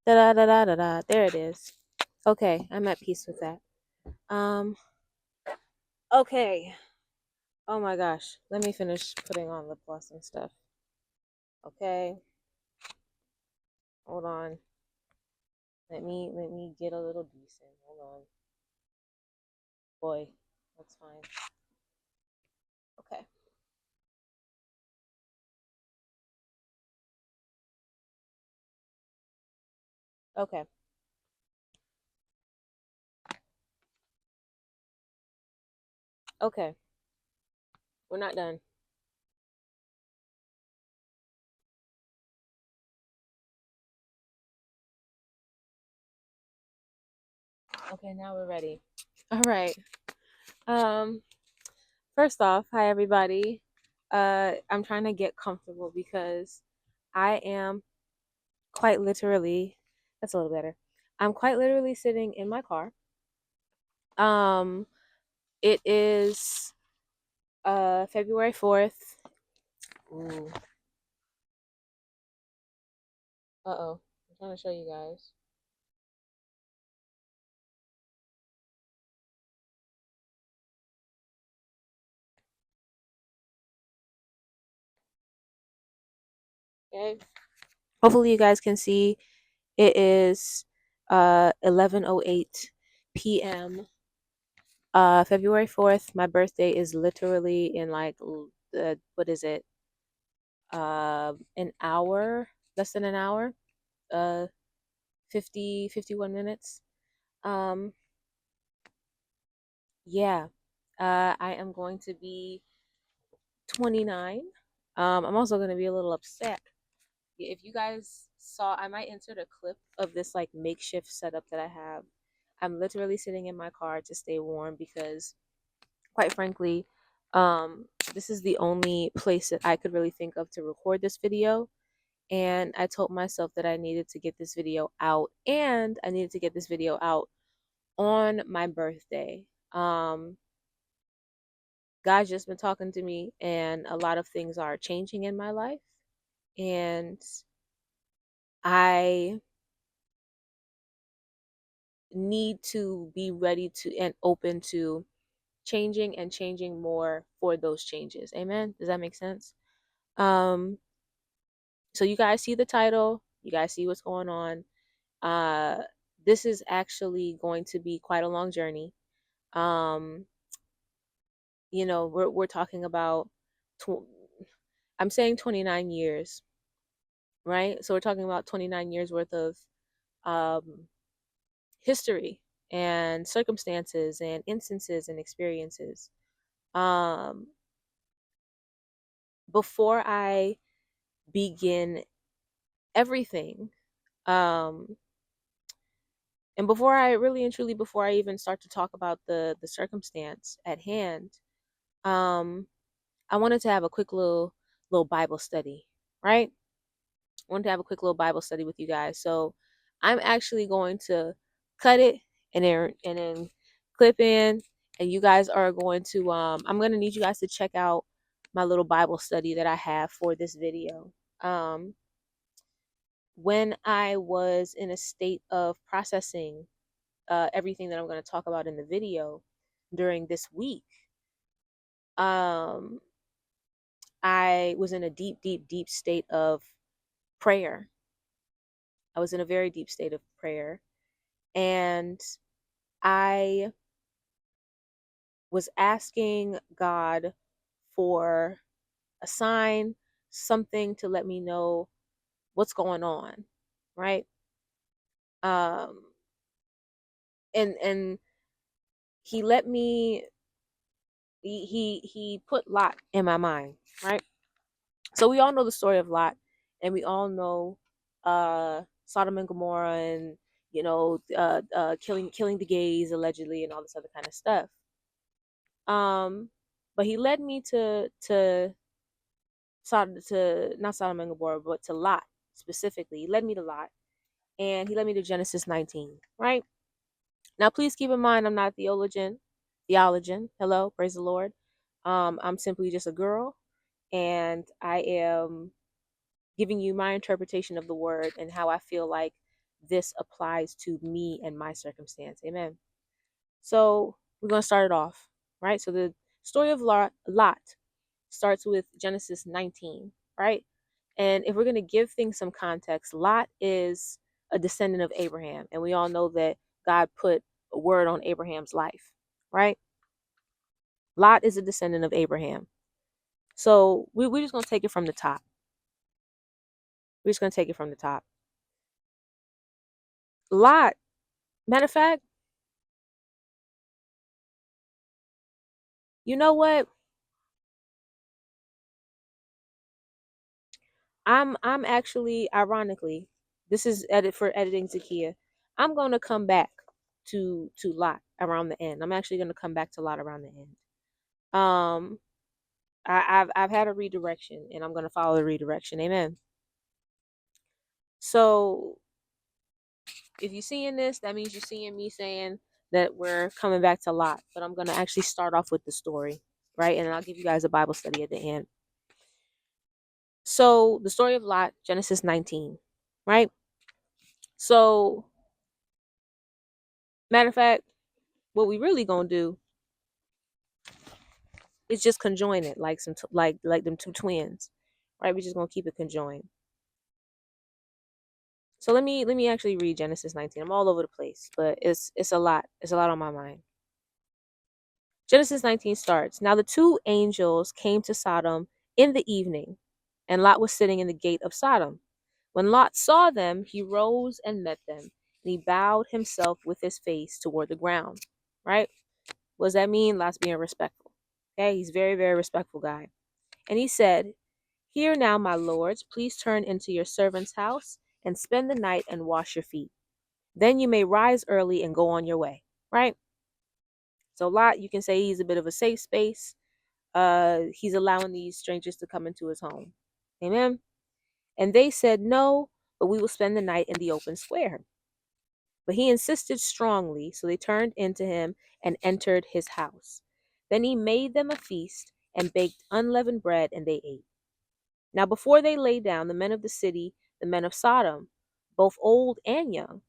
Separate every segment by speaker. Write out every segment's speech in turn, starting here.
Speaker 1: Da da da da da da. There it is. Okay, I'm at peace with that. Um. Okay. Oh my gosh. Let me finish putting on lip gloss and stuff. Okay. Hold on. Let me get a little decent. Hold on. Boy, that's fine. Okay. Okay. Okay. We're not done. Okay, now we're ready. All right. Um. First off, hi everybody. I'm trying to get comfortable because I am quite literally. That's a little better. I'm quite literally sitting in my car. Um. It is February 4th. Ooh. Uh-oh. I'm trying to show you guys. Okay. Hopefully you guys can see it is 11:08 p.m. February 4th. My birthday is literally in like what is it? An hour, less than an hour. 51 minutes. Um yeah. I am going to be 29. I'm also going to be a little upset. If you guys saw, I might insert a clip of this like makeshift setup that I have. I'm literally sitting in my car to stay warm because, quite frankly, this is the only place that I could really think of to record this video. And I told myself that I needed to get this video out, and I needed to get this video out on my birthday. God's just been talking to me, and a lot of things are changing in my life. And I need to be ready to and open to changing and changing more for those changes. Amen. Does that make sense? Um, so you guys see the title, you guys see what's going on. Uh this is actually going to be quite a long journey. Um, we're talking about tw- I'm saying 29 years, right? So we're talking about 29 years worth of um history and circumstances and instances and experiences. Um, before I begin everything, um, and before I really and truly, before I even start to talk about the circumstance at hand, um, I wanted to have a quick little Bible study, right? I wanted to have a quick little Bible study with you guys. So I'm actually going to cut it and then clip in, and you guys are going to I'm going to need you guys to check out my little Bible study that I have for this video. Um, when I was in a state of processing everything that I'm going to talk about in the video during this week, um, I was in a deep, deep, deep state of prayer. I was in a very deep state of prayer. And I was asking God for a sign, something to let me know what's going on, right? Um, and he let me he put Lot in my mind, right? So we all know the story of Lot, and we all know Sodom and Gomorrah, and killing the gays allegedly, and all this other kind of stuff. But he led me to not Sodom and Gomorrah, but to Lot specifically. He led me to Lot, and he led me to Genesis 19. Right now, please keep in mind, I'm not a theologian. Hello, praise the Lord. I'm simply just a girl, and I am giving you my interpretation of the word and how I feel like this applies to me and my circumstance. Amen. So we're going to start it off, right? So the story of Lot starts with Genesis 19, right? And if we're going to give things some context, Lot is a descendant of Abraham. And we all know that God put a word on Abraham's life, right? Lot is a descendant of Abraham. So we're just going to take it from the top. We're just going to take it from the top. Lot, matter of fact, you know what? I'm actually, ironically, this is edit for editing Zakia. I'm gonna come back to Lot around the end. I'm actually gonna come back to Lot around the end. Um, I've had a redirection, and I'm gonna follow the redirection. Amen. So if you're seeing this, that means you're seeing me saying that we're coming back to Lot. But I'm gonna actually start off with the story, right? And I'll give you guys a Bible study at the end. So the story of Lot, Genesis 19, right? So matter of fact, what we really gonna do is just conjoin it like like them two twins, right? We're just gonna keep it conjoined. So let me actually read Genesis 19. I'm all over the place, but it's a lot. It's a lot on my mind. Genesis 19 starts. Now the two angels came to Sodom in the evening, and Lot was sitting in the gate of Sodom. When Lot saw them, he rose and met them, and he bowed himself with his face toward the ground. Right? What does that mean? Lot's being respectful. Okay, he's very, very respectful guy. And he said, "Hear now, my lords, please turn into your servant's house and spend the night and wash your feet. Then you may rise early and go on your way." Right? So Lot, you can say he's a bit of a safe space. He's allowing these strangers to come into his home. Amen. And they said, "No, but we will spend the night in the open square." But he insisted strongly, so they turned into him and entered his house. Then he made them a feast and baked unleavened bread, and they ate. Now, before they lay down, the men of the city, the men of Sodom, both old and young,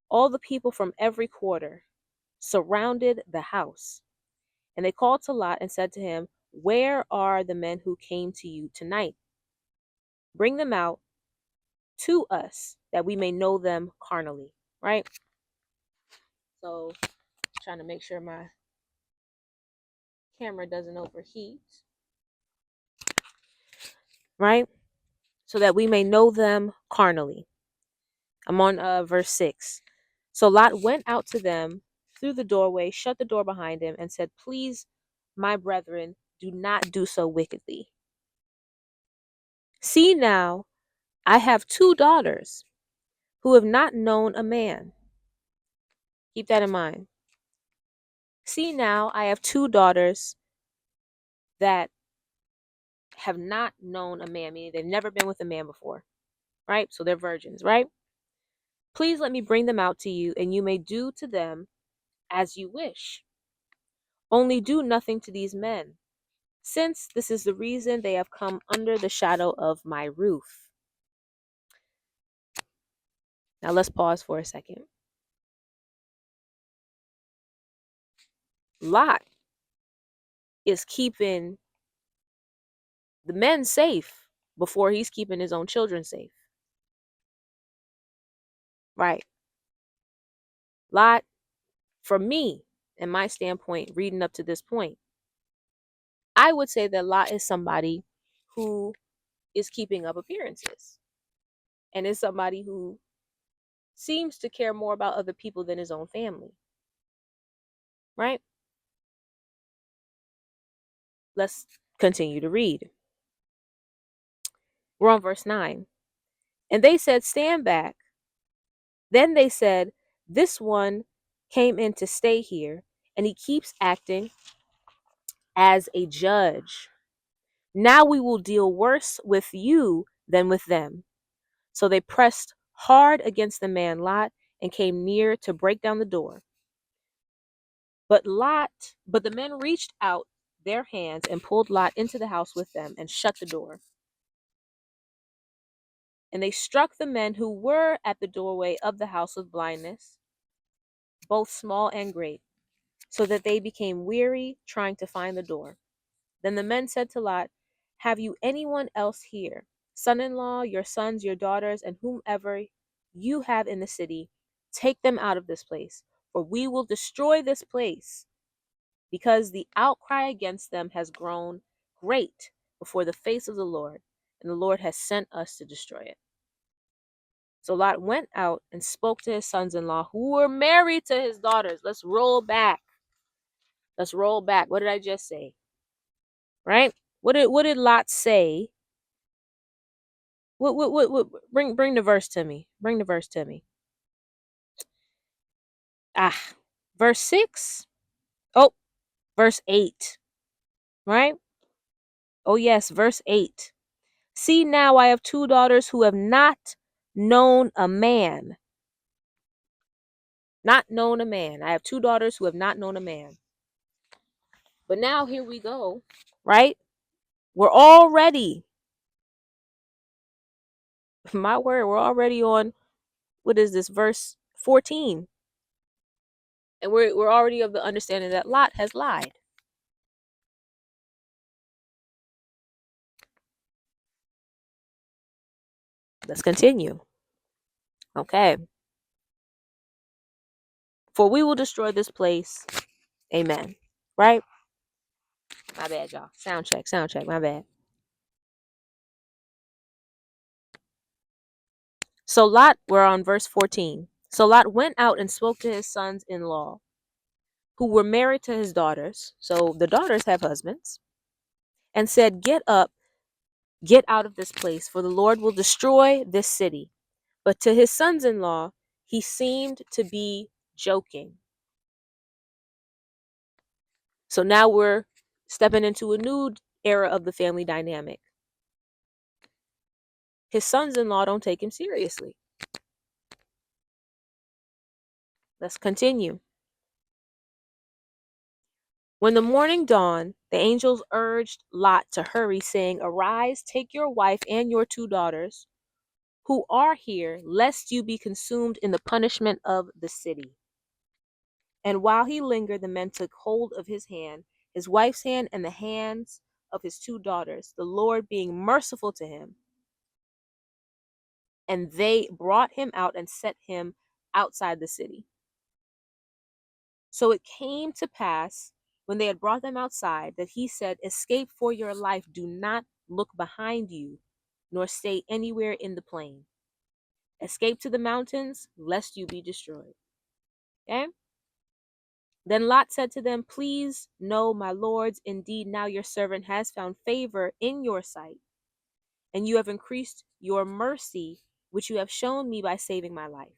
Speaker 1: all the people from every quarter, surrounded the house. And they called to Lot and said to him, "Where are the men who came to you tonight? Bring them out to us that we may know them carnally." Right? So, trying to make sure my camera doesn't overheat. Right? So that we may know them carnally. I'm on verse 6. So Lot went out to them through the doorway, shut the door behind him, and said, "Please, my brethren, do not do so wickedly. See now, I have two daughters who have not known a man." Keep that in mind. See now, I have two daughters that have not known a man, meaning they've never been with a man before, right? So they're virgins, right? "Please let me bring them out to you, and you may do to them as you wish. Only do nothing to these men, since this is the reason they have come under the shadow of my roof." Now let's pause for a second. Lot is keeping the men safe before he's keeping his own children safe. Right. Lot, from me and my standpoint, reading up to this point, I would say that Lot is somebody who is keeping up appearances and is somebody who seems to care more about other people than his own family. Right? Let's continue to read. We're on verse 9. And they said, "Stand back." Then they said, "This one came in to stay here, and he keeps acting as a judge. Now we will deal worse with you than with them." So they pressed hard against the man Lot and came near to break down the door. But the men reached out their hands and pulled Lot into the house with them and shut the door. And they struck the men who were at the doorway of the house with blindness, both small and great, so that they became weary trying to find the door. Then the men said to Lot, have you anyone else here, son-in-law, your sons, your daughters, and whomever you have in the city? Take them out of this place, for we will destroy this place, because the outcry against them has grown great before the face of the Lord, and the Lord has sent us to destroy it. So Lot went out and spoke to his sons-in-law who were married to his daughters. Let's roll back. Let's roll back. What did I just say? Right? What did Lot say? What bring the verse to me. Bring the verse to me. Verse 6. Oh, verse 8. Right? Oh yes, verse 8. See, now I have two daughters who have not known a man. Not known a man. I have two daughters who have not known a man. But now here we go, right? We're already, my word, we're already on, what is this, verse 14. And we're already of the understanding that Lot has lied. Let's continue. Okay. For we will destroy this place. Amen. Right? My bad, y'all. Sound check, my bad. So Lot, we're on verse 14. So Lot went out and spoke to his sons-in-law, who were married to his daughters. So the daughters have husbands. And said, get up, get out of this place, for the Lord will destroy this city. But to his sons-in-law, he seemed to be joking. So now we're stepping into a new era of the family dynamic. His sons-in-law don't take him seriously. Let's continue. When the morning dawned, the angels urged Lot to hurry, saying, arise, take your wife and your two daughters, who are here, lest you be consumed in the punishment of the city. And while he lingered, the men took hold of his hand, his wife's hand, and the hands of his two daughters, the Lord being merciful to him. And they brought him out and set him outside the city. So it came to pass, when they had brought them outside, that he said, escape for your life. Do not look behind you, nor stay anywhere in the plain. Escape to the mountains, lest you be destroyed. Okay? Then Lot said to them, please know, my lords, indeed now your servant has found favor in your sight, and you have increased your mercy, which you have shown me by saving my life.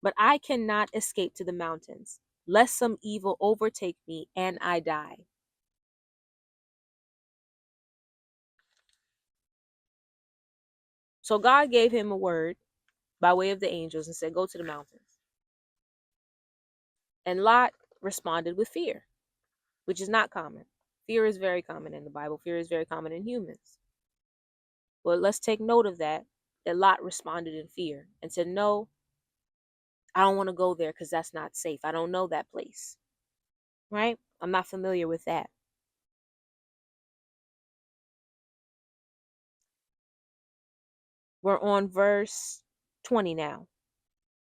Speaker 1: But I cannot escape to the mountains, lest some evil overtake me and I die. So God gave him a word by way of the angels and said, go to the mountains. And Lot responded with fear, which is not common. Fear is very common in the Bible. Fear is very common in humans. Well, let's take note of that Lot responded in fear and said, no, I don't want to go there because that's not safe. I don't know that place, right? I'm not familiar with that. We're on verse 20 now.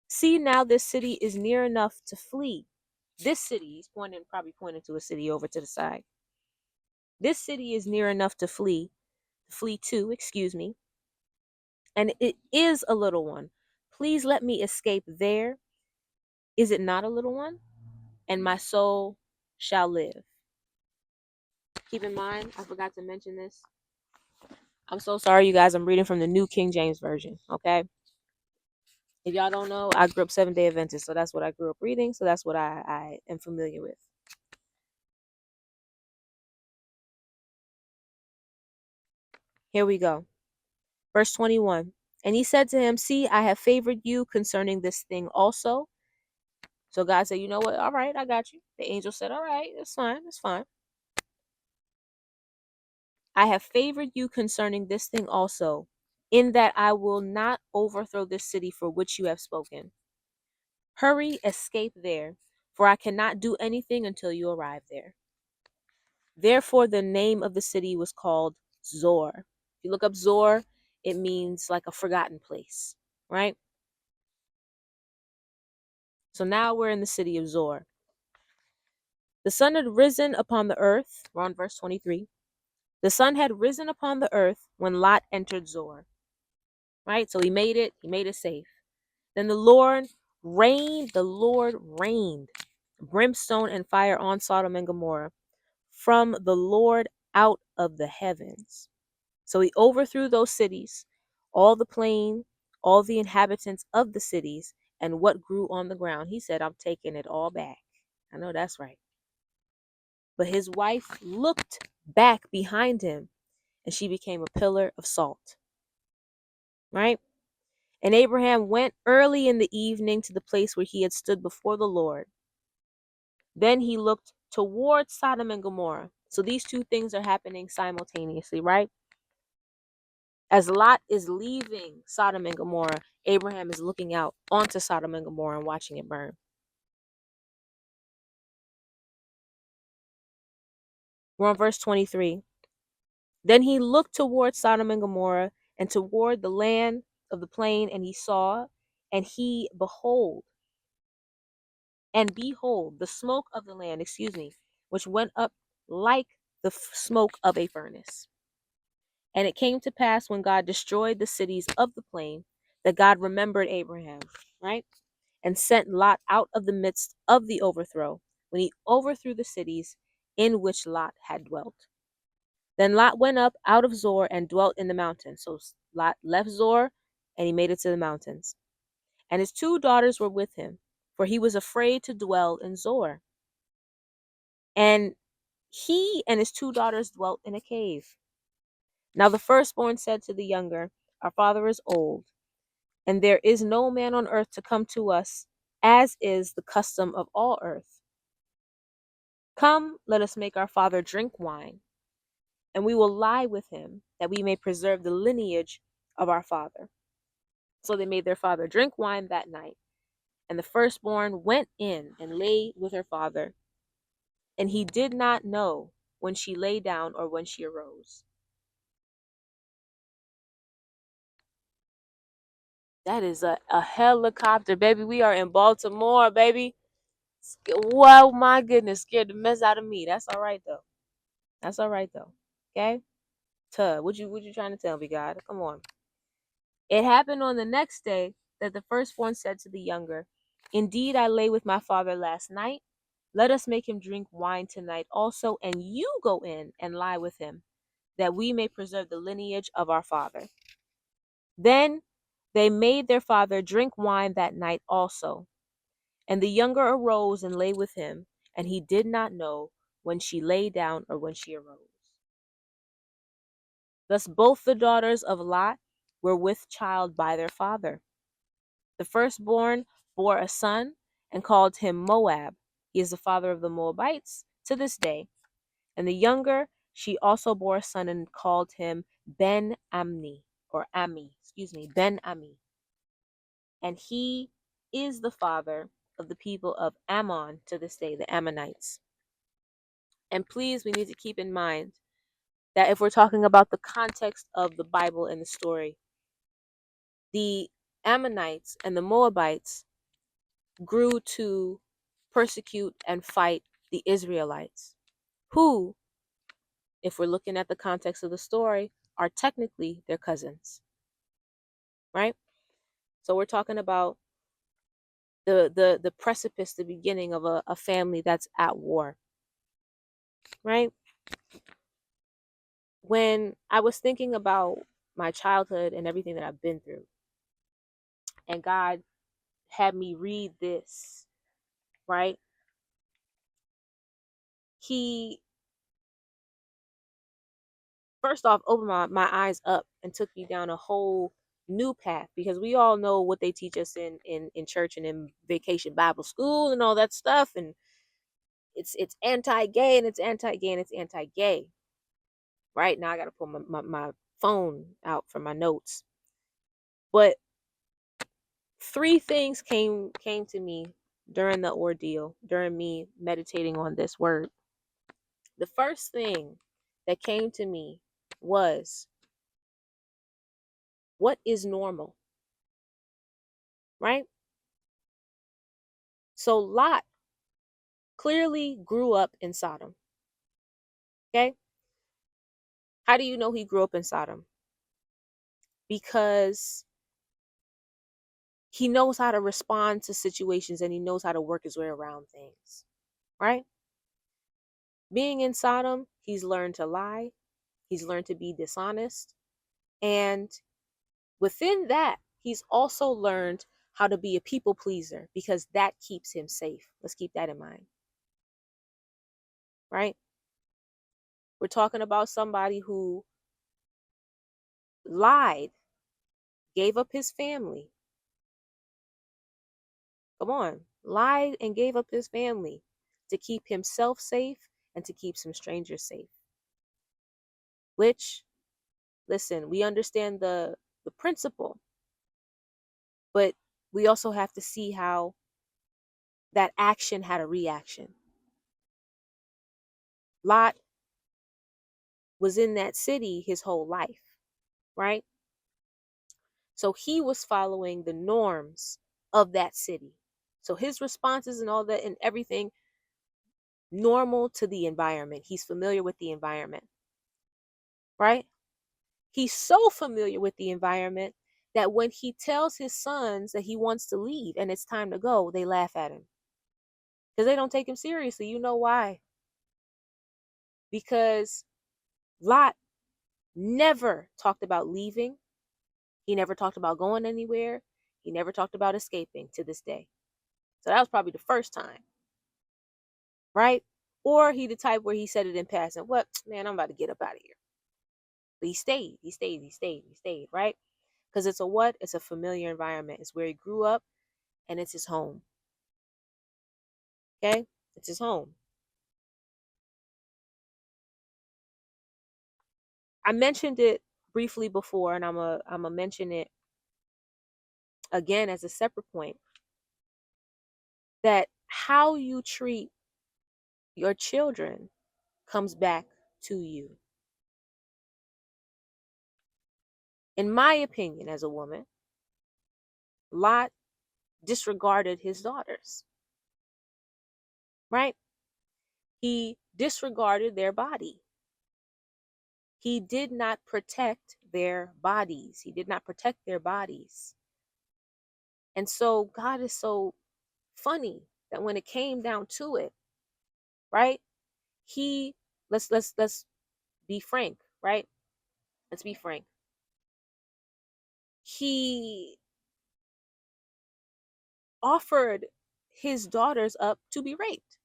Speaker 1: See, now this city is near enough to flee. This city, he's probably pointing to a city over to the side. This city is near enough to flee to, excuse me, and it is a little one. Please let me escape there. Is it not a little one? And my soul shall live. Keep in mind, I forgot to mention this. I'm so sorry, you guys. I'm reading from the New King James Version, okay? If y'all don't know, I grew up Seventh-day Adventist, so that's what I grew up reading, so that's what I am familiar with. Here we go. Verse 21. And he said to him, see, I have favored you concerning this thing also. So God said, you know what? All right, I got you. The angel said, all right, that's fine. That's fine. I have favored you concerning this thing also, in that I will not overthrow this city for which you have spoken. Hurry, escape there, for I cannot do anything until you arrive there. Therefore, the name of the city was called Zor. If you look up Zor, it means like a forgotten place, right? So now we're in the city of Zor. The sun had risen upon the earth. We're on verse 23. The sun had risen upon the earth when Lot entered Zor, right? So he made it safe. Then the Lord rained brimstone and fire on Sodom and Gomorrah from the Lord out of the heavens. So he overthrew those cities, all the plain, all the inhabitants of the cities, and what grew on the ground. He said, I'm taking it all back. I know that's right. But his wife looked back behind him, and she became a pillar of salt, right? And Abraham went early in the evening to the place where he had stood before the Lord. Then he looked towards Sodom and Gomorrah. So these two things are happening simultaneously, right? As Lot is leaving Sodom and Gomorrah, Abraham is looking out onto Sodom and Gomorrah and watching it burn. We're on verse 23. Then he looked toward Sodom and Gomorrah and toward the land of the plain, and he saw, and he behold, the smoke of the land, which went up like the smoke of a furnace. And it came to pass when God destroyed the cities of the plain that God remembered Abraham, right? And sent Lot out of the midst of the overthrow when he overthrew the cities in which Lot had dwelt. Then Lot went up out of Zor and dwelt in the mountains. So Lot left Zor and he made it to the mountains. And his two daughters were with him, for he was afraid to dwell in Zor. And he and his two daughters dwelt in a cave. Now the firstborn said to the younger, Our father is old, and there is no man on earth to come to us, as is the custom of all earth. Come, let us make our father drink wine, and we will lie with him, that we may preserve the lineage of our father. So they made their father drink wine that night. And the firstborn went in and lay with her father, and he did not know when she lay down or when she arose. That is a helicopter, baby. We are in Baltimore, baby. Well, my goodness, scared the mess out of me. That's all right though. That's all right though. Okay? Tuh, what you trying to tell me, God? Come on. It happened on the next day that the firstborn said to the younger, Indeed, I lay with my father last night. Let us make him drink wine tonight also, and you go in and lie with him, that we may preserve the lineage of our father. Then they made their father drink wine that night also. And the younger arose and lay with him, and he did not know when she lay down or when she arose. Thus both the daughters of Lot were with child by their father. The firstborn bore a son and called him Moab. He is the father of the Moabites to this day. And the younger, she also bore a son and called him Ben Ammi, or Ami, Ben Ami. And he is the father of the people of Ammon to this day, the Ammonites. And please, we need to keep in mind that if we're talking about the context of the Bible and the story, the Ammonites and the Moabites grew to persecute and fight the Israelites, who, if we're looking at the context of the story, are technically their cousins, right? So we're talking about the precipice, the beginning of a family that's at war, right? When I was thinking about my childhood and everything that I've been through, and God had me read this, right? He first off opened my eyes up and took me down a whole new path, because we all know what they teach us in church and in vacation Bible school and all that stuff, and it's anti-gay and it's anti-gay and it's anti-gay. Right now I gotta pull my phone out for my notes. But three things came to me during the ordeal, during me meditating on this word. The first thing that came to me was, what is normal? Right? So Lot clearly grew up in Sodom. Okay? How do you know he grew up in Sodom? Because he knows how to respond to situations and he knows how to work his way around things. Right? Being in Sodom, he's learned to lie, he's learned to be dishonest, and within that, he's also learned how to be a people pleaser because that keeps him safe. Let's keep that in mind. Right? We're talking about somebody who lied, gave up his family. Come on, lied and gave up his family to keep himself safe and to keep some strangers safe. Which, listen, we understand the principle, but we also have to see how that action had a reaction. Lot was in that city his whole life, right? So he was following the norms of that city. So his responses and all that and everything normal to the environment. He's familiar with the environment, right? He's so familiar with the environment that when he tells his sons that he wants to leave and it's time to go, they laugh at him because they don't take him seriously. You know why? Because Lot never talked about leaving. He never talked about going anywhere. He never talked about escaping to this day. So that was probably the first time, right? Or he the type where he said it in passing. What, man, I'm about to get up out of here. But he stayed, right? Because it's a what? It's a familiar environment. It's where he grew up and it's his home. Okay? It's his home. I mentioned it briefly before, and I'm a mention it again as a separate point, that how you treat your children comes back to you. In my opinion, as a woman, Lot disregarded his daughters, right? He disregarded their body. He did not protect their bodies. He did not protect their bodies. And so God is so funny that when it came down to it, right? He let's be frank, right? Let's be frank. He offered his daughters up to be raped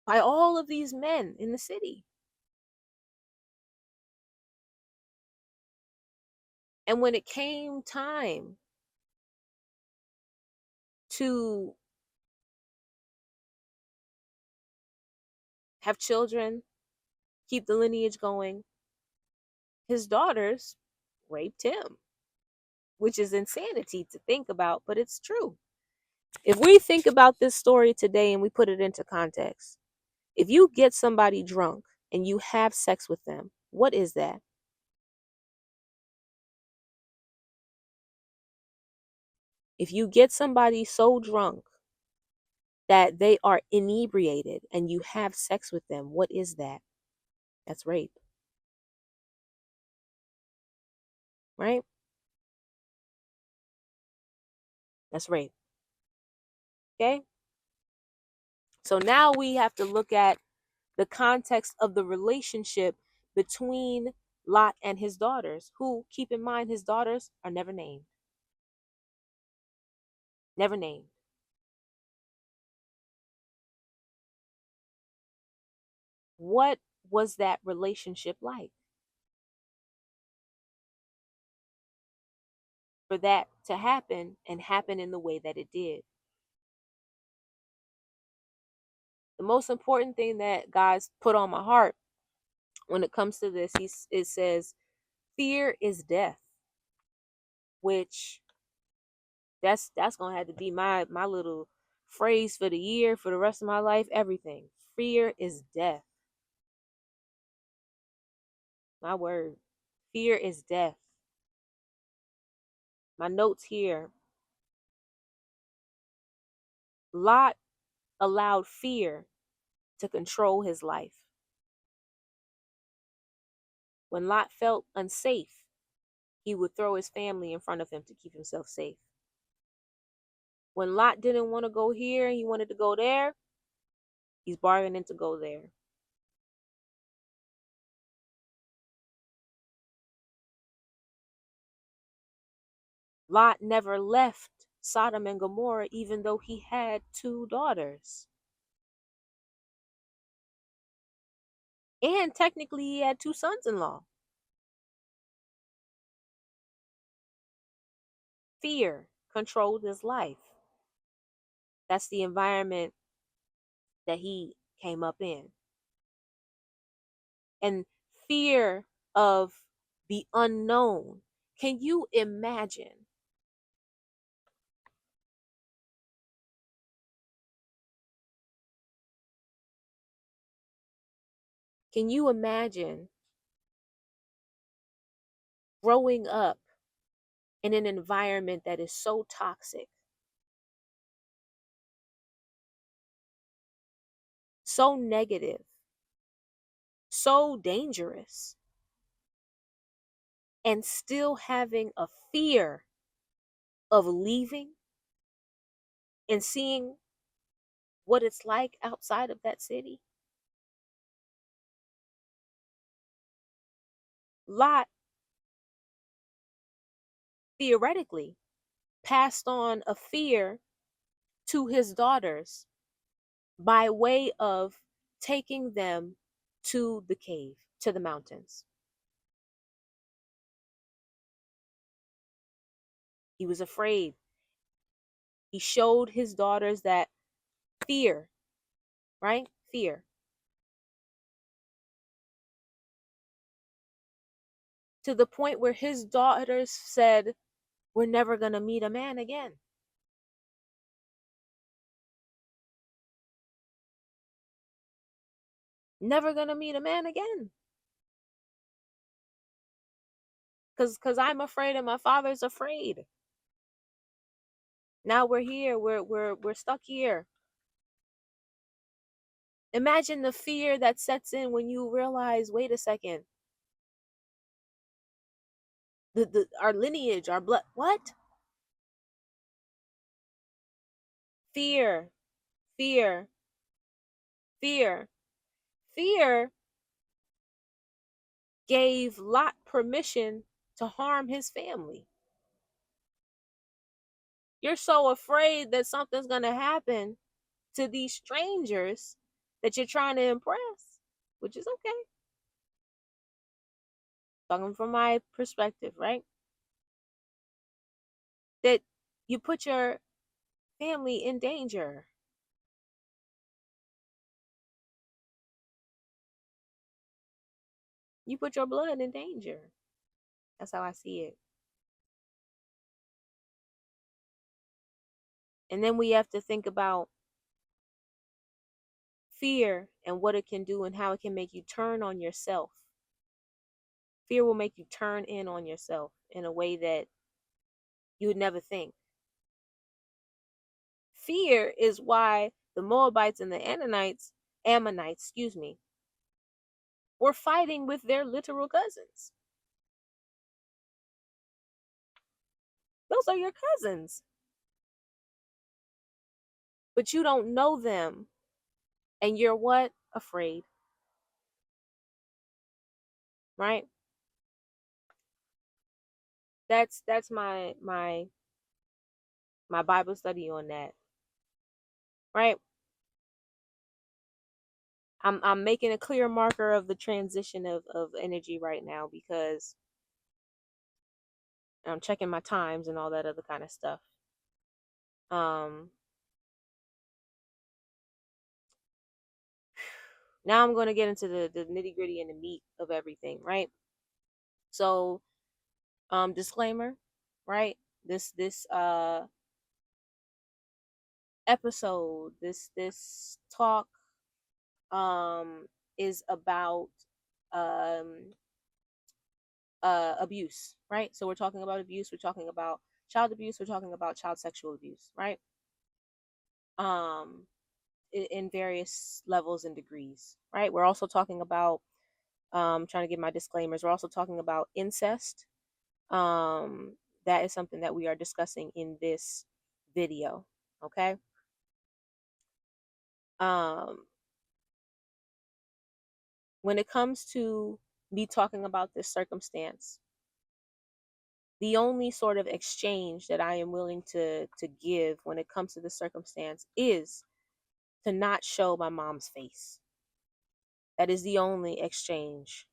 Speaker 1: by all of these men in the city. And when it came time to have children, keep the lineage going, his daughters raped him, which is insanity to think about, but it's true. If we think about this story today and we put it into context, if you get somebody drunk and you have sex with them, what is that? If you get somebody so drunk that they are inebriated and you have sex with them, what is that? That's rape, right? That's rape. Okay? So now we have to look at the context of the relationship between Lot and his daughters, who, keep in mind, his daughters are never named. Never named. What was that relationship like for that to happen and happen in the way that it did? The most important thing that God's put on my heart when it comes to this, it says, fear is death. which that's gonna have to be my little phrase for the year, for the rest of my life, everything. Fear is death. My word. Fear is death. My notes here. Lot allowed fear to control his life. When Lot felt unsafe, he would throw his family in front of him to keep himself safe. When Lot didn't want to go here, he wanted to go there, he's bargaining to go there. Lot never left Sodom and Gomorrah, even though he had 2 daughters. And technically, he had 2 sons-in-law. Fear controlled his life. That's the environment that he came up in. And fear of the unknown. Can you imagine? Can you imagine growing up in an environment that is so toxic, so negative, so dangerous, and still having a fear of leaving and seeing what it's like outside of that city? Lot theoretically passed on a fear to his daughters by way of taking them to the cave, to the mountains. He was afraid. He showed his daughters that fear, right? Fear. To the point where his daughters said, "We're never going to meet a man again." Never going to meet a man again. Cuz I'm afraid and my father's afraid. Now we're here. We're stuck here. Imagine the fear that sets in when you realize, wait a second. The our lineage, our blood, what? Fear. Fear. Fear. Fear gave Lot permission to harm his family. You're so afraid that something's going to happen to these strangers that you're trying to impress, which is okay. Talking from my perspective, right? That you put your family in danger. You put your blood in danger. That's how I see it. And then we have to think about fear and what it can do and how it can make you turn on yourself. Fear will make you turn in on yourself in a way that you would never think. Fear is why the Moabites and the Ammonites, were fighting with their literal cousins. Those are your cousins. But you don't know them. And you're what? Afraid. Right? That's my Bible study on that. Right? I'm making a clear marker of the transition of energy right now because I'm checking my times and all that other kind of stuff. Um Now I'm going to get into the nitty gritty and the meat of everything, right? So, disclaimer: right? This episode, this talk um is about um abuse, right? So we're talking about abuse, we're talking about child abuse, we're talking about child sexual abuse, right? Um in various levels and degrees, right? We're also talking about trying to give my disclaimers. We're also talking about incest. Um that is something that we are discussing in this video, okay? Um when it comes to me talking about this circumstance, the only sort of exchange that I am willing to give when it comes to this circumstance is to not show my mom's face. That is the only exchange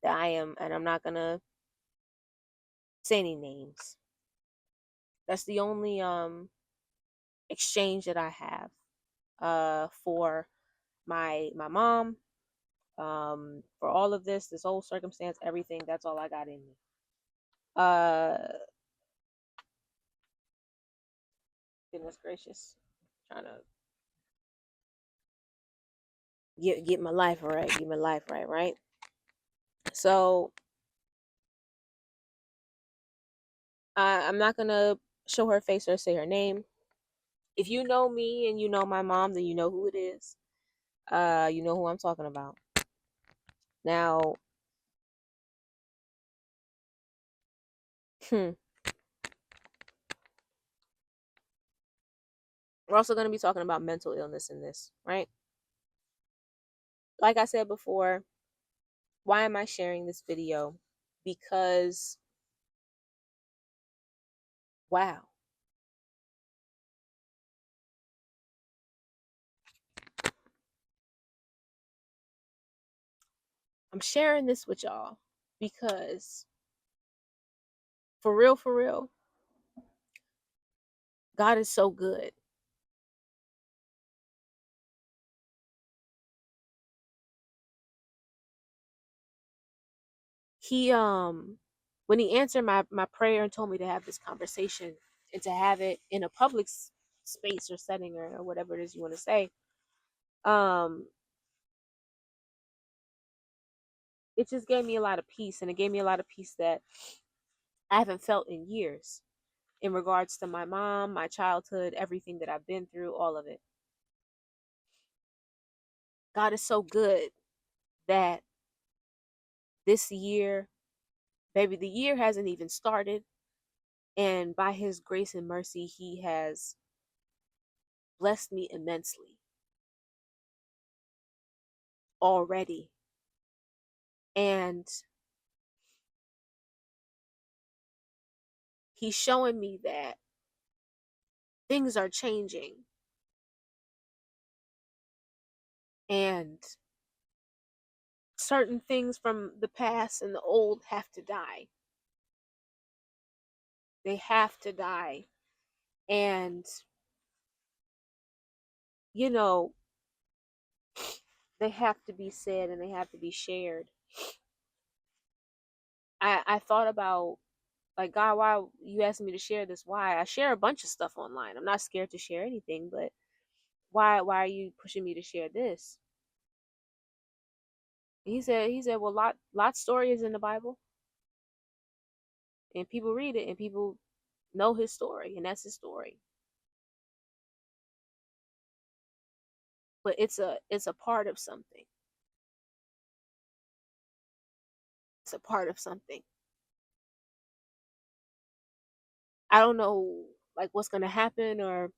Speaker 1: that I am, and I'm not gonna say any names. That's the only exchange that I have for my mom, for all of this whole circumstance, everything. That's all I got in me. Uh, Goodness gracious, trying to get my life right, get my life right, right. So I'm not gonna show her face or say her name. If you know me and you know my mom, then you know who it is. You know who I'm talking about. Now, we're also gonna be talking about mental illness in this, right? Like I said before, why am I sharing this video? Because wow, I'm sharing this with y'all because for real, God is so good. He when he answered my prayer and told me to have this conversation and to have it in a public space or setting or whatever it is you want to say, um it just gave me a lot of peace, and it gave me a lot of peace that I haven't felt in years in regards to my mom, my childhood, everything that I've been through, all of it. God is so good that this year, baby, the year hasn't even started, and by his grace and mercy he has blessed me immensely already. And he's showing me that things are changing and certain things from the past and the old have to die. They have to die. And, you know, they have to be said and they have to be shared. I thought about, like, God, why you asked me to share this? Why? I share a bunch of stuff online. I'm not scared to share anything, but why are you pushing me to share this? He said, well, Lot's story is in the Bible, and people read it and people know his story, and that's his story. But it's a part of something. It's a part of something. I don't know, like, what's gonna happen or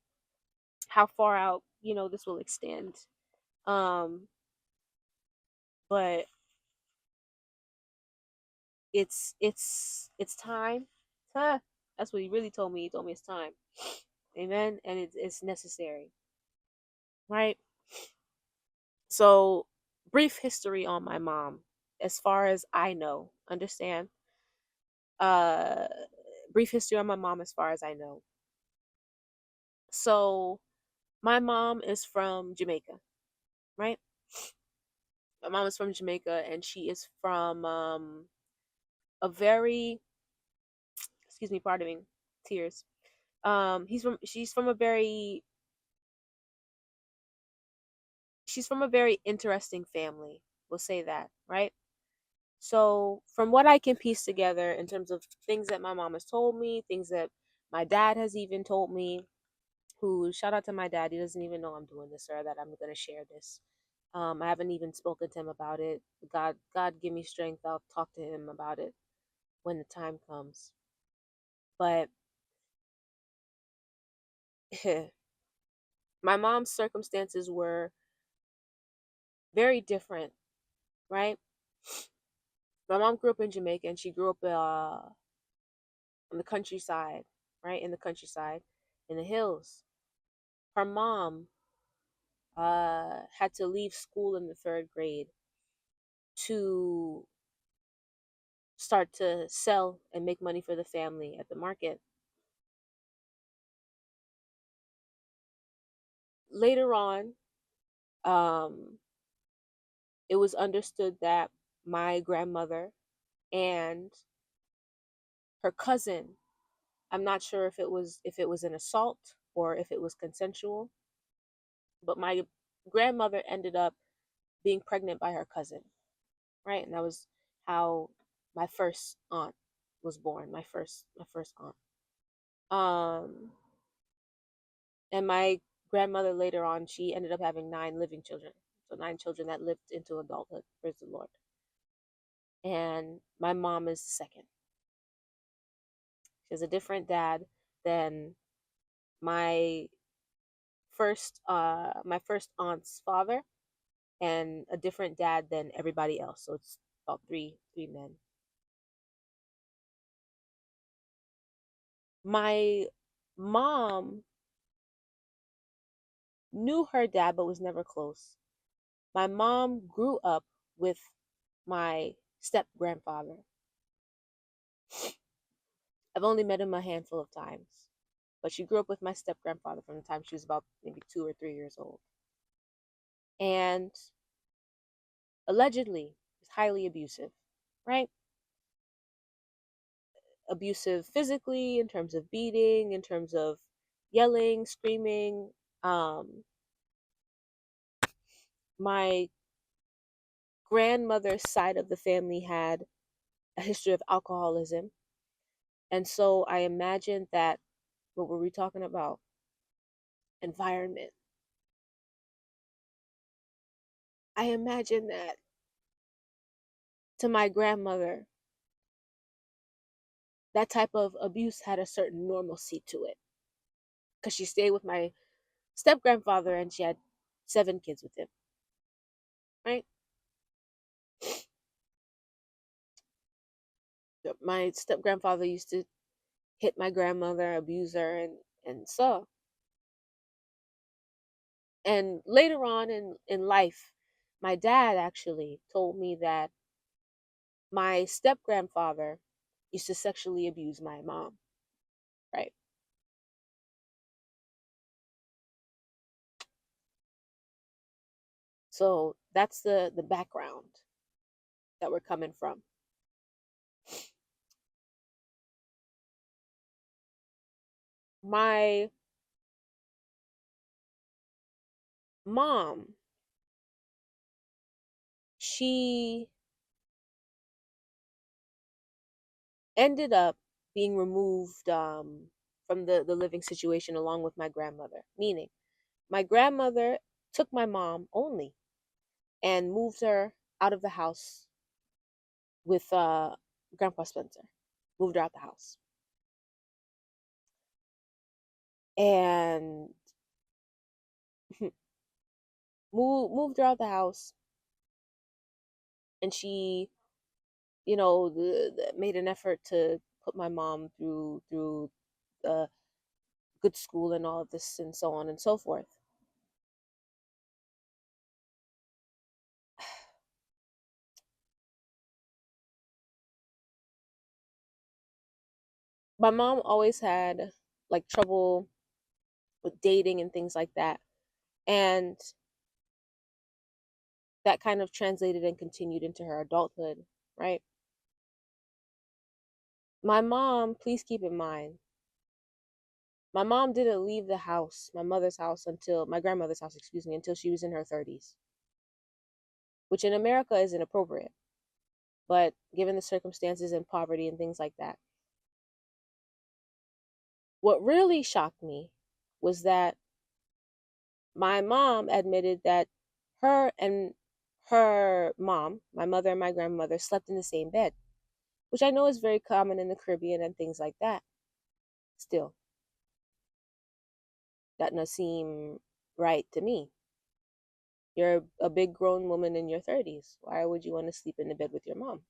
Speaker 1: how far out, this will extend. Um, but it's time. Huh. That's what he really told me. He told me it's time. Amen. And it's necessary. Right? So, brief history on my mom, as far as I know. Understand? Uh Brief history on my mom as far as I know. So, my mom is from Jamaica, right? My mom is from Jamaica, and she is from a very excuse me, pardon me, tears. She's from a very interesting family. We'll say that, right? So, from what I can piece together in terms of things that my mom has told me, things that my dad has even told me, who, shout out to my dad, he doesn't even know I'm doing this or that I'm going to share this. I haven't even spoken to him about it. God, give me strength. I'll talk to him about it when the time comes. But my mom's circumstances were very different, right? My mom grew up in Jamaica, and she grew up in the countryside, right? In the countryside, in the hills. Her mom had to leave school in the third grade to start to sell and make money for the family at the market. Later on, um, it was understood that my grandmother and her cousin, I'm not sure if it was an assault or if it was consensual, but my grandmother ended up being pregnant by her cousin, right? And that was how my first aunt was born, my first aunt. And my grandmother later on, she ended up having 9 living children. So 9 children that lived into adulthood, praise the Lord. And my mom is the second. She has a different dad than my first aunt's father, and a different dad than everybody else. So it's about three men. My mom knew her dad but was never close. My mom grew up with my step grandfather. I've only met him a handful of times, but she grew up with my step grandfather from the time she was about maybe 2 or 3 years old. And allegedly, was highly abusive, right? Abusive physically, in terms of beating, in terms of yelling, screaming. My grandmother's side of the family had a history of alcoholism. And so I imagine that, what were we talking about? Environment. I imagine that to my grandmother, that type of abuse had a certain normalcy to it. Because she stayed with my step grandfather and she had 7 kids with him, right? My step grandfather used to hit my grandmother, abuse her, and so. And later on in life, my dad actually told me that my step grandfather used to sexually abuse my mom, right? So that's the background that we're coming from. My mom, she ended up being removed from the living situation along with my grandmother, meaning my grandmother took my mom only and moved her out of the house with Grandpa Spencer, moved her out the house. And moved her out the house, and she, made an effort to put my mom through the good school and all of this and so on and so forth. My mom always had like trouble with dating and things like that, and that kind of translated and continued into her adulthood, right? My mom, please keep in mind, my mom didn't leave the house, my grandmother's house, excuse me, until she was in her 30s, which in America is inappropriate. But given the circumstances and poverty and things like that, what really shocked me was that my mom admitted that her and her mom, my mother and my grandmother, slept in the same bed, which I know is very common in the Caribbean and things like that. Still, that doesn't seem right to me. You're a big grown woman in your 30s. Why would you want to sleep in the bed with your mom?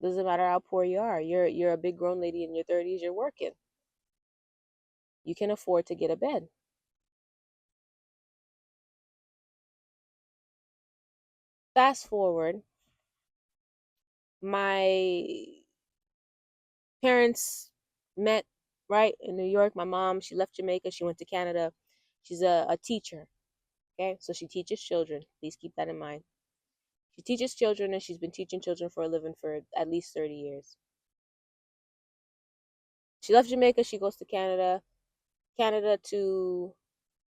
Speaker 1: Doesn't matter how poor you are. You're a big grown lady in your 30s. You're working. You can afford to get a bed. Fast forward, my parents met right in New York. My mom, she left Jamaica. She went to Canada. She's a teacher. Okay, so she teaches children. Please keep that in mind. She teaches children, and she's been teaching children for a living for at least 30 years. She left Jamaica. She goes to Canada. Canada to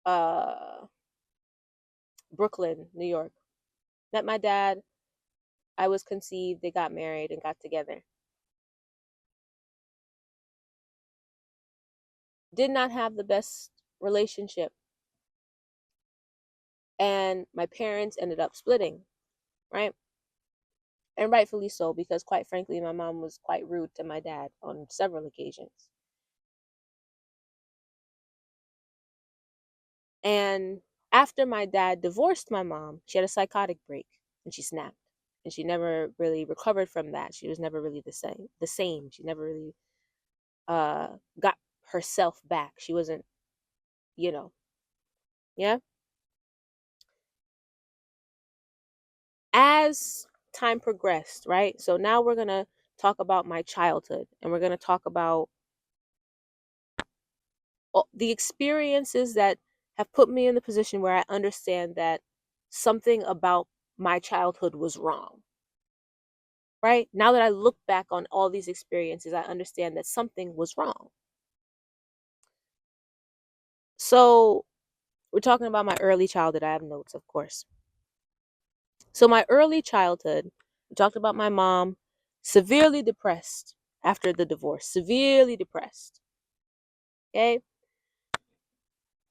Speaker 1: uh, Brooklyn, New York. Met my dad. I was conceived. They got married and got together. Did not have the best relationship. And my parents ended up splitting, right? And rightfully so, because quite frankly, my mom was quite rude to my dad on several occasions. And after my dad divorced my mom, she had a psychotic break and she snapped. And she never really recovered from that. She was never really the same. She never really got herself back. She wasn't, you know, yeah. As time progressed, right? So now we're gonna talk about my childhood, and we're gonna talk about the experiences that have put me in the position where I understand that something about my childhood was wrong. Right? Now that I look back on all these experiences, I understand that something was wrong. So, we're talking about my early childhood. I have notes, of course. So, my early childhood, we talked about my mom severely depressed after the divorce, severely depressed. Okay?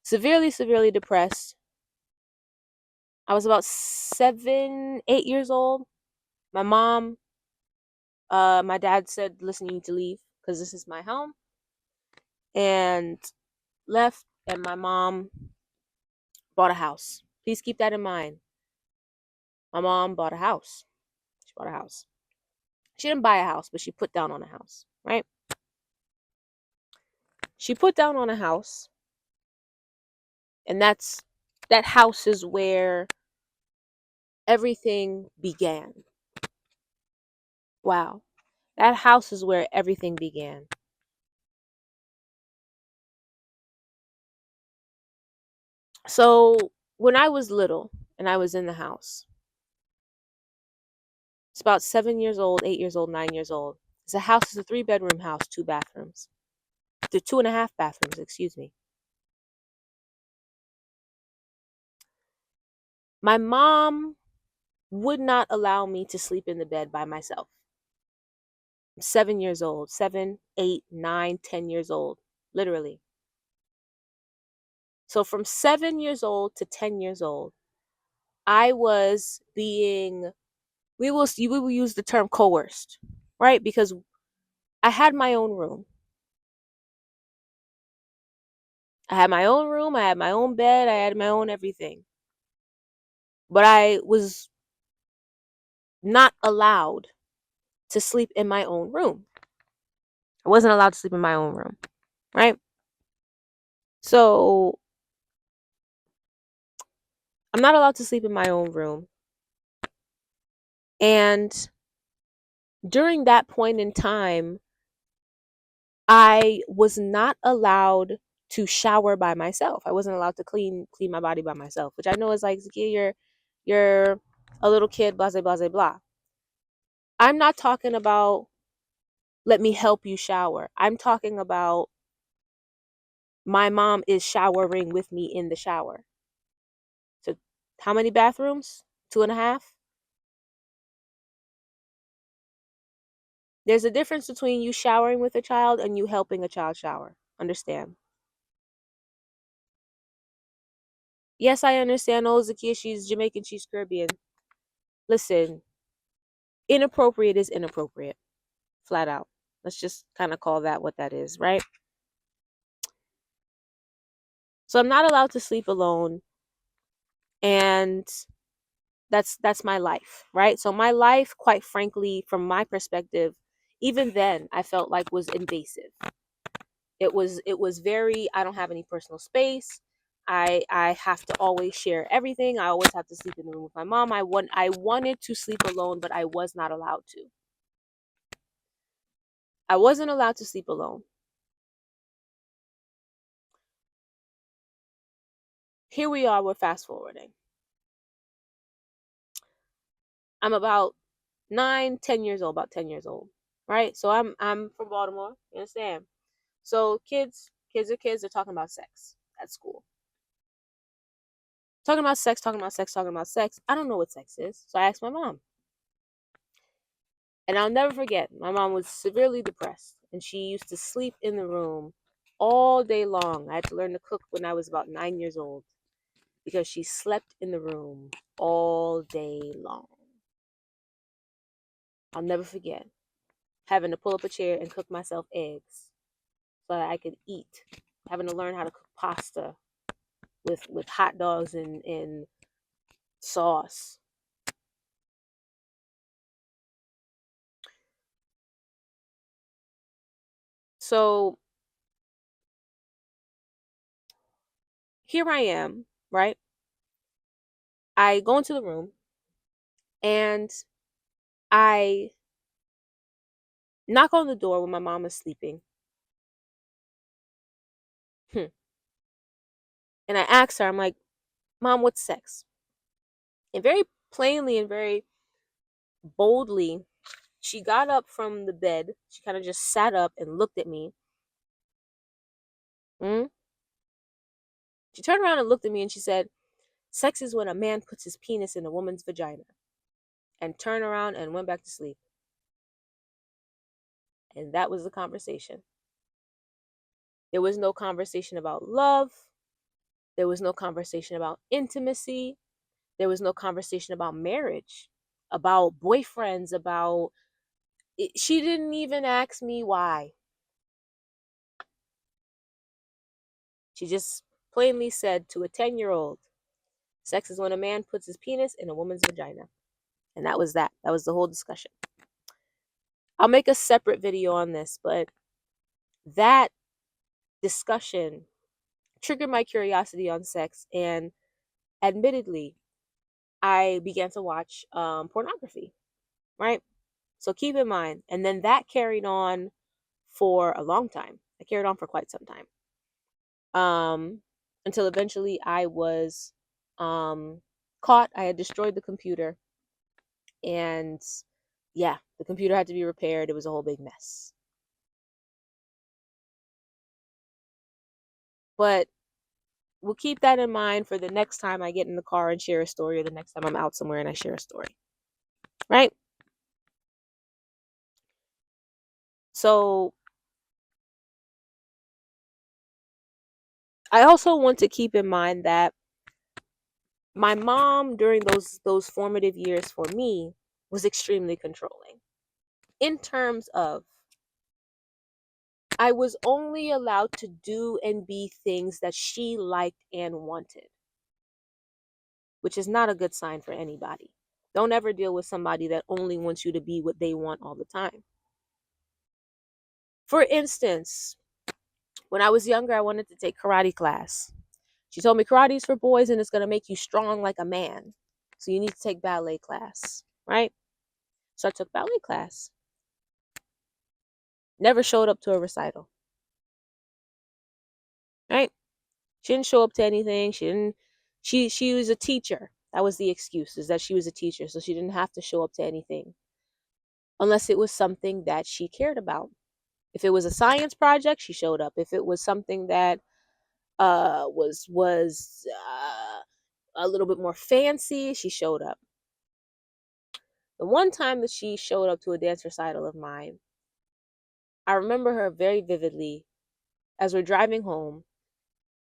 Speaker 1: Severely, severely depressed. I was about 7, 8 years old. My mom, my dad said, listen, you need to leave because this is my home. And left, and my mom bought a house. Please keep that in mind. My mom bought a house. She bought a house. She didn't buy a house, but she put down on a house, right? She put down on a house, and that house is where everything began. Wow. That house is where everything began. So, when I was little and I was in the house, it's about 7 years old, 8 years old, 9 years old. It's a house, it's a 3-bedroom house, 2 bathrooms. The 2.5 bathrooms, excuse me. My mom would not allow me to sleep in the bed by myself. I'm 7 years old, 7, 8, 9, 10 years old, literally. So from 7 years old to 10 years old, I was being, we will use the term coerced, right? Because I had my own room. I had my own room, I had my own bed, I had my own everything. But I was not allowed to sleep in my own room. I wasn't allowed to sleep in my own room, right? So I'm not allowed to sleep in my own room. And during that point in time, I was not allowed to shower by myself. I wasn't allowed to clean my body by myself, which I know is like, Zakia, you're a little kid, blah blah blah blah. I'm not talking about let me help you shower. I'm talking about my mom is showering with me in the shower. So how many bathrooms? Two and a half? There's a difference between you showering with a child and you helping a child shower. Understand? Yes, I understand. Oh, Zakia, she's Jamaican, she's Caribbean. Listen, inappropriate is inappropriate. Flat out. Let's just kind of call that what that is, right? So I'm not allowed to sleep alone, and that's my life, right? So my life, quite frankly, from my perspective, even then I felt like was invasive. It was very, I don't have any personal space. I have to always share everything. I always have to sleep in the room with my mom. I wanted to sleep alone, but I was not allowed to. I wasn't allowed to sleep alone. Here we are, we're fast forwarding. I'm about 9, 10 years old, about 10 years old. Right? So I'm from Baltimore. You understand? So kids are kids, they're talking about sex at school. Talking about sex, talking about sex, talking about sex. I don't know what sex is. So I asked my mom. And I'll never forget, my mom was severely depressed and she used to sleep in the room all day long. I had to learn to cook when I was about 9 years old because she slept in the room all day long. I'll never forget having to pull up a chair and cook myself eggs so that I could eat, having to learn how to cook pasta with hot dogs and sauce. So here I am, right? I go into the room and I knock on the door when my mom is sleeping. Hmm. And I ask her, I'm like, Mom, what's sex? And very plainly and very boldly, she got up from the bed. She kind of just sat up and looked at me. Mm? She turned around and looked at me and she said, sex is when a man puts his penis in a woman's vagina. And turned around and went back to sleep. And that was the conversation. There was no conversation about love. There was no conversation about intimacy. There was no conversation about marriage, about boyfriends, about it. She didn't even ask me why. She just plainly said to a 10-year-old, sex is when a man puts his penis in a woman's vagina. And that was that. That was the whole discussion. I'll make a separate video on this, but that discussion triggered my curiosity on sex. And admittedly, I began to watch pornography, right? So keep in mind. And then that carried on for a long time. It carried on for quite some time. Until eventually I was caught. I had destroyed the computer. And yeah, the computer had to be repaired. It was a whole big mess. But we'll keep that in mind for the next time I get in the car and share a story, or the next time I'm out somewhere and I share a story. Right? So I also want to keep in mind that my mom during those formative years for me was extremely controlling in terms of I was only allowed to do and be things that she liked and wanted, which is not a good sign for anybody. Don't ever deal with somebody that only wants you to be what they want all the time. For instance, when I was younger, I wanted to take karate class. She told me karate is for boys and it's going to make you strong like a man. So you need to take ballet class, right? So I took ballet class. Never showed up to a recital, right? She didn't show up to anything. She was a teacher. That was the excuse, is that she was a teacher, so she didn't have to show up to anything. unless it was something that she cared about. If it was a science project, she showed up. If it was something that was a little bit more fancy, she showed up. The one time that she showed up to a dance recital of mine, I remember her very vividly as we're driving home,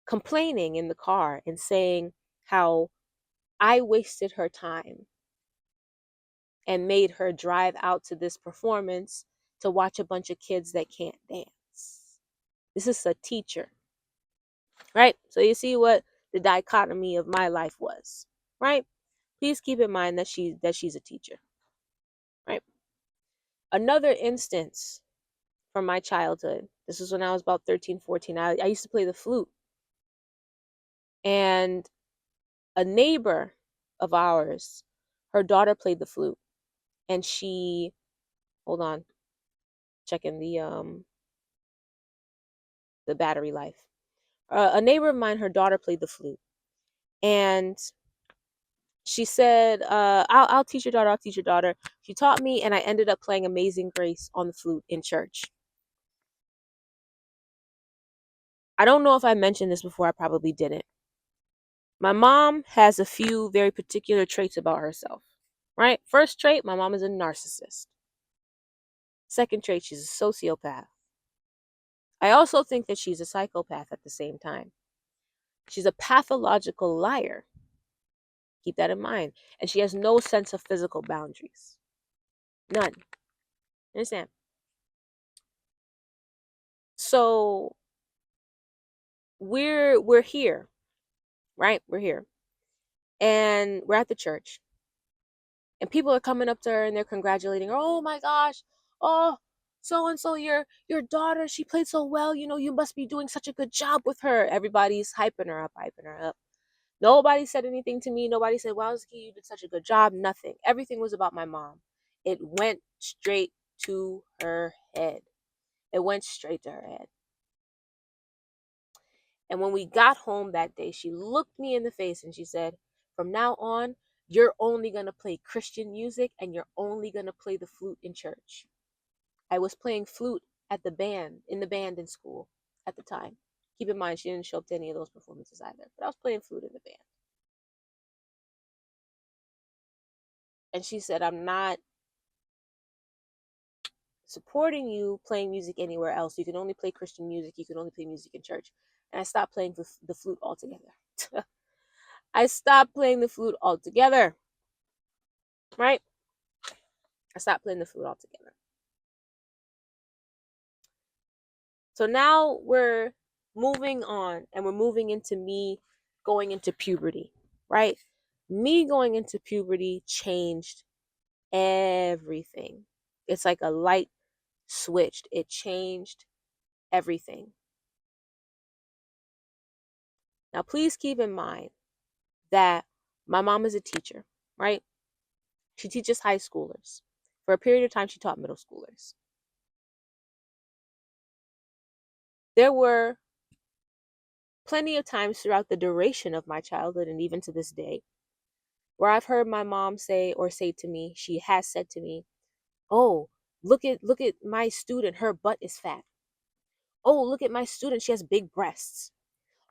Speaker 1: complaining in the car and saying how I wasted her time and made her drive out to this performance to watch a bunch of kids that can't dance. This is a teacher, right? So you see what the dichotomy of my life was, right? Please keep in mind that she's a teacher, right? Another instance from my childhood. This was when I was about 13, 14. I used to play the flute. And a neighbor of ours, her daughter played the flute. And she, hold on, checking the battery life. A neighbor of mine, her daughter played the flute. And she said, I'll teach your daughter, I'll teach your daughter. She taught me, and I ended up playing Amazing Grace on the flute in church. I don't know if I mentioned this before, I probably didn't. My mom has a few very particular traits about herself, right? First trait, my mom is a narcissist. Second trait, she's a sociopath. I also think that she's a psychopath at the same time. She's a pathological liar. Keep that in mind. And she has no sense of physical boundaries. None. Understand? So we're here, right? We're here. And we're at the church. And people are coming up to her and they're congratulating her. Oh my gosh. Oh, so and so your daughter, she played so well. You know, you must be doing such a good job with her. Everybody's hyping her up, hyping her up. Nobody said anything to me. Nobody said, wow, you did such a good job. Nothing. Everything was about my mom. It went straight to her head. It went straight to her head. And when we got home that day, she looked me in the face and she said, from now on, you're only going to play Christian music and you're only going to play the flute in church. I was playing flute at the band, in school at the time. Keep in mind, she didn't show up to any of those performances either, but I was playing flute in the band. And she said, I'm not supporting you playing music anywhere else. You can only play Christian music. You can only play music in church. And I stopped playing the flute altogether. I stopped playing the flute altogether. Right? I stopped playing the flute altogether. So now we're moving on and we're moving into me going into puberty, right? Me going into puberty changed everything. It's like a light switched. It changed everything. Now, please keep in mind that my mom is a teacher, right? She teaches high schoolers. For a period of time, she taught middle schoolers. There were plenty of times throughout the duration of my childhood and even to this day where I've heard my mom say to me, she has said to me, "Oh, look at my student, her butt is fat. Oh, look at my student, she has big breasts.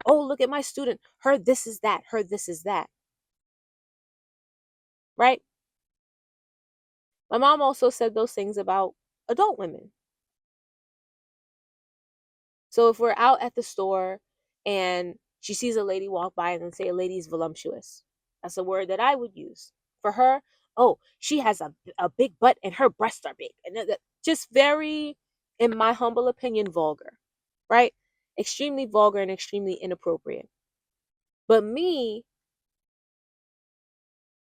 Speaker 1: Oh, look at my student, her this is that, her this is that." Right? My mom also said those things about adult women. So if we're out at the store and she sees a lady walk by and then say a lady's voluptuous, that's a word that I would use. For her, oh, she has a big butt and her breasts are big. And just very, in my humble opinion, vulgar, right? Extremely vulgar and extremely inappropriate. But me,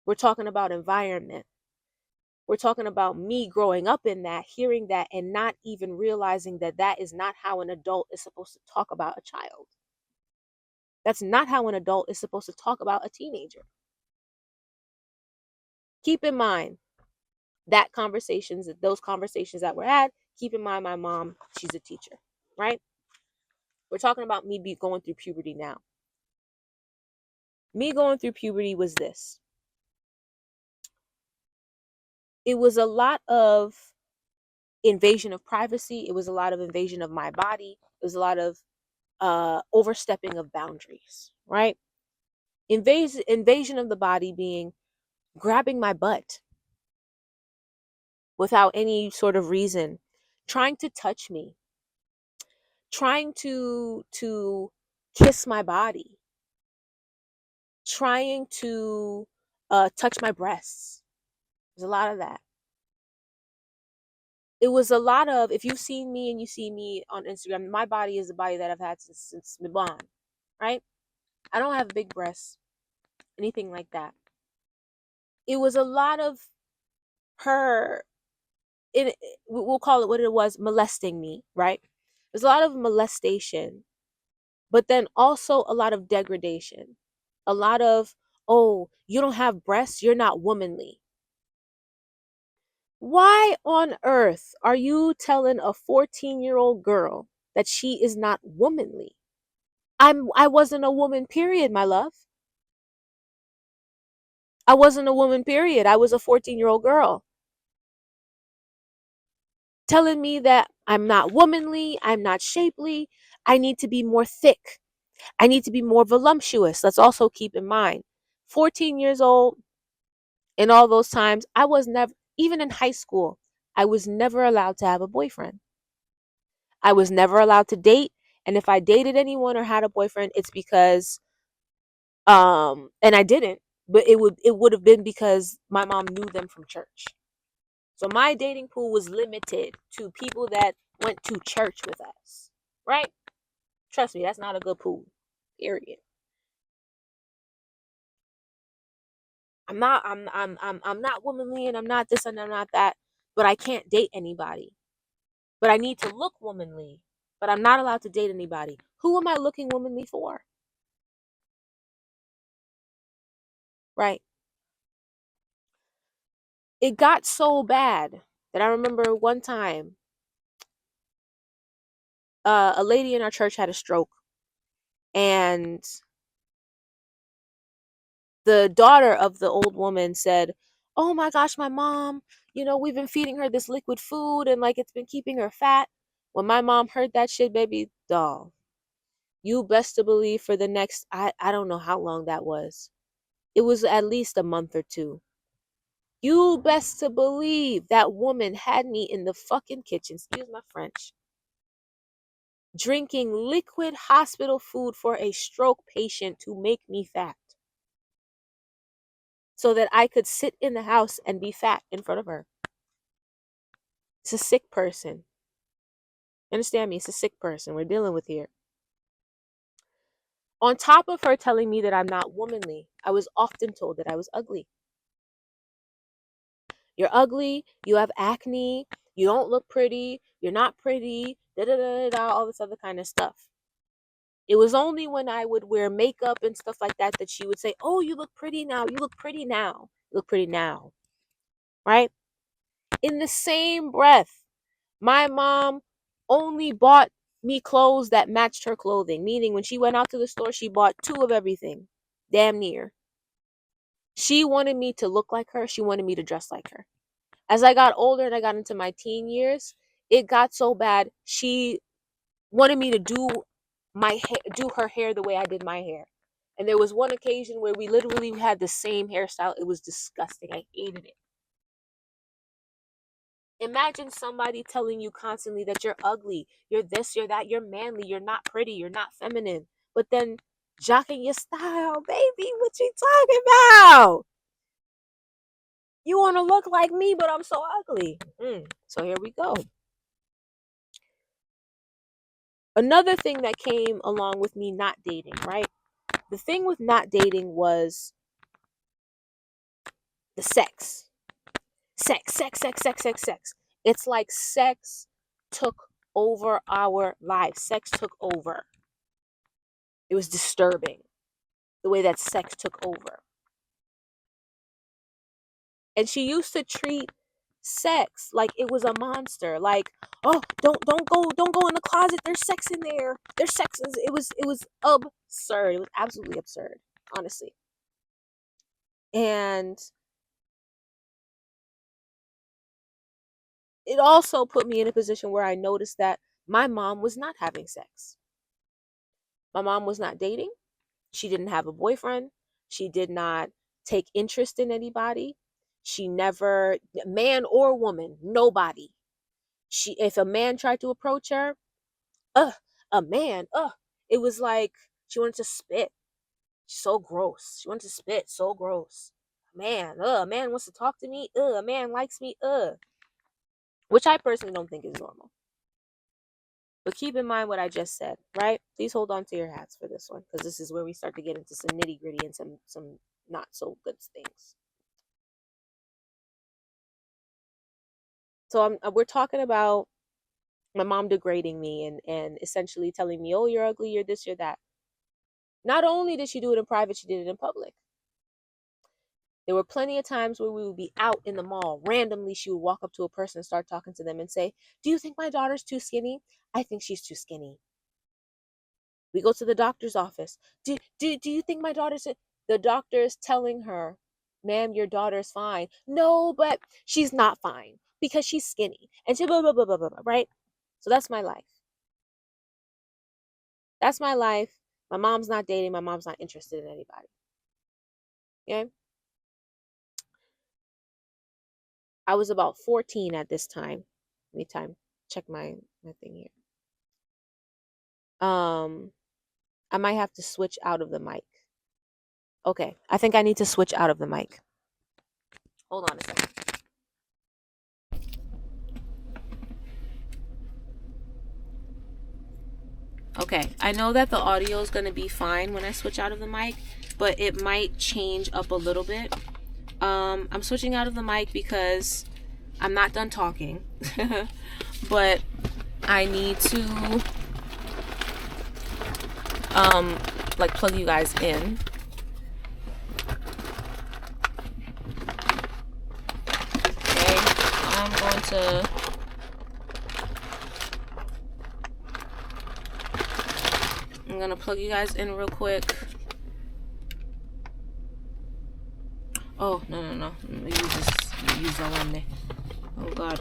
Speaker 1: we're talking about environment. We're talking about me growing up in that, hearing that, and not even realizing that that is not how an adult is supposed to talk about a child. That's not how an adult is supposed to talk about a teenager. Keep in mind those conversations that were had. Keep in mind my mom, she's a teacher, right? We're talking about me going through puberty now. Me going through puberty was this. It was a lot of invasion of privacy. It was a lot of invasion of my body. It was a lot of overstepping of boundaries, right? Invasion of the body being grabbing my butt without any sort of reason, trying to touch me, trying to kiss my body, trying to touch my breasts. There's a lot of that. It was a lot of, if you've seen me and you see me on Instagram, my body is the body that I've had since Milan, right? I don't have big breasts, anything like that. It was a lot of her, we'll call it what it was, molesting me, right? There's a lot of molestation, but then also a lot of degradation. A lot of, oh, you don't have breasts, you're not womanly. Why on earth are you telling a 14-year-old girl that she is not womanly? I wasn't a woman, period, my love. I wasn't a woman, period. I was a 14-year-old girl. Telling me that I'm not womanly, I'm not shapely, I need to be more thick. I need to be more voluptuous. Let's also keep in mind, 14 years old, in all those times, I was never, even in high school, I was never allowed to have a boyfriend. I was never allowed to date. And if I dated anyone or had a boyfriend, it's because, and I didn't, but it would have been because my mom knew them from church. So my dating pool was limited to people that went to church with us, right? Trust me, that's not a good pool. Period. I'm not womanly and I'm not this and I'm not that, but I can't date anybody. But I need to look womanly. But I'm not allowed to date anybody. Who am I looking womanly for? Right. It got so bad that I remember one time a lady in our church had a stroke, and the daughter of the old woman said, "Oh my gosh, my mom, we've been feeding her this liquid food and like it's been keeping her fat." When my mom heard that shit, baby doll, you best to believe for the next, I don't know how long that was. It was at least a month or two. You best to believe that woman had me in the fucking kitchen, excuse my French, drinking liquid hospital food for a stroke patient to make me fat so that I could sit in the house and be fat in front of her. It's a sick person. Understand me? It's a sick person we're dealing with here. On top of her telling me that I'm not womanly, I was often told that I was ugly. You're ugly, you have acne, you don't look pretty, you're not pretty, da da da da, all this other kind of stuff. It was only when I would wear makeup and stuff like that that she would say, "Oh, you look pretty now. You look pretty now. You look pretty now." Right? In the same breath, my mom only bought me clothes that matched her clothing, meaning when she went out to the store, she bought two of everything, damn near. She wanted me to look like her. She wanted me to dress like her. As I got older and I got into my teen years, it got so bad. She wanted me to do her hair the way I did my hair. And there was one occasion where we literally had the same hairstyle. It was disgusting. I hated it. Imagine somebody telling you constantly that you're ugly, you're this, you're that, you're manly, you're not pretty, you're not feminine. But then jocking your style, baby, what you talking about? You want to look like me, but I'm so ugly. So here we go. Another thing that came along with me not dating, right? The thing with not dating was the sex. Sex, sex, sex, sex, sex, sex. It's like sex took over our lives. Sex took over. It was disturbing the way that sex took over. And she used to treat sex like it was a monster. Like, oh, don't go in the closet. There's sex in there. There's sex. It was absurd. It was absolutely absurd, honestly. And it also put me in a position where I noticed that my mom was not having sex. My mom was not dating. She didn't have a boyfriend. She did not take interest in anybody. She never, man or woman, nobody. If a man tried to approach her, uh, a man, it was like she wanted to spit. So gross. She wanted to spit. So gross. Man, a man wants to talk to me. A man likes me. Which I personally don't think is normal. But keep in mind what I just said, right? Please hold on to your hats for this one, because this is where we start to get into some nitty gritty and some not so good things. So we're talking about my mom degrading me and essentially telling me, "Oh, you're ugly, you're this, you're that." Not only did she do it in private, she did it in public. There were plenty of times where we would be out in the mall. Randomly, she would walk up to a person and start talking to them and say, "Do you think my daughter's too skinny? I think she's too skinny." We go to the doctor's office. Do you think my daughter's... The doctor is telling her, "Ma'am, your daughter's fine." "No, but she's not fine because she's skinny." And she blah, blah, blah, blah, blah, blah, right? So that's my life. That's my life. My mom's not dating. My mom's not interested in anybody. Okay? I was about 14 at this time. Let me check my thing here. I might have to switch out of the mic. Okay, I think I need to switch out of the mic. Hold on a second. Okay, I know that the audio is going to be fine when I switch out of the mic, but it might change up a little bit. I'm switching out of the mic because I'm not done talking, but I need to like plug you guys in. Okay, I'm going to plug you guys in real quick. Oh, no. Use that one there. Oh, God.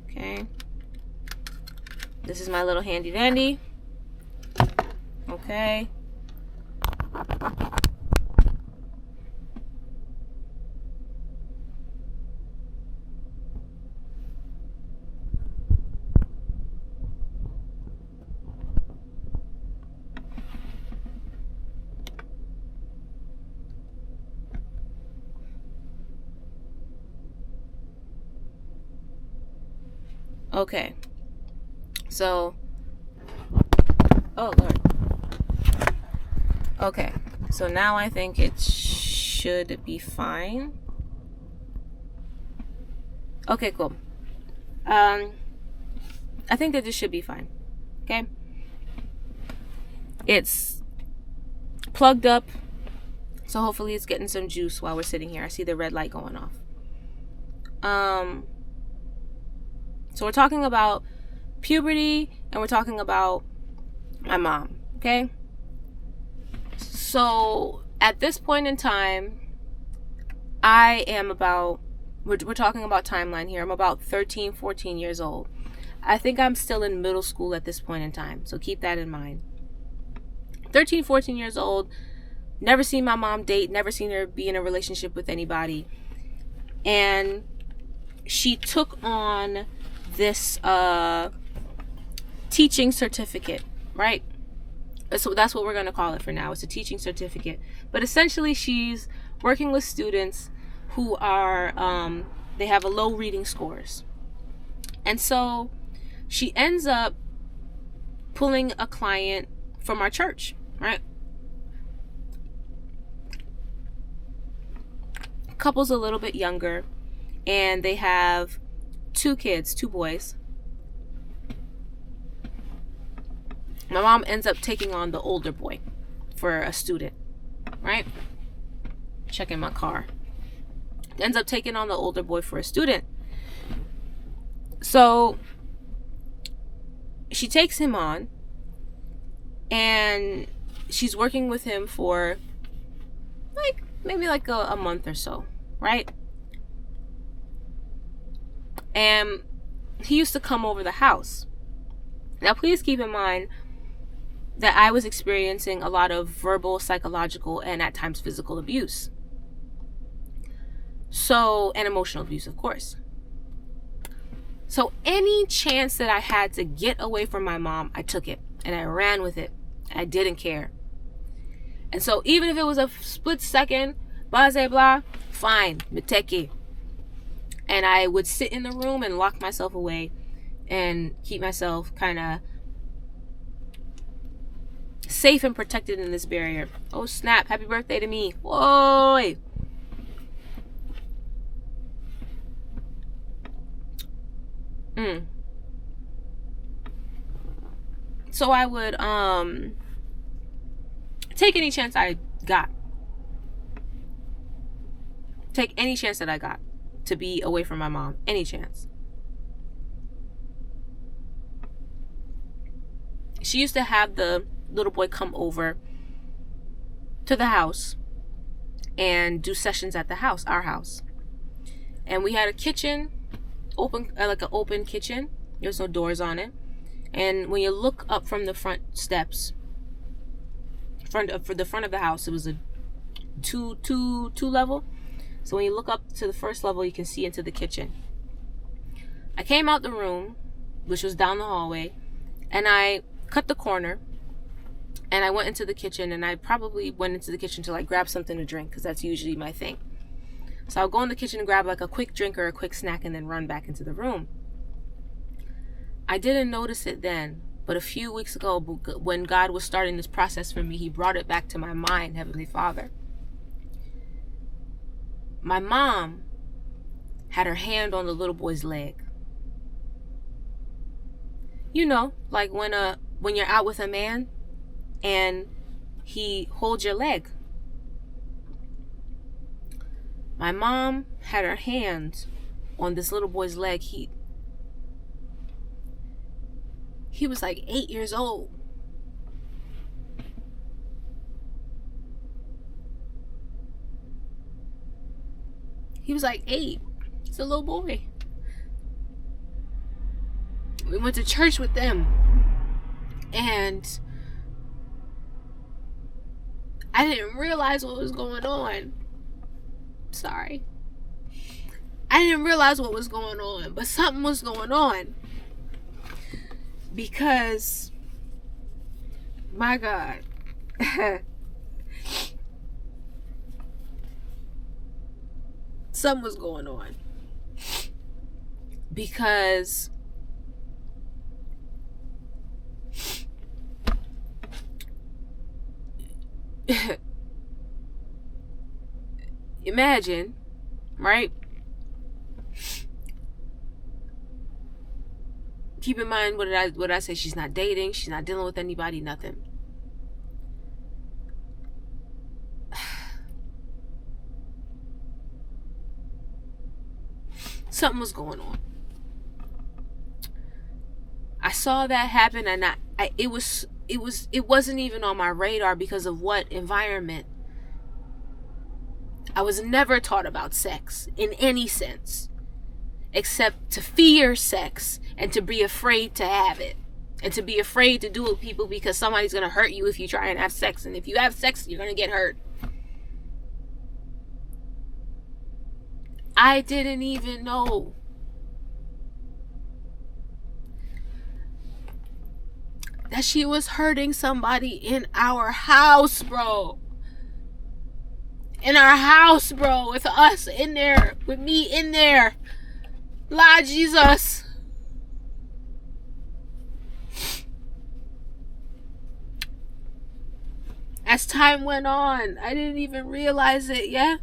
Speaker 1: Okay. This is my little handy dandy. Okay. Okay. So, oh Lord. Okay. So now I think it should be fine. Okay, cool. I think that this should be fine. Okay. It's plugged up. So hopefully it's getting some juice while we're sitting here. I see the red light going off. So we're talking about puberty and we're talking about my mom, okay? So at this point in time, I am about, we're talking about timeline here. I'm about 13, 14 years old. I think I'm still in middle school at this point in time. So keep that in mind. 13, 14 years old. Never seen my mom date. Never seen her be in a relationship with anybody. And she took on this teaching certificate, right? So that's what we're going to call it for now. It's a teaching certificate. But essentially she's working with students who are they have a low reading scores. And so she ends up pulling a client from our church, right? Couple's a little bit younger and they have 2 kids, 2 boys. My mom ends up taking on the older boy for a student, right? Checking my car. Ends up taking on the older boy for a student. So she takes him on and she's working with him for maybe a month or so, right? And he used to come over the house. Now, please keep in mind that I was experiencing a lot of verbal, psychological, and at times physical abuse. So, and emotional abuse, of course. So, any chance that I had to get away from my mom, I took it and I ran with it. I didn't care. And so, even if it was a split second, blah, blah, blah, fine, miteki. And I would sit in the room and lock myself away and keep myself kind of safe and protected in this barrier. Oh snap, happy birthday to me. Whoa. So I would take any chance I got. Take any chance that I got to be away from my mom. Any chance. She used to have the little boy come over to the house and do sessions at the house, our house. And we had a kitchen, open, like an open kitchen. There's no doors on it. And when you look up from the front steps, for the front of the house, it was a two level. So when you look up to the first level, you can see into the kitchen. I came out the room, which was down the hallway, and I cut the corner, and I went into the kitchen, and I probably went into the kitchen to like grab something to drink, because that's usually my thing. So I'll go in the kitchen and grab like a quick drink or a quick snack and then run back into the room. I didn't notice it then, but a few weeks ago, when God was starting this process for me, he brought it back to my mind, Heavenly Father. My mom had her hand on the little boy's leg. You know, like when you're out with a man and he holds your leg. My mom had her hand on this little boy's leg. He was like 8 years old. He was like 8. He's a little boy. We went to church with them. And I didn't realize what was going on. Sorry. I didn't realize what was going on, but something was going on. Because, my God, something was going on. Because imagine, right? Keep in mind, what did I say? She's not dating. She's not dealing with anybody. Nothing. Something was going on. I saw that happen, and it wasn't even on my radar because of what environment. I was never taught about sex in any sense, except to fear sex and to be afraid to have it, and to be afraid to do it with people because somebody's going to hurt you if you try and have sex, and if you have sex, you're going to get hurt. I didn't even know that she was hurting somebody in our house, bro. In our house, bro. With us in there. With me in there. Lord Jesus. As time went on, I didn't even realize it, yeah?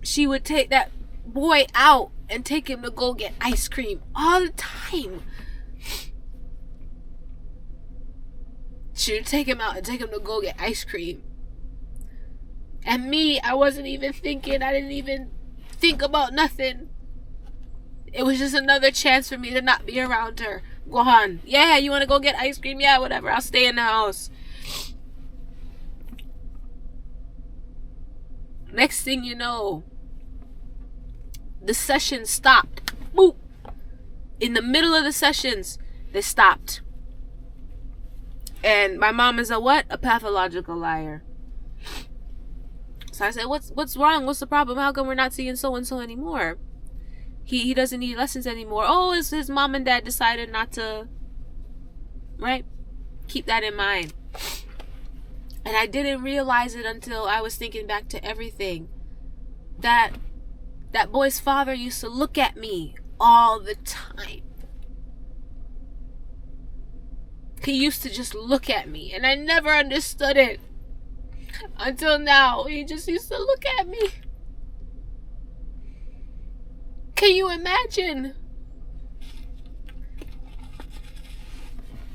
Speaker 1: She would take that boy out and take him to go get ice cream all the time. She would take him out and take him to go get ice cream. And me, I wasn't even thinking. I didn't even think about nothing. It was just another chance for me to not be around her. Go on. Yeah, you want to go get ice cream? Yeah, whatever. I'll stay in the house. Next thing you know, the session stopped. Boop. In the middle of the sessions, they stopped. And my mom is a what? A pathological liar. So I said, what's wrong? What's the problem? How come we're not seeing so-and-so anymore? He doesn't need lessons anymore. Oh, his mom and dad decided not to, right? Keep that in mind. And I didn't realize it until I was thinking back to everything. That boy's father used to look at me all the time. He used to just look at me, and I never understood it until now. He just used to look at me. Can you imagine?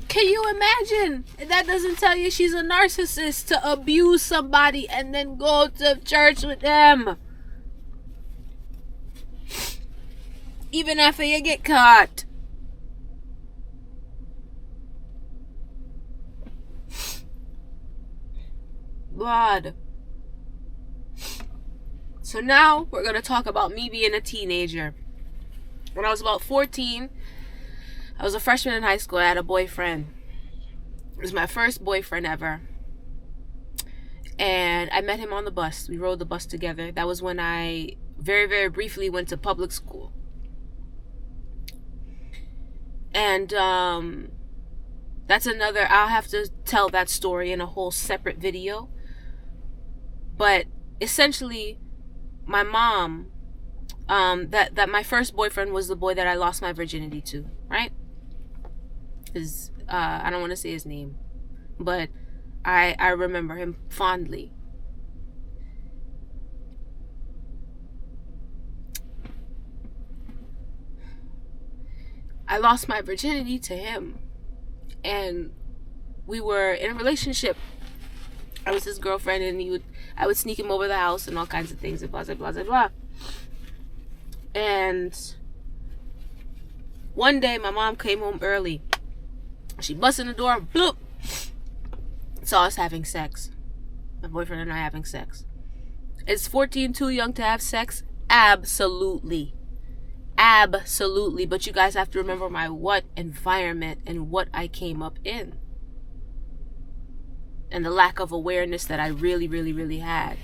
Speaker 1: Can you imagine? That doesn't tell you she's a narcissist to abuse somebody and then go to church with them. Even after you get caught. God. So now we're going to talk about me being a teenager. When I was about 14, I was a freshman in high school. I had a boyfriend. It was my first boyfriend ever. And I met him on the bus. We rode the bus together. That was when I very, very briefly went to public school. And that's another, I'll have to tell that story in a whole separate video. But essentially, my mom, that my first boyfriend was the boy that I lost my virginity to, right? I don't want to say his name, but I remember him fondly. I lost my virginity to him, and we were in a relationship. I was his girlfriend, and I would sneak him over the house and all kinds of things, and blah, blah, blah, blah, blah. And one day, my mom came home early. She busted in the door, bloop, saw us having sex. My boyfriend and I having sex. Is 14 too young to have sex? Absolutely. Absolutely. But you guys have to remember my what environment and what I came up in. And the lack of awareness that I really, really, really had.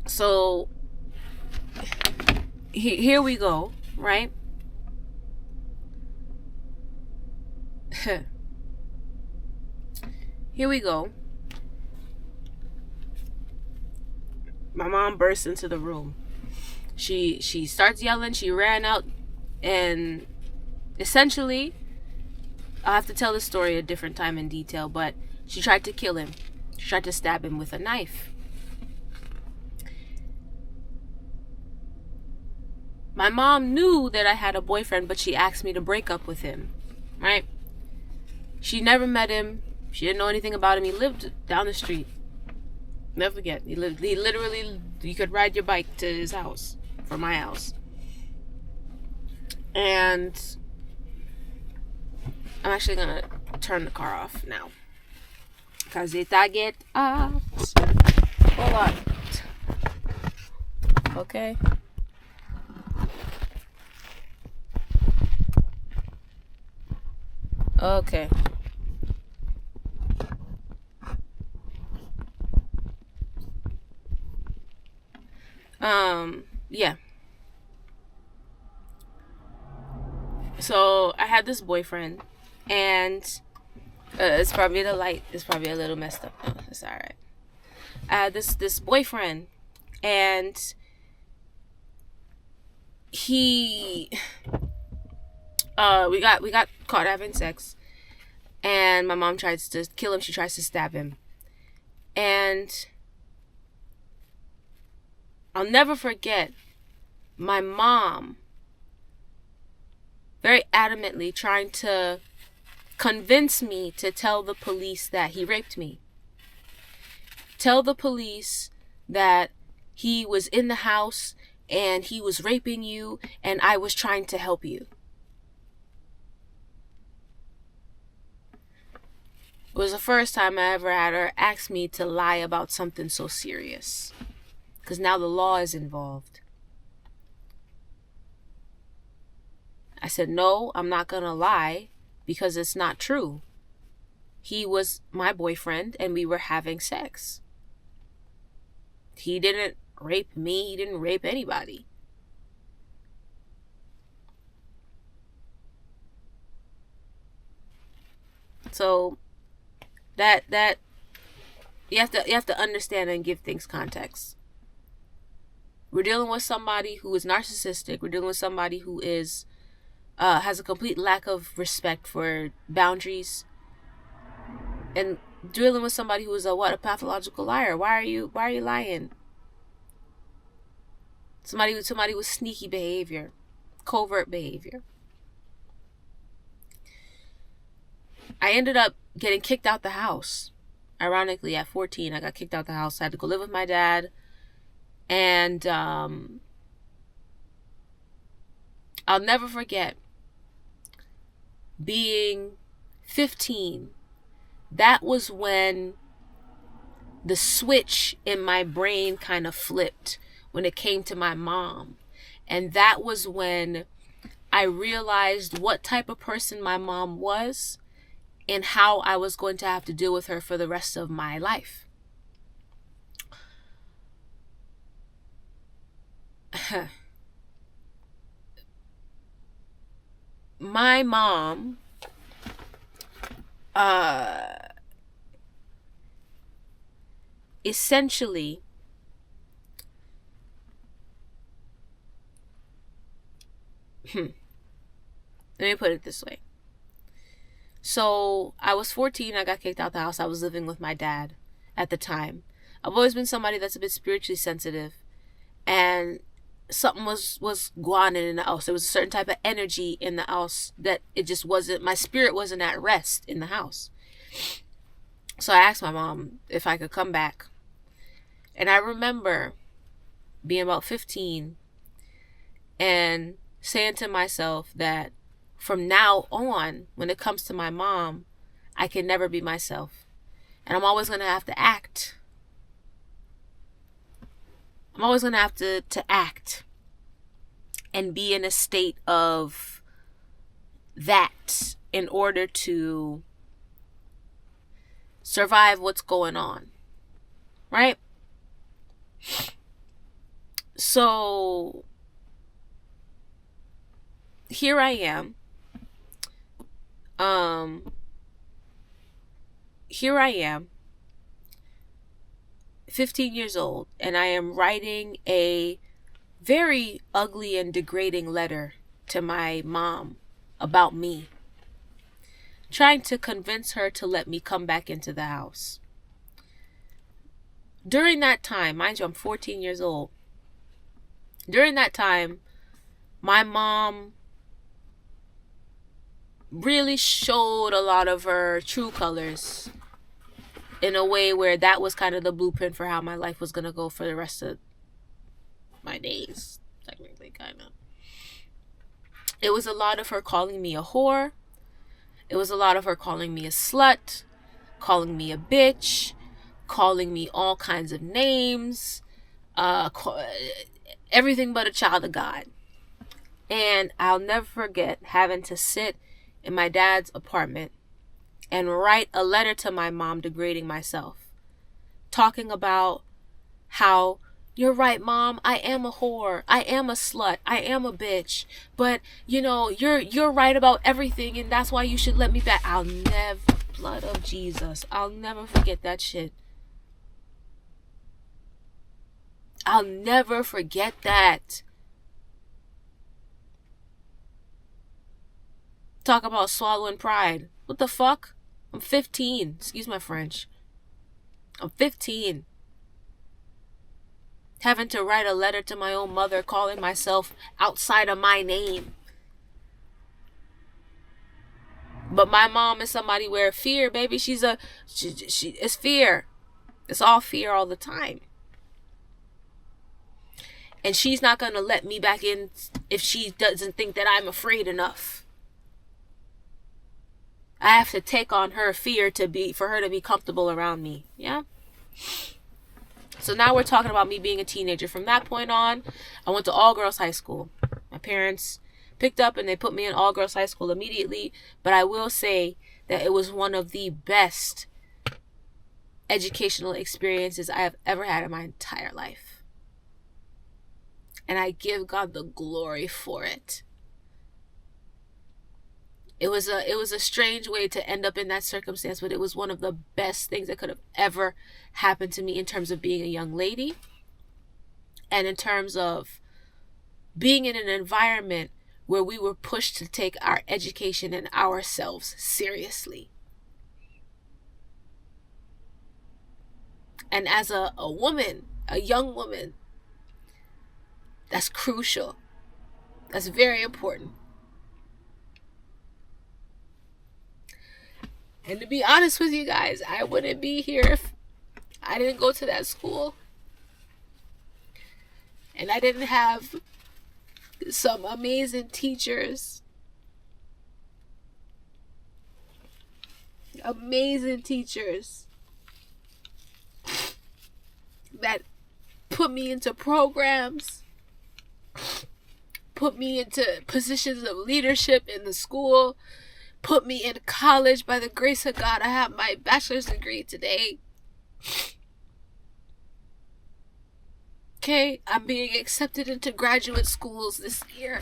Speaker 1: So, here we go, right? Here we go. My mom bursts into the room. She starts yelling. She ran out, and essentially, I'll have to tell the story a different time in detail, but she tried to kill him. She tried to stab him with a knife. My mom knew that I had a boyfriend, but she asked me to break up with him, right? She never met him. She didn't know anything about him. He lived down the street. Never forget. He literally, you could ride your bike to his house, from my house. And I'm actually gonna turn the car off now. Cause it get out. Hold on. Okay. Okay. Yeah. So I had this boyfriend, and it's probably the light. It's probably a little messed up. Oh, it's all right. I had this boyfriend, and he we got caught having sex, and my mom tries to kill him. She tries to stab him, and I'll never forget my mom very adamantly trying to convince me to tell the police that he raped me. Tell the police that he was in the house and he was raping you and I was trying to help you. It was the first time I ever had her ask me to lie about something so serious. Because now the law is involved. I said, no, I'm not going to lie because it's not true. He was my boyfriend and we were having sex. He didn't rape me. He didn't rape anybody. So that you have to understand and give things context. We're dealing with somebody who is narcissistic. We're dealing with somebody who is has a complete lack of respect for boundaries, and dealing with somebody who is a pathological liar. Why are you lying? Somebody with sneaky behavior, covert behavior. I ended up getting kicked out the house. Ironically, at 14, I got kicked out the house. I had to go live with my dad. And I'll never forget being 15. That was when the switch in my brain kind of flipped when it came to my mom. And that was when I realized what type of person my mom was and how I was going to have to deal with her for the rest of my life. My mom essentially let me put it this way. So I was 14, I got kicked out the house. I was living with my dad at the time. I've always been somebody that's a bit spiritually sensitive, and something was going on in the house. There was a certain type of energy in the house that it just wasn't, my spirit wasn't at rest in the house. So I asked my mom if I could come back. And I remember being about 15 and saying to myself that from now on, when it comes to my mom, I can never be myself. And I'm always going to have to act. I'm always going to have to act and be in a state of that in order to survive what's going on. Right? So here I am. Here I am, 15 years old, and I am writing a very ugly and degrading letter to my mom about me, trying to convince her to let me come back into the house. During that time, mind you, I'm 14 years old. During that time, my mom really showed a lot of her true colors in a way where that was kind of the blueprint for how my life was going to go for the rest of my days, technically, kind of. It was a lot of her calling me a whore. It was a lot of her calling me a slut, calling me a bitch, calling me all kinds of names, everything but a child of God. And I'll never forget having to sit in my dad's apartment and write a letter to my mom degrading myself, talking about how, you're right, Mom, I am a whore, I am a slut, I am a bitch, but you know, you're right about everything, and that's why you should let me back. I'll never, blood of Jesus, I'll never forget that shit. I'll never forget that. Talk about swallowing pride. What the fuck? I'm 15. Excuse my French. I'm 15. Having to write a letter to my own mother calling myself outside of my name. But my mom is somebody where fear, baby, it's fear. It's all fear all the time. And she's not going to let me back in if she doesn't think that I'm afraid enough. I have to take on her fear for her to be comfortable around me. Yeah. So now we're talking about me being a teenager. From that point on, I went to all girls high school. My parents picked up and they put me in all girls high school immediately. But I will say that it was one of the best educational experiences I have ever had in my entire life. And I give God the glory for it. It was a strange way to end up in that circumstance, but it was one of the best things that could have ever happened to me in terms of being a young lady and in terms of being in an environment where we were pushed to take our education and ourselves seriously. And as a woman, a young woman, that's crucial. That's very important. And to be honest with you guys, I wouldn't be here if I didn't go to that school. And I didn't have some amazing teachers. Amazing teachers that put me into programs, put me into positions of leadership in the school, put me in college. By the grace of God, I have my bachelor's degree today. Okay, I'm being accepted into graduate schools this year.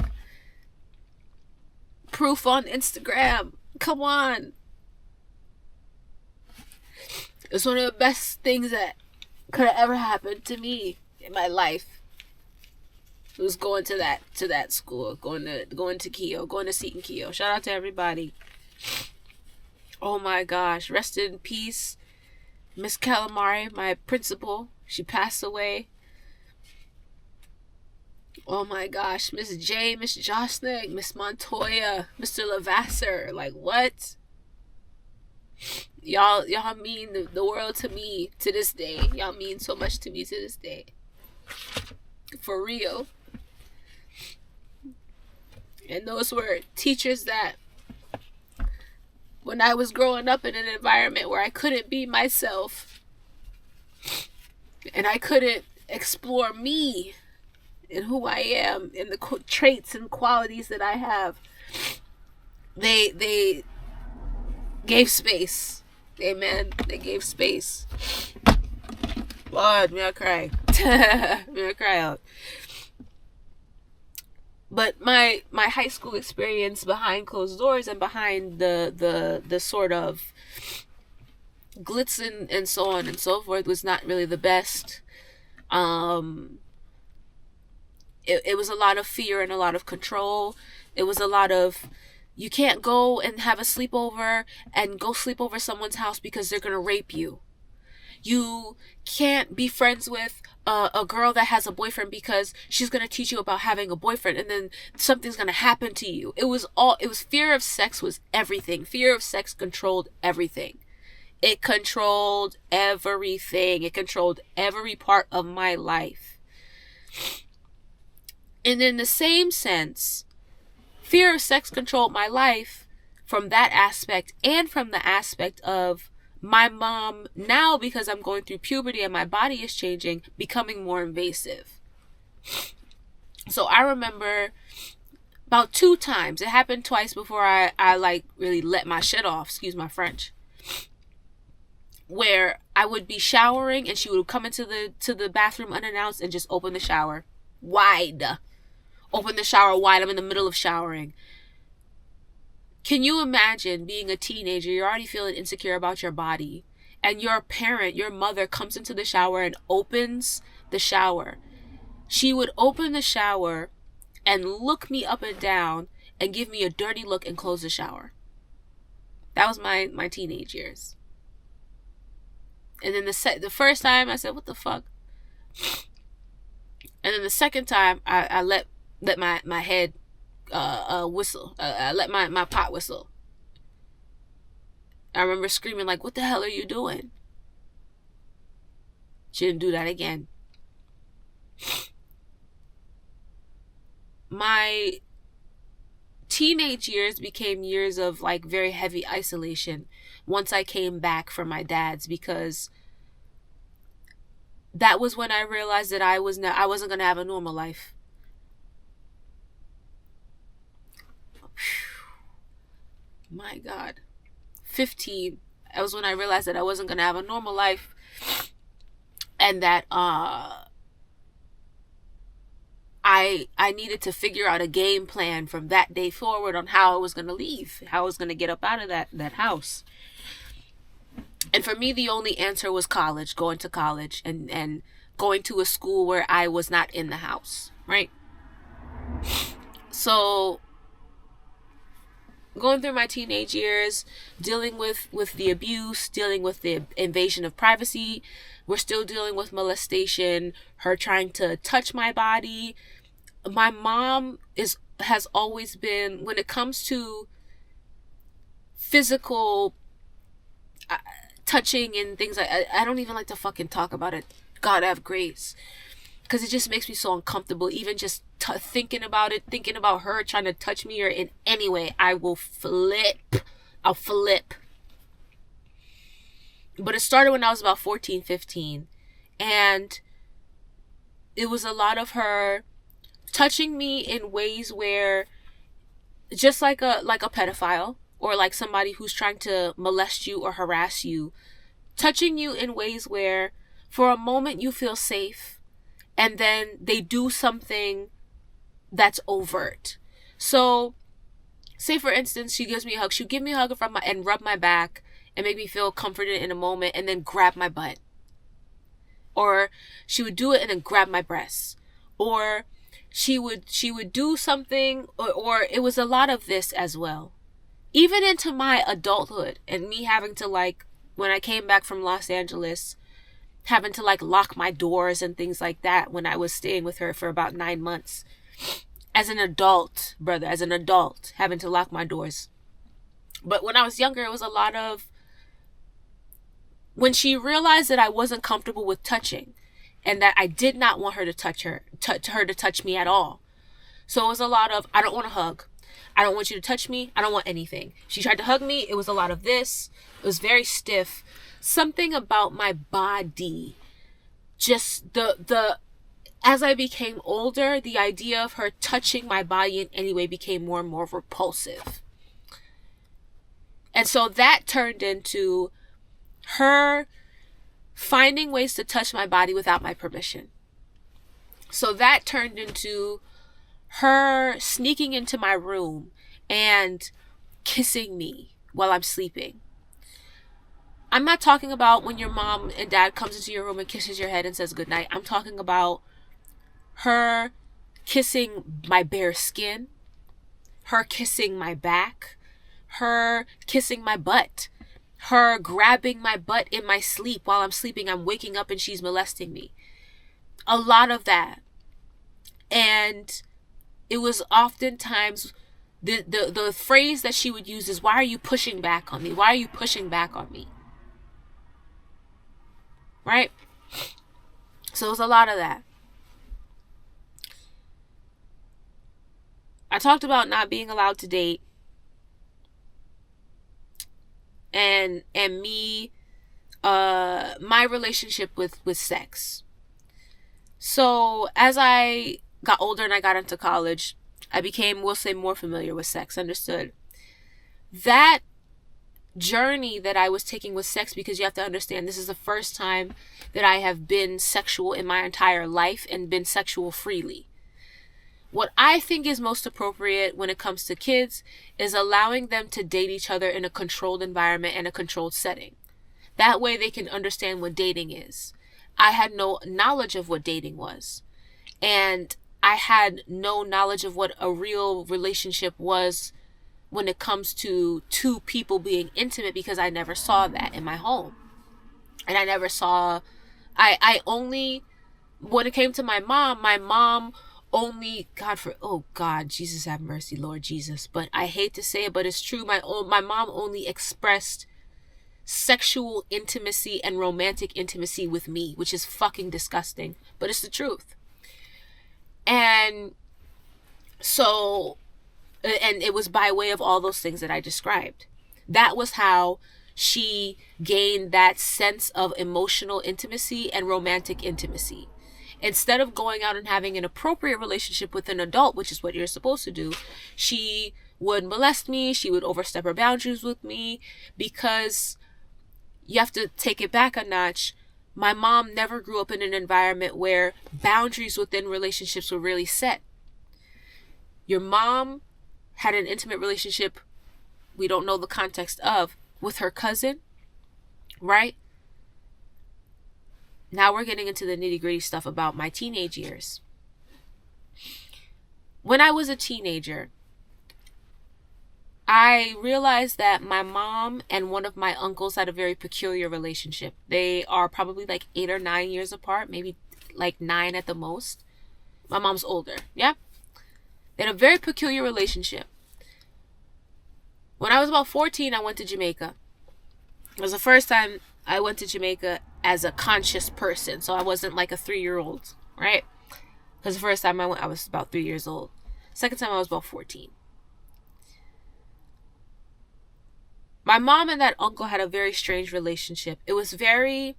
Speaker 1: Proof on Instagram. Come on. It's one of the best things that could have ever happened to me in my life. It was going to that school, going to Keio, going to Seton Keio. Shout out to everybody. Oh my gosh, rest in peace, Miss Calamari, my principal. She passed away. Oh my gosh, Miss J, Miss Josnick, Miss Montoya, Mr. Lavasser. Like, what? Y'all mean the world to me to this day. Y'all mean so much to me to this day. For real. And those were teachers that, when I was growing up in an environment where I couldn't be myself and I couldn't explore me and who I am and the traits and qualities that I have, they gave space. Amen. They gave space. Lord, may I cry. May I cry out. But my high school experience behind closed doors and behind the sort of glitz and so on and so forth was not really the best. It was a lot of fear and a lot of control. It was a lot of, you can't go and have a sleepover and go sleep over someone's house because they're going to rape you. You can't be friends with a girl that has a boyfriend because she's going to teach you about having a boyfriend and then something's going to happen to you. It was fear of sex was everything. Fear of sex controlled everything. It controlled everything. It controlled every part of my life. And in the same sense, fear of sex controlled my life from that aspect and from the aspect of my mom now, because I'm going through puberty and my body is changing, becoming more invasive. So I remember about 2 times, it happened twice before I like really let my shit off, excuse my French, where I would be showering and she would come into the bathroom unannounced and just open the shower wide. Open the shower wide. I'm in the middle of showering. Can you imagine being a teenager? You're already feeling insecure about your body. And your parent, your mother, comes into the shower and opens the shower. She would open the shower and look me up and down and give me a dirty look and close the shower. That was my teenage years. And then the first time I said, what the fuck? And then the second time I let my head whistle. I let my pot whistle. I remember screaming like, what the hell are you doing? She didn't do that again. My
Speaker 2: teenage years became years of like very heavy isolation once I came back from my dad's, because that was when I realized that I wasn't going to have a normal life. My God. 15. That was when I realized that I wasn't going to have a normal life, and that I needed to figure out a game plan from that day forward on how I was going to leave, how I was going to get up out of that house. And for me, the only answer was college, going to college, and going to a school where I was not in the house, right? So going through my teenage years, dealing with the abuse, dealing with the invasion of privacy. We're still dealing with molestation, her trying to touch my body. My mom has always been, when it comes to physical touching and things, I don't even like to fucking talk about it. God have grace. Because it just makes me so uncomfortable, even just thinking about it, thinking about her trying to touch me or in any way. I will flip. I'll flip. But it started when I was about 14, 15. And it was a lot of her touching me in ways where, just like a pedophile, or like somebody who's trying to molest you or harass you, touching you in ways where for a moment you feel safe, and then they do something that's overt. So, say for instance, she gives me a hug. She'll give me a hug and rub my back and make me feel comforted in a moment, and then grab my butt. Or she would do it and then grab my breasts. Or she would do something, or it was a lot of this as well. Even into my adulthood, and me having to, like, when I came back from Los Angeles, having to like lock my doors and things like that when I was staying with her for about 9 months. As an adult, brother, as an adult, having to lock my doors. But when I was younger, it was a lot of, when she realized that I wasn't comfortable with touching, and that I did not want her to touch me at all. So it was a lot of, I don't want to hug. I don't want you to touch me. I don't want anything. She tried to hug me. It was a lot of this. It was very stiff. Something about my body, just as I became older, the idea of her touching my body in any way became more and more repulsive. And so that turned into her finding ways to touch my body without my permission. So that turned into her sneaking into my room and kissing me while I'm sleeping. I'm not talking about when your mom and dad comes into your room and kisses your head and says goodnight. I'm talking about her kissing my bare skin, her kissing my back, her kissing my butt, her grabbing my butt in my sleep while I'm sleeping. I'm waking up and she's molesting me. A lot of that. And it was oftentimes the phrase that she would use is, why are you pushing back on me? Why are you pushing back on me? Right? So it was a lot of that. I talked about not being allowed to date, and me, my relationship with sex. So as I got older and I got into college, I became, we'll say, more familiar with sex, understood that journey that I was taking with sex, because you have to understand, this is the first time that I have been sexual in my entire life and been sexual freely. What I think is most appropriate when it comes to kids is allowing them to date each other in a controlled environment and a controlled setting. That way they can understand what dating is. I had no knowledge of what dating was. And I had no knowledge of what a real relationship was when it comes to two people being intimate, because I never saw that in my home. And I never saw, I only, when it came to my mom only, oh God, Jesus have mercy, Lord Jesus. But I hate to say it, but it's true. My mom only expressed sexual intimacy and romantic intimacy with me, which is fucking disgusting, but it's the truth. And so And it was by way of all those things that I described. That was how she gained that sense of emotional intimacy and romantic intimacy. Instead of going out and having an appropriate relationship with an adult, which is what you're supposed to do, she would molest me, she would overstep her boundaries with me, because you have to take it back a notch. My mom never grew up in an environment where boundaries within relationships were really set. Your mom had an intimate relationship, we don't know the context of, with her cousin, right? Now we're getting into the nitty gritty stuff about my teenage years. When I was a teenager, I realized that my mom and one of my uncles had a very peculiar relationship. They are probably like 8 or 9 years apart, maybe like 9 at the most. My mom's older, yeah? They had a very peculiar relationship. When I was about 14, I went to Jamaica. It was the first time I went to Jamaica as a conscious person, so I wasn't like a 3-year-old, right? Because the first time I went, I was about 3 years old. Second time, I was about 14. My mom and that uncle had a very strange relationship. It was very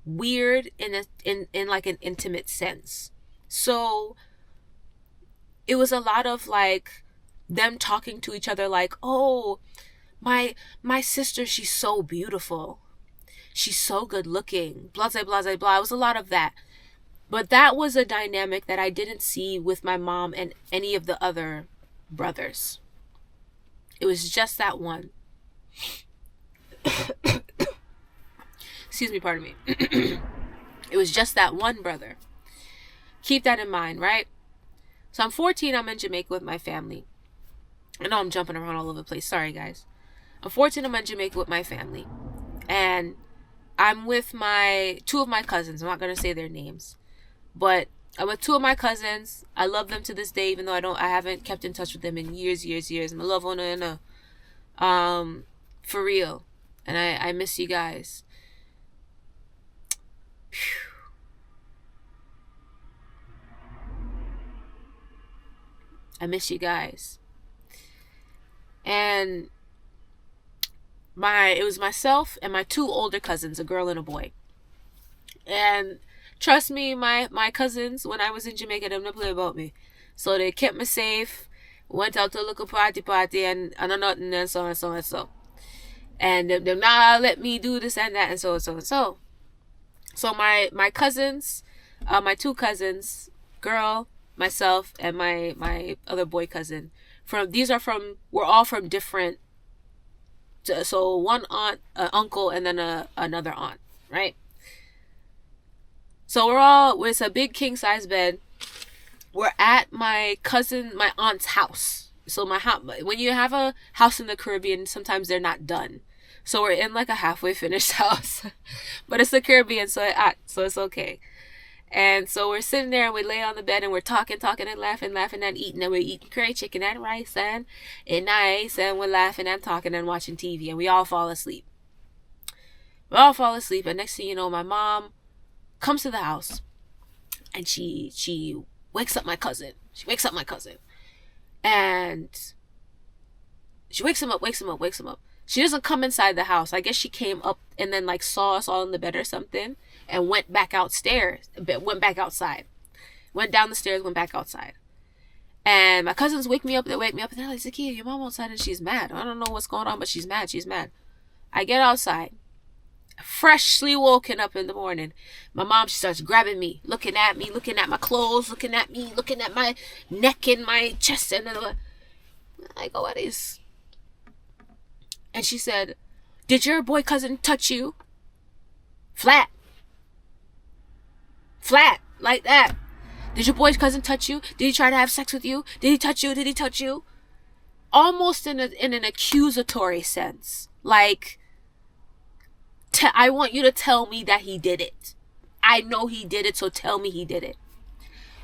Speaker 2: weird in like an intimate sense. So it was a lot of like them talking to each other like, oh, my sister, she's so beautiful, she's so good looking, blah blah blah blah. It was a lot of that. But that was a dynamic that I didn't see with my mom and any of the other brothers. It was just that one. Excuse me, pardon me. It was just that one brother. Keep that in mind, right? So I'm 14, I'm in Jamaica with my family. I know I'm jumping around all over the place. Sorry, guys. I'm 14, I'm in Jamaica with my family. And I'm with two of my cousins. I'm not going to say their names. But I'm with two of my cousins. I love them to this day, even though I haven't kept in touch with them in years. And I love one another. For real. And I miss you guys. Whew. I miss you guys. And it was myself and my two older cousins, a girl and a boy. And trust me, my cousins, when I was in Jamaica, they didn't play about me. So they kept me safe, went out to a little party and nothing and so and so and so. And them now let me do this and that and so and so and so. So my cousins, my two cousins, girl, myself, and my other boy cousin, we're all from different. So one aunt, uncle, and then another aunt, right? So it's a big king size bed. We're at my aunt's house. So when you have a house in the Caribbean, sometimes they're not done. So we're in like a halfway finished house, but it's the Caribbean, so it's okay. And so we're sitting there and we lay on the bed and we're talking and laughing and eating, and we're eating curry chicken and rice and nice, and we're laughing and talking and watching TV, and we all fall asleep. And next thing you know, my mom comes to the house and she wakes up my cousin. And she wakes him up. She doesn't come inside the house. I guess she came up and then like saw us all in the bed or something and went back outside. Went down the stairs, went back outside. And my cousins wake me up, and they're like, Zakia, your mom outside and she's mad. I don't know what's going on, but she's mad. I get outside, freshly woken up in the morning. My mom, she starts grabbing me, looking at my clothes, looking at my neck and my chest, and then I go, what is? And she said, did your boy cousin touch you? Flat, like that. Did your boy's cousin touch you? Did he try to have sex with you? Did he touch you? Almost in an accusatory sense. Like, I want you to tell me that he did it. I know he did it, so tell me he did it.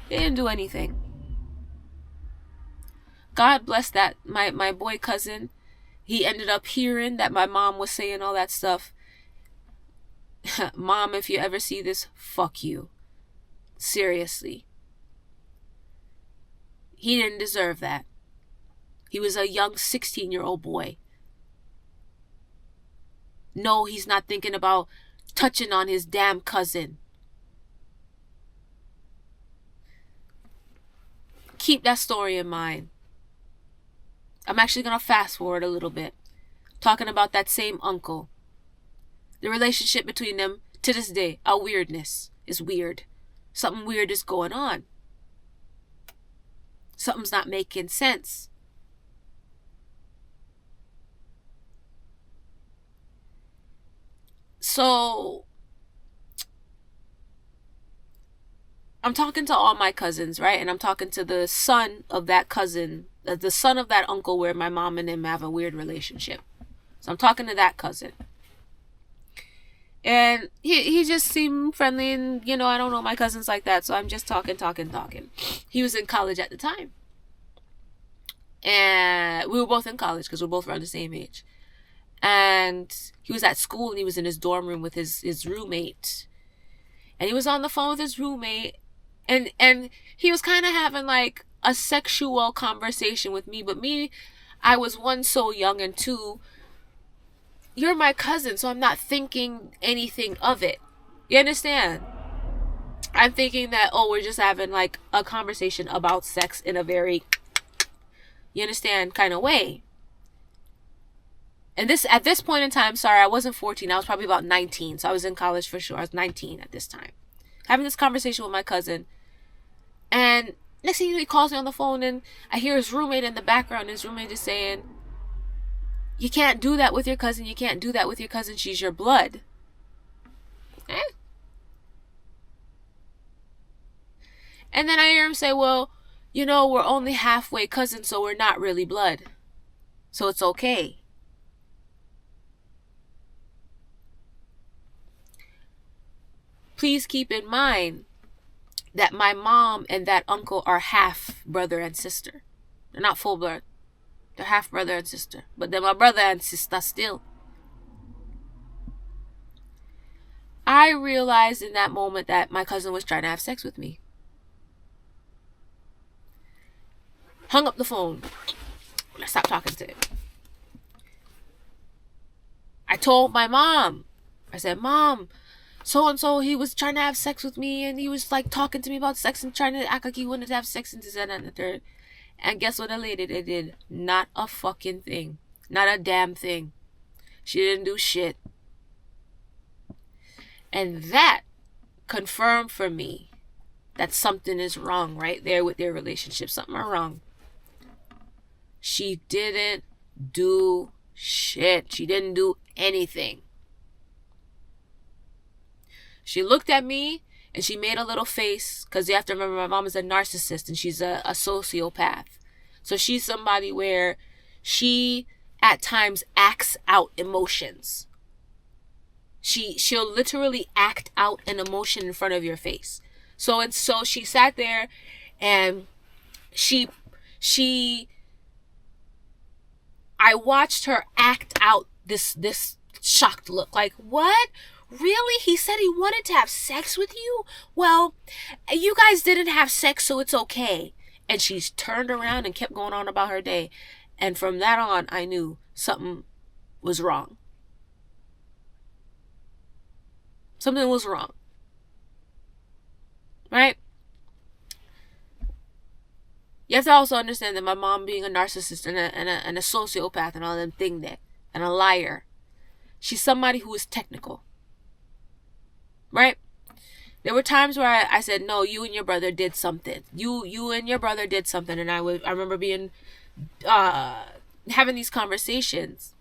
Speaker 2: They didn't do anything. God bless that, my boy cousin. He ended up hearing that my mom was saying all that stuff. Mom, if you ever see this, fuck you. Seriously. He didn't deserve that. He was a young 16-year-old boy. No, he's not thinking about touching on his damn cousin. Keep that story in mind. I'm actually going to fast forward a little bit. Talking about that same uncle. The relationship between them, to this day, a weirdness is weird. Something weird is going on. Something's not making sense. So, I'm talking to all my cousins, right? And I'm talking to the son of that cousin, the son of that uncle where my mom and him have a weird relationship. So I'm talking to that cousin. And he just seemed friendly, and I don't know my cousins like that, so I'm just talking. He was in college at the time. And we were both in college because we're both around the same age. And he was at school and he was in his dorm room with his roommate. And he was on the phone with his roommate. And he was kind of having like a sexual conversation with me. But me, I was one, so young, and two, you're my cousin, so I'm not thinking anything of it. You understand? I'm thinking that, we're just having like a conversation about sex in a very, you understand, kind of way. And at this point in time, sorry, I wasn't 14. I was probably about 19. So I was in college for sure. I was 19 at this time. Having this conversation with my cousin. And next thing you know, he calls me on the phone and I hear his roommate in the background. His roommate is saying, you can't do that with your cousin. You can't do that with your cousin. She's your blood. Eh? And then I hear him say, well, we're only halfway cousins, so we're not really blood. So it's okay. Please keep in mind that my mom and that uncle are half brother and sister. They're not full blood. They're half brother and sister. But they're my brother and sister still. I realized in that moment that my cousin was trying to have sex with me. Hung up the phone. I stopped talking to him. I told my mom. I said, Mom, so-and-so, he was trying to have sex with me, and he was like talking to me about sex and trying to act like he wanted to have sex and this and the third. And guess what the lady did? Not a fucking thing. Not a damn thing. She didn't do shit. And that confirmed for me that something is wrong right there with their relationship. Something is wrong. She didn't do shit. She didn't do anything. She looked at me and she made a little face, because you have to remember my mom is a narcissist and she's a sociopath. So she's somebody where she at times acts out emotions. She'll literally act out an emotion in front of your face. So she sat there and I watched her act out this shocked look. Like, what? Really? He said he wanted to have sex with you? Well, you guys didn't have sex, so it's okay. And she's turned around and kept going on about her day. And from that on, I knew something was wrong. Something was wrong. Right? You have to also understand that my mom being a narcissist and a sociopath and all them thing there, and a liar, she's somebody who is technical. Right? There were times where I said, no, you and your brother did something. You and your brother did something. And I remember being, having these conversations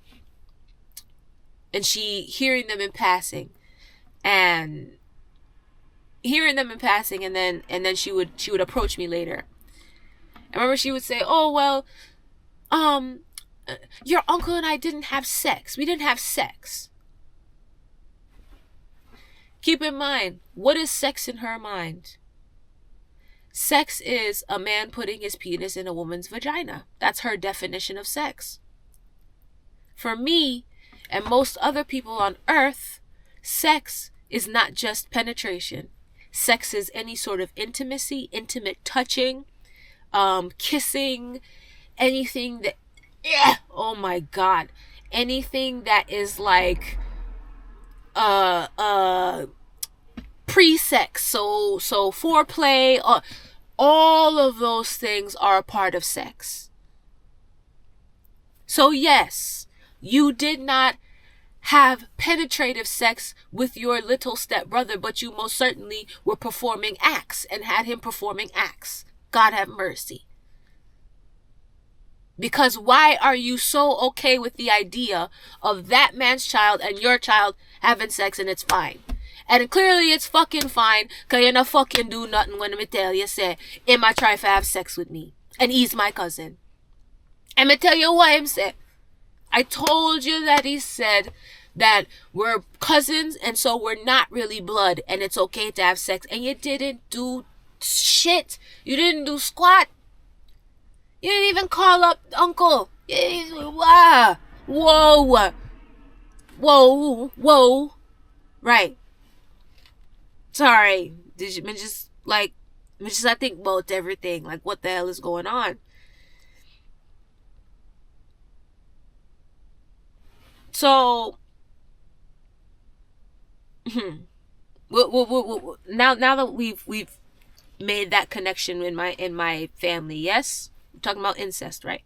Speaker 2: and she hearing them in passing and then she would approach me later. I remember she would say, oh, well, your uncle and I didn't have sex. We didn't have sex. Keep in mind, what is sex in her mind? Sex is a man putting his penis in a woman's vagina. That's her definition of sex. For me and most other people on earth, sex is not just penetration. Sex is any sort of intimacy, intimate touching, kissing, anything that, yeah, oh my God, anything that is like uh uh pre-sex, so foreplay, all of those things are a part of sex. So yes, you did not have penetrative sex with your little stepbrother, but you most certainly were performing acts and had him performing acts. God have mercy. Because why are you so okay with the idea of that man's child and your child having sex and it's fine? And clearly it's fucking fine, because you not fucking do nothing when me tell you, say, him a try to have sex with me. And he's my cousin. And me tell you why him say. I told you that he said that we're cousins and so we're not really blood and it's okay to have sex. And you didn't do shit. You didn't do squat. You didn't even call up uncle. Wow. Whoa. Whoa. Whoa. Right. Sorry. Did you just like, I think about everything. Like, what the hell is going on? So, now that we've made that connection in my family, yes, we're talking about incest, right?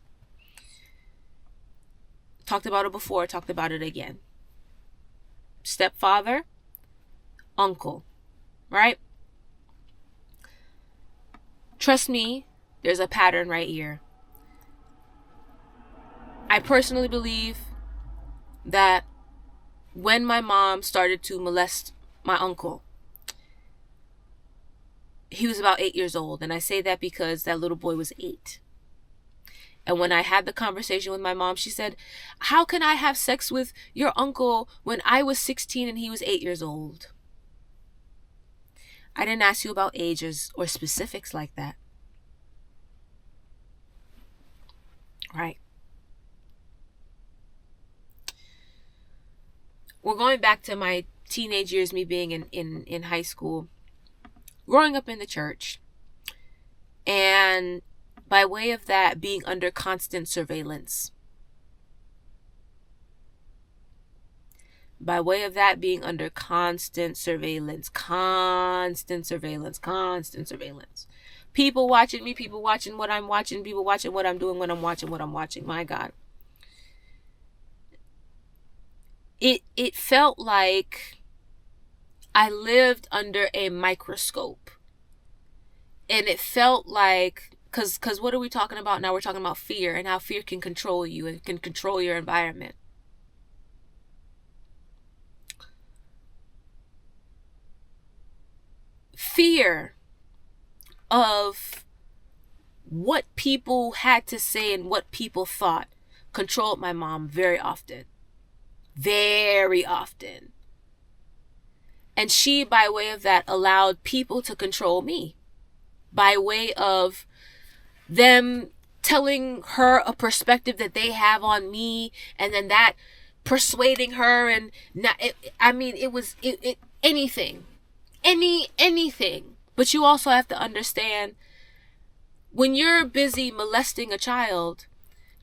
Speaker 2: Talked about it before, talked about it again. Stepfather, uncle, right? Trust me, there's a pattern right here. I personally believe that when my mom started to molest my uncle, he was about 8 years old. And I say that because that little boy was 8. And when I had the conversation with my mom, she said, how can I have sex with your uncle when I was 16 and he was 8 years old? I didn't ask you about ages or specifics like that. Right. We're going back to my teenage years, me being in high school, growing up in the church, and by way of that, being under constant surveillance. By way of that, being under constant surveillance. People watching me, people watching what I'm watching, people watching what I'm doing when I'm watching what I'm watching. My God. It felt like I lived under a microscope. And it felt like, because what are we talking about now? We're talking about fear and how fear can control you and can control your environment. Fear of what people had to say and what people thought controlled my mom very often. Very often. And she, by way of that, allowed people to control me. By way of them telling her a perspective that they have on me, and then that persuading her, and not, it was anything. Anything. But you also have to understand, when you're busy molesting a child,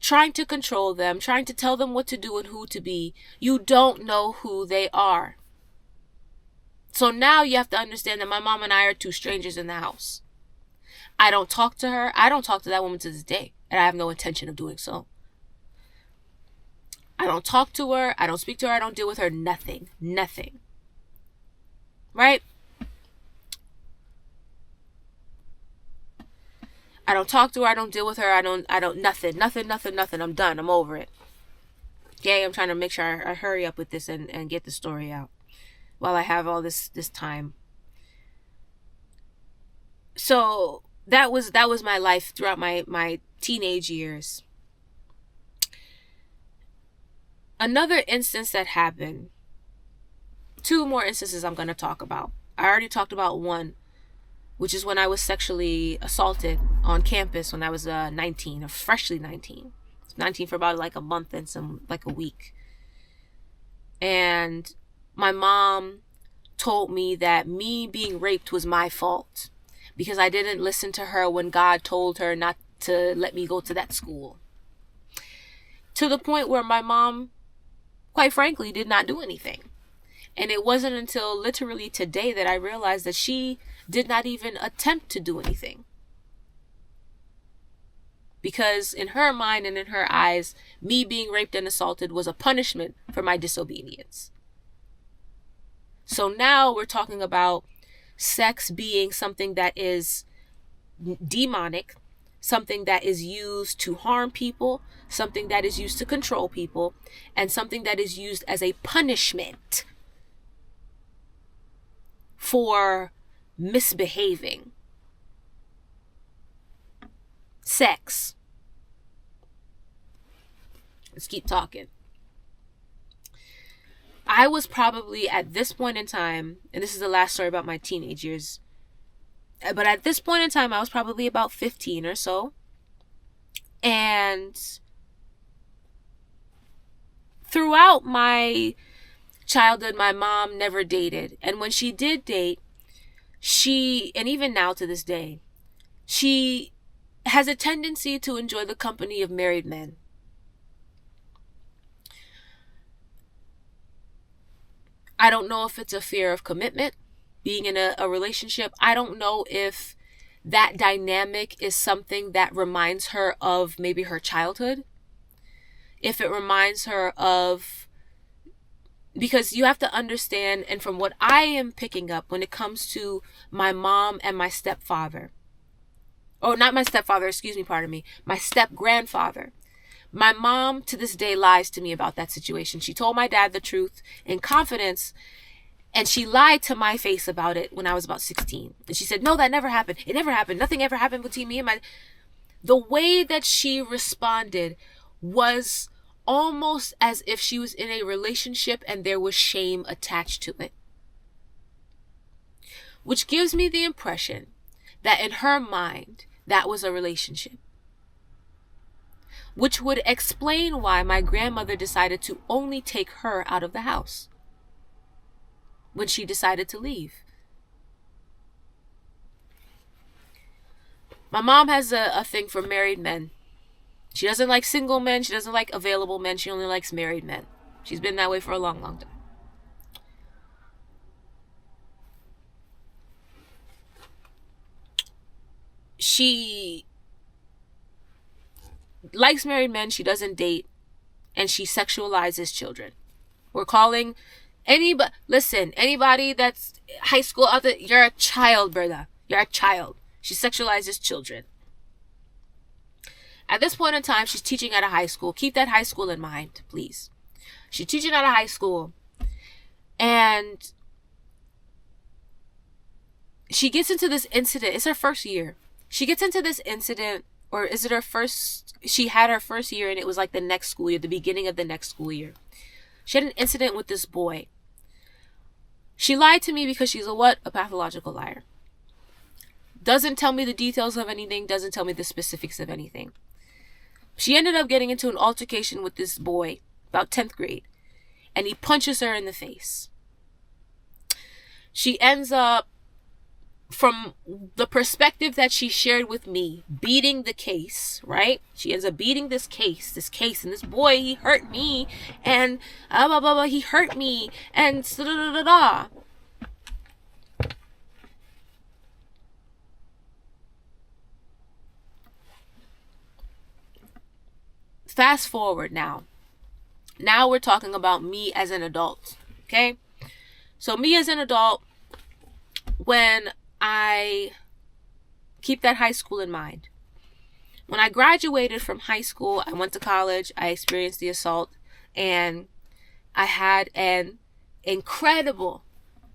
Speaker 2: trying to control them, trying to tell them what to do and who to be, you don't know who they are. So now you have to understand that my mom and I are two strangers in the house. I don't talk to her. I don't talk to that woman to this day. And I have no intention of doing so. I don't talk to her. I don't speak to her. I don't deal with her. Nothing. Right? I don't talk to her. I don't deal with her. I don't, nothing. I'm done. I'm over it. Okay? I'm trying to make sure I hurry up with this and get the story out while I have all this time. So that was my life throughout my teenage years. Another instance that happened, 2 more instances I'm going to talk about. I already talked about one, which is when I was sexually assaulted on campus when I was 19, or freshly 19. 19 for about like a month and a week. And my mom told me that me being raped was my fault, because I didn't listen to her when God told her not to let me go to that school. To the point where my mom, quite frankly, did not do anything. And it wasn't until literally today that I realized that she did not even attempt to do anything. Because in her mind and in her eyes, me being raped and assaulted was a punishment for my disobedience. So now we're talking about sex being something that is demonic, something that is used to harm people, something that is used to control people, and something that is used as a punishment for misbehaving. Sex. Let's keep talking. I was probably at this point in time, and this is the last story about my teenage years, but at this point in time, I was probably about 15 or so. And throughout my childhood, my mom never dated. And when she did date, and even now to this day, she has a tendency to enjoy the company of married men. I don't know if it's a fear of commitment, being in a relationship. I don't know if that dynamic is something that reminds her of maybe her childhood. If it reminds her of, because you have to understand, and from what I am picking up when it comes to my mom and my stepfather, not my stepfather, excuse me, pardon me, my step-grandfather. My mom to this day lies to me about that situation. She told my dad the truth in confidence, and she lied to my face about it when I was about 16. And she said, no, that never happened. It never happened. Nothing ever happened between me and my... The way that she responded was almost as if she was in a relationship and there was shame attached to it. Which gives me the impression that in her mind, that was a relationship. Which would explain why my grandmother decided to only take her out of the house when she decided to leave. My mom has a thing for married men. She doesn't like single men. She doesn't like available men. She only likes married men. She's been that way for a long, long time. She likes married men. She doesn't date. And she sexualizes children. We're calling anybody that's high school out there, you're a child, brother. You're a child. She sexualizes children. At this point in time, she's teaching at a high school. Keep that high school in mind, please. She's teaching at a high school. And she gets into this incident. It's her first year. She gets into this incident, or is it her first? She had her first year, and it was like the next school year, the beginning of the next school year. She had an incident with this boy. She lied to me because she's a what? A pathological liar. Doesn't tell me the details of anything, doesn't tell me the specifics of anything. She ended up getting into an altercation with this boy, about 10th grade, and he punches her in the face. She ends up, from the perspective that she shared with me, beating the case, right? She ends up beating this case, and this boy, he hurt me, and blah, blah, blah, he hurt me, and da da da da. Fast forward now. Now we're talking about me as an adult, okay? So me as an adult, when I keep that high school in mind. When I graduated from high school, I went to college, I experienced the assault, and I had an incredible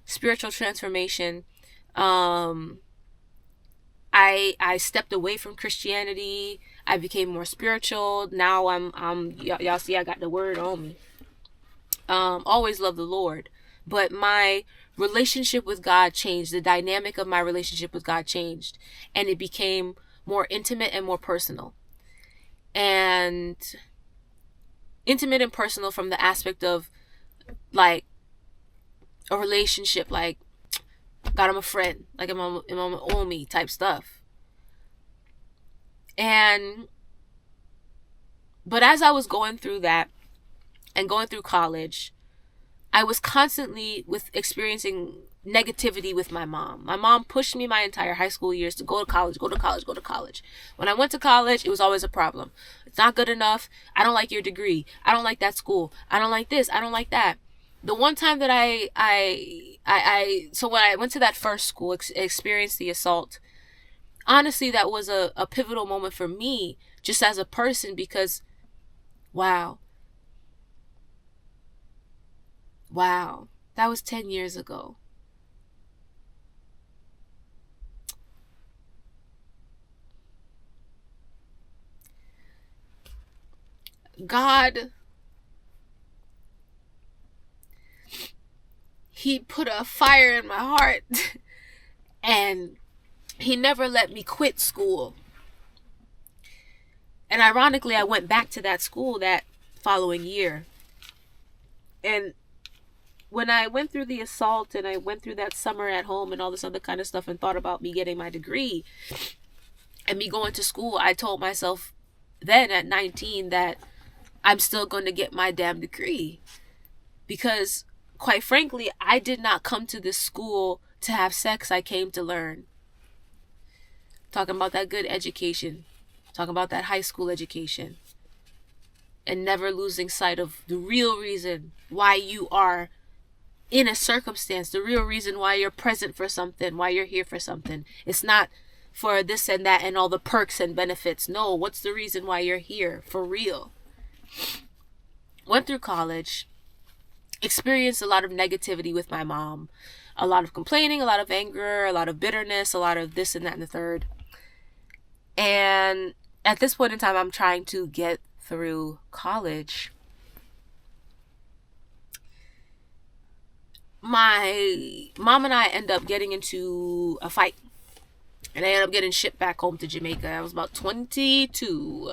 Speaker 2: spiritual transformation. I stepped away from Christianity. I became more spiritual. Now y'all see I got the word on me. Always love the Lord, but my relationship with God changed. The dynamic of my relationship with God changed, and it became more intimate and more personal. And intimate and personal from the aspect of like a relationship, like God, I'm a friend, like I'm a homie type stuff. And but as I was going through that and going through college, I was constantly with experiencing negativity with my mom. My mom pushed me my entire high school years to go to college, go to college, go to college. When I went to college, it was always a problem. It's not good enough. I don't like your degree. I don't like that school. I don't like this. I don't like that. The one time that so when I went to that first school, experienced the assault, honestly, that was a pivotal moment for me just as a person because, wow, wow, that was 10 years ago. God, He put a fire in my heart and He never let me quit school. And ironically, I went back to that school that following year. And when I went through the assault and I went through that summer at home and all this other kind of stuff and thought about me getting my degree and me going to school, I told myself then at 19 that I'm still going to get my damn degree. Because, quite frankly, I did not come to this school to have sex. I came to learn. Talking about that good education. Talking about that high school education. And never losing sight of the real reason why you are in a circumstance. The real reason why you're present for something. Why you're here for something. It's not for this and that and all the perks and benefits. No, what's the reason why you're here? For real. Went through college. Experienced a lot of negativity with my mom. A lot of complaining, a lot of anger, a lot of bitterness, a lot of this and that and the third. And at this point in time, I'm trying to get through college. My mom and I end up getting into a fight. And I ended up getting shipped back home to Jamaica. I was about 22.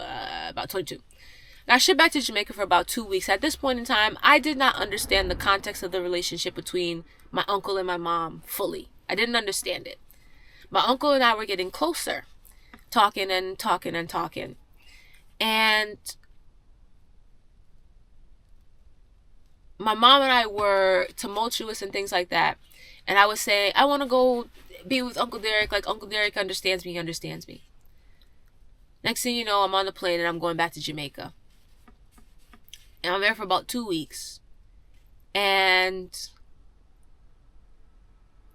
Speaker 2: I shipped back to Jamaica for about 2 weeks. At this point in time, I did not understand the context of the relationship between my uncle and my mom fully. I didn't understand it. My uncle and I were getting closer, talking and talking and talking. And my mom and I were tumultuous and things like that. And I was saying, I want to go be with Uncle Derek. Like, Uncle Derek understands me, understands me. Next thing you know, I'm on the plane and I'm going back to Jamaica. And I'm there for about 2 weeks. And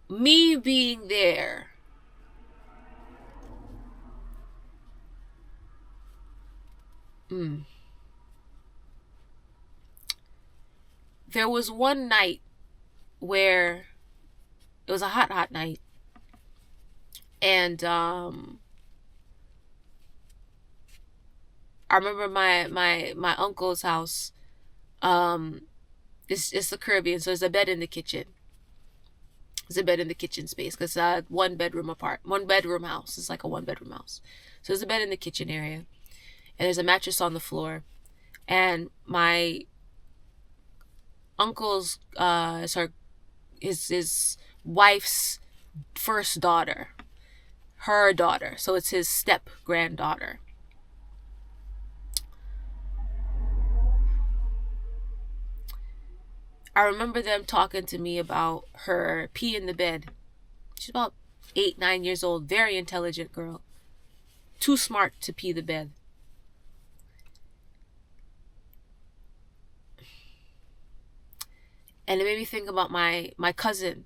Speaker 2: me being there, there was one night where it was a hot night. And I remember my uncle's house. It's the Caribbean, so there's a bed in the kitchen. There's a bed in the kitchen space because one bedroom house. It's like a 1 bedroom house. So there's a bed in the kitchen area, and there's a mattress on the floor. And my uncle's his wife's first daughter, her daughter. So it's his step granddaughter. I remember them talking to me about her pee in the bed. She's about 8, 9 years old, very intelligent girl. Too smart to pee the bed. And it made me think about my cousin.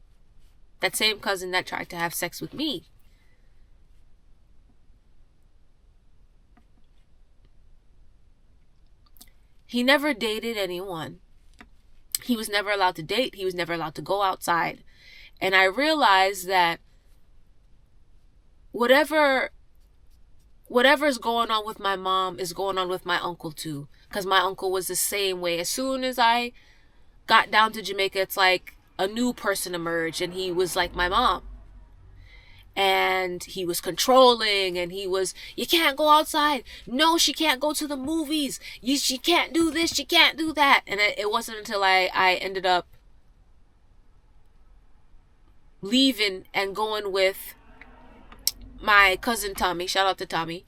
Speaker 2: That same cousin that tried to have sex with me. He never dated anyone. He was never allowed to date. He was never allowed to go outside. And I realized that whatever's going on with my mom is going on with my uncle too. Because my uncle was the same way. As soon as I got down to Jamaica, it's like a new person emerged. And he was like my mom. And he was controlling, and he was, you can't go outside. No, she can't go to the movies. She can't do this, she can't do that. And it wasn't until I ended up leaving and going with my cousin Tommy. Shout out to Tommy.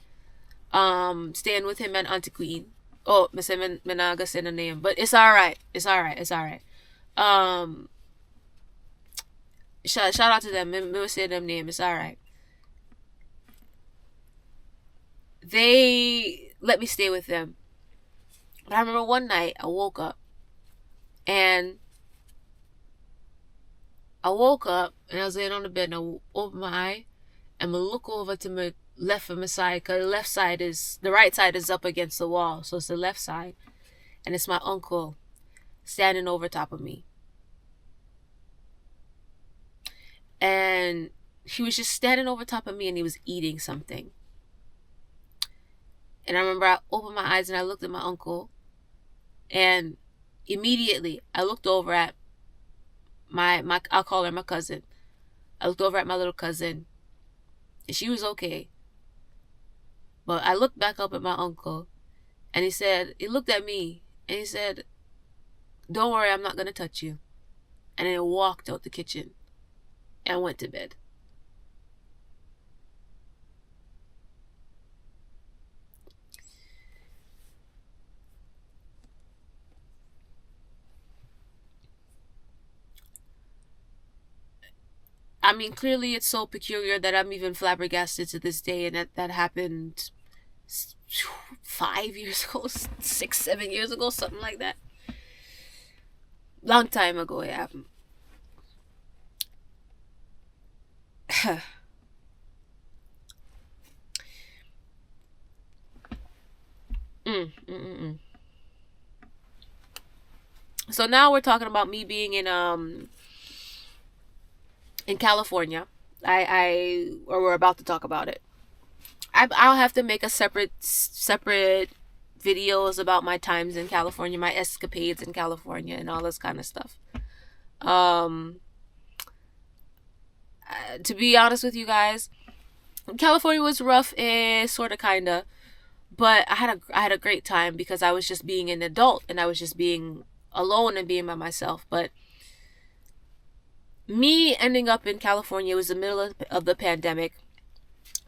Speaker 2: Staying with him and Auntie Queen. Oh, I say Menaga say the name, but it's all right. It's all right. It's all right. Um, shout out to them. Me say them name. It's all right. They let me stay with them. But I remember one night I woke up and I was laying on the bed and I opened my eye and I look over to my left of my side because the right side is up against the wall, so it's the left side, and it's my uncle standing over top of me, and he was just standing over top of me and he was eating something. And I remember I opened my eyes and I looked at my uncle, and immediately I looked over at my I'll call her my cousin. I looked over at my little cousin and she was okay. But I looked back up at my uncle and he looked at me and he said, "Don't worry, I'm not going to touch you." And then he walked out the kitchen and went to bed. I mean, clearly it's so peculiar that I'm even flabbergasted to this day, and that happened 5 years ago, 6, 7 years ago, something like that. Long time ago it happened. mm, mm, mm, mm. So now we're talking about me being in California. Or we're about to talk about it. I'll have to make a separate videos about my times in California, my escapades in California, and all this kind of stuff. To be honest with you guys, California was rough, sort of, kinda, but I had a great time because I was just being an adult and I was just being alone and being by myself. But me ending up in California was the middle of the pandemic,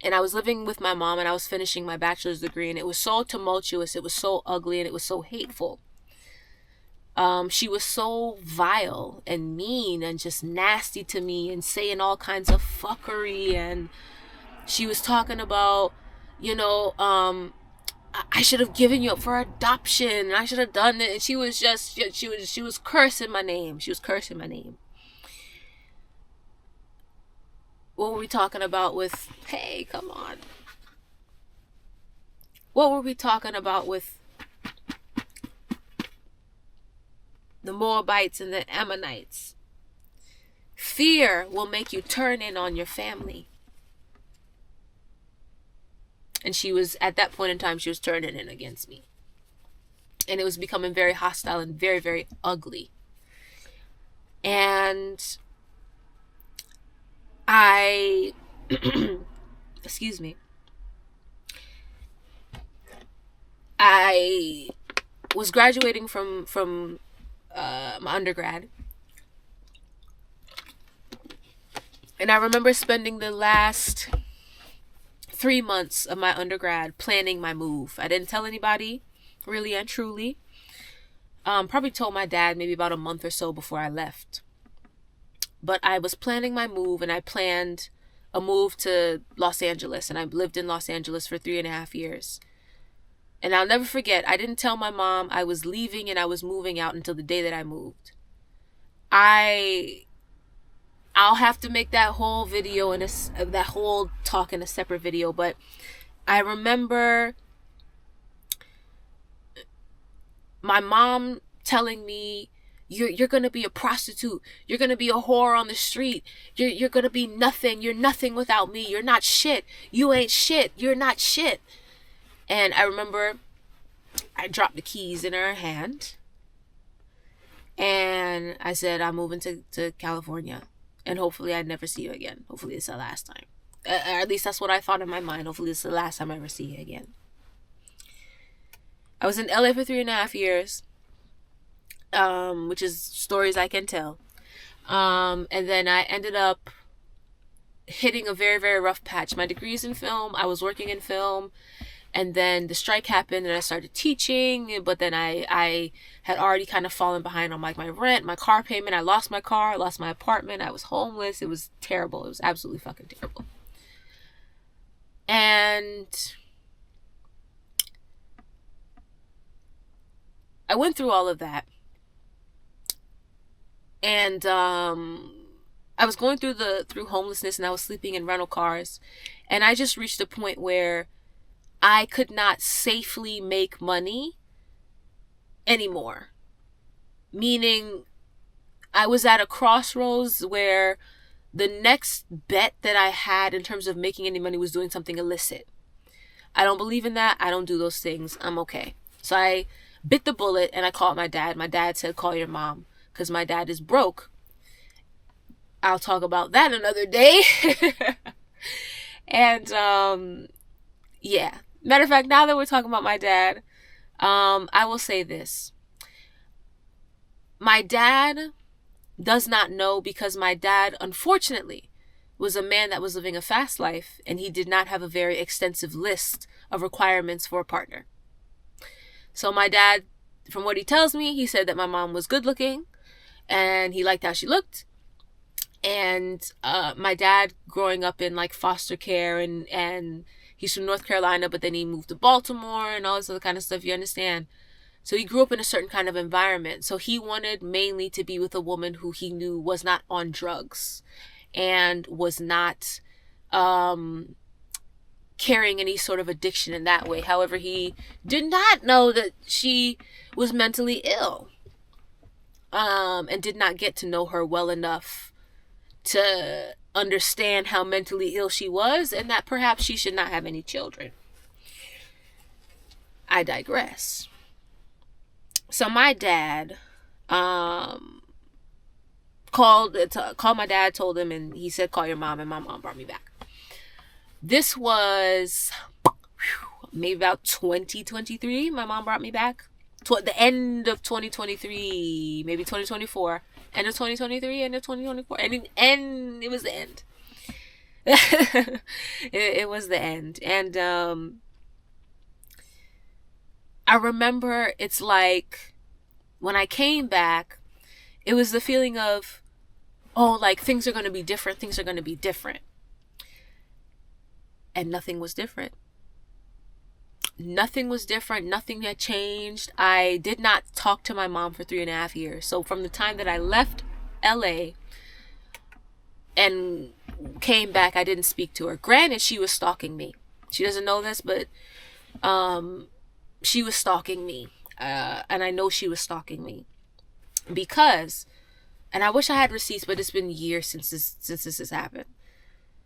Speaker 2: and I was living with my mom and I was finishing my bachelor's degree, and it was so tumultuous, it was so ugly, and it was so hateful. She was so vile and mean and just nasty to me and saying all kinds of fuckery, and she was talking about, I should have given you up for adoption and I should have done it, and she was cursing my name. She was cursing my name. What were we talking about with, hey, come on. What were we talking about with the Moabites and the Ammonites? Fear will make you turn in on your family. And she was, at that point in time, she was turning in against me. And it was becoming very hostile and very, very ugly. And excuse me, I was graduating from my undergrad, and I remember spending the last 3 months of my undergrad planning my move. I didn't tell anybody, really and truly. Probably told my dad maybe about a month or so before I left. But I was planning my move, and I planned a move to Los Angeles, and I lived in Los Angeles for 3.5 years. And I'll never forget, I didn't tell my mom I was leaving and I was moving out until the day that I moved. I'll have to make that whole video and that whole talk in a separate video, but I remember my mom telling me, you're gonna be a prostitute, you're gonna be a whore on the street, you're gonna be nothing, you're nothing without me, you're not shit, you ain't shit, you're not shit. And I remember I dropped the keys in her hand and I said, I'm moving to California, and hopefully I'd never see you again. Hopefully it's the last time. At least that's what I thought in my mind. Hopefully it's the last time I ever see you again. I was in LA for 3.5 years, which is stories I can tell. And then I ended up hitting a very, very rough patch. My degree's in film. I was working in film, And then the strike happened and I started teaching, but then I had already kind of fallen behind on like my rent, my car payment. I lost my car, I lost my apartment, I was homeless. It was terrible. It was absolutely fucking terrible. And I went through all of that. And I was going through homelessness, and I was sleeping in rental cars, and I just reached a point where I could not safely make money anymore. Meaning, I was at a crossroads where the next bet that I had in terms of making any money was doing something illicit. I don't believe in that. I don't do those things. I'm okay. So I bit the bullet and I called my dad. My dad said, call your mom, because my dad is broke. I'll talk about that another day. And yeah. Matter of fact, now that we're talking about my dad, I will say this. My dad does not know, because my dad, unfortunately, was a man that was living a fast life, and he did not have a very extensive list of requirements for a partner. So my dad, from what he tells me, he said that my mom was good looking and he liked how she looked. And my dad, growing up in like foster care, and he's from North Carolina, but then he moved to Baltimore and all this other kind of stuff, you understand? So he grew up in a certain kind of environment. So he wanted mainly to be with a woman who he knew was not on drugs and was not carrying any sort of addiction in that way. However, he did not know that she was mentally ill, and did not get to know her well enough to understand how mentally ill she was, and that perhaps she should not have any children. I digress. So my dad called my dad, told him, and he said, call your mom, and my mom brought me back. This was maybe about 2023. My mom brought me back. The end of 2023, maybe 2024. End of 2023, end of 2024. And it was the end. it was the end. And I remember, it's like when I came back, it was the feeling of, oh, like things are going to be different. Things are going to be different. And nothing was different. Nothing was different. Nothing had changed. I did not talk to my mom for 3.5 years. So from the time that I left LA and came back, I didn't speak to her. Granted, she was stalking me. She doesn't know this, but she was stalking me. And I know she was stalking me because, and I wish I had receipts, but it's been years since this has happened.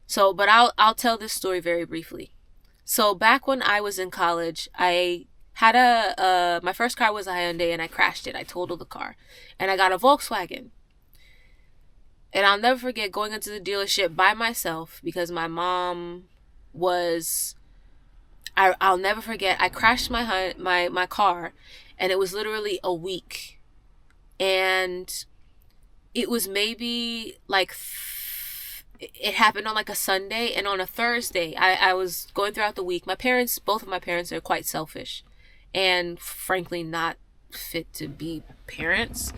Speaker 2: So, but I'll tell this story very briefly. So back when I was in college, I had my first car was a Hyundai, and I crashed it. I totaled the car, and I got a Volkswagen. And I'll never forget going into the dealership by myself because my mom was, I'll never forget, I crashed my car, and it was literally a week. And it was maybe like, it happened on like a Sunday, and on a Thursday, I was going throughout the week. Both of my parents are quite selfish and frankly not fit to be parents.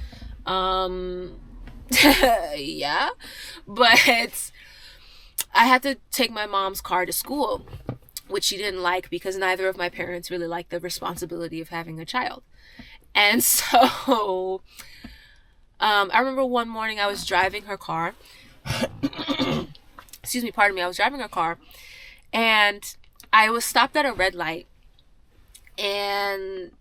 Speaker 2: Yeah, but I had to take my mom's car to school, which she didn't like because neither of my parents really liked the responsibility of having a child. And so I remember one morning I was driving her car. Excuse me, pardon me. I was driving her car, and I was stopped at a red light, and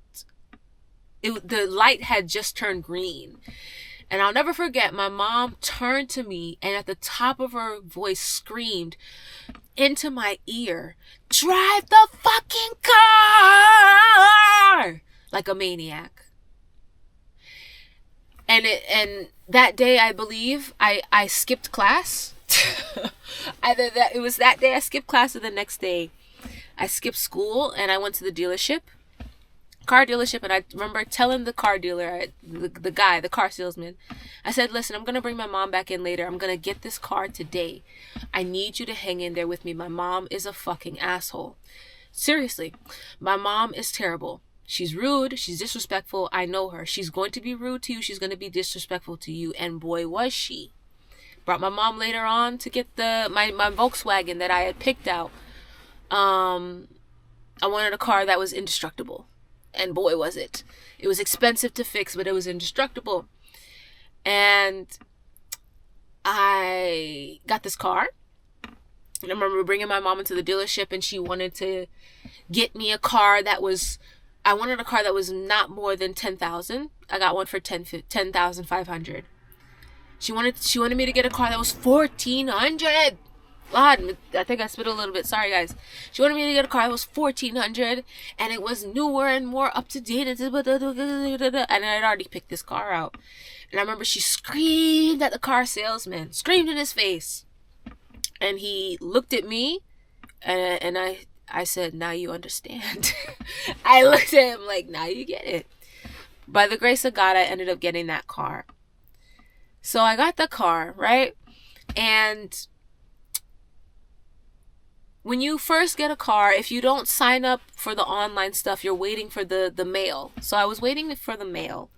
Speaker 2: the light had just turned green. And I'll never forget, my mom turned to me and at the top of her voice screamed into my ear, "Drive the fucking car!" Like a maniac. And that day, I believe I skipped class. Either that, it was that day I skipped class, or the next day I skipped school, and I went to the car dealership, and I remember telling the car dealer, the guy, the car salesman, I said, listen, I'm going to bring my mom back in later. I'm going to get this car today. I need you to hang in there with me. My mom is a fucking asshole. Seriously, my mom is terrible. She's rude. She's disrespectful. I know her. She's going to be rude to you. She's going to be disrespectful to you. And boy, was she. Brought my mom later on to get my Volkswagen that I had picked out. I wanted a car that was indestructible. And boy, was it. It was expensive to fix, but it was indestructible. And I got this car. And I remember bringing my mom into the dealership, and she wanted to get me a car that was, I wanted a car that was not more than 10,000. I got one for 10,500. She wanted me to get a car that was 1,400. God, I think I spit a little bit. Sorry, guys. She wanted me to get a car that was 1,400, and it was newer and more up to date. And I'd already picked this car out. And I remember she screamed at the car salesman, screamed in his face. And he looked at me, and I said, now you understand. I looked at him like, now you get it. By the grace of God, I ended up getting that car. So I got the car, right? And when you first get a car, if you don't sign up for the online stuff, you're waiting for the mail. So I was waiting for the mail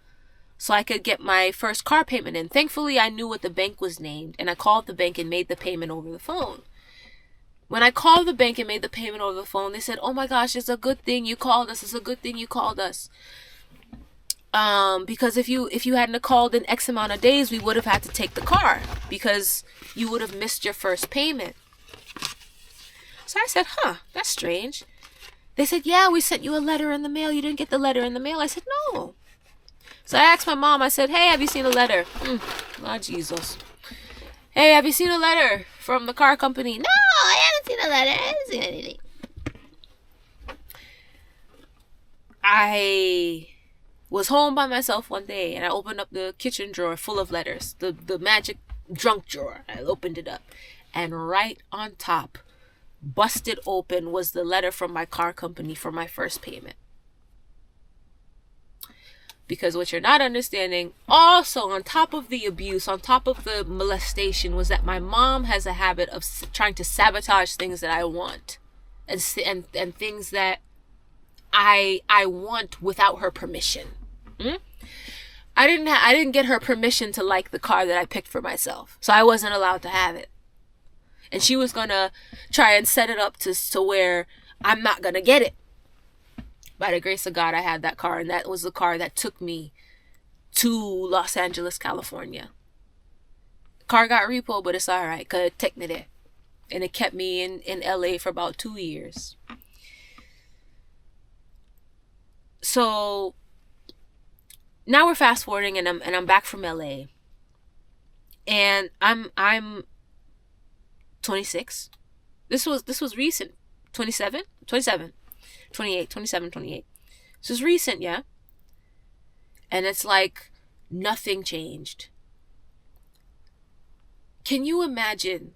Speaker 2: so I could get my first car payment in. Thankfully, I knew what the bank was named, and I called the bank and made the payment over the phone. When I called the bank and made the payment over the phone, they said, oh my gosh, it's a good thing you called us. It's a good thing you called us. Because if you hadn't called in X amount of days, we would have had to take the car because you would have missed your first payment. So I said, that's strange. They said, yeah, we sent you a letter in the mail. You didn't get the letter in the mail. I said, no. So I asked my mom, I said, hey, have you seen a letter? Lord Jesus. Hey, have you seen a letter from the car company? No, I haven't seen a letter. I haven't seen anything. I was home by myself one day, and I opened up the kitchen drawer full of letters. The magic drunk drawer. I opened it up. And right on top, busted open, was the letter from my car company for my first payment. Because what you're not understanding, also on top of the abuse, on top of the molestation, was that my mom has a habit of trying to sabotage things that I want, and things that I want without her permission. I didn't get her permission to like the car that I picked for myself, so I wasn't allowed to have it. And she was gonna try and set it up to where I'm not gonna get it. By the grace of God, I had that car, and that was the car that took me to Los Angeles, California. The car got repo, but it's all right, because it took me there. And it kept me in LA for about 2 years. So now we're fast forwarding, and I'm back from LA. And I'm 26. This was recent. 27. 28, 27, 28. This is recent, yeah? And it's like nothing changed. Can you imagine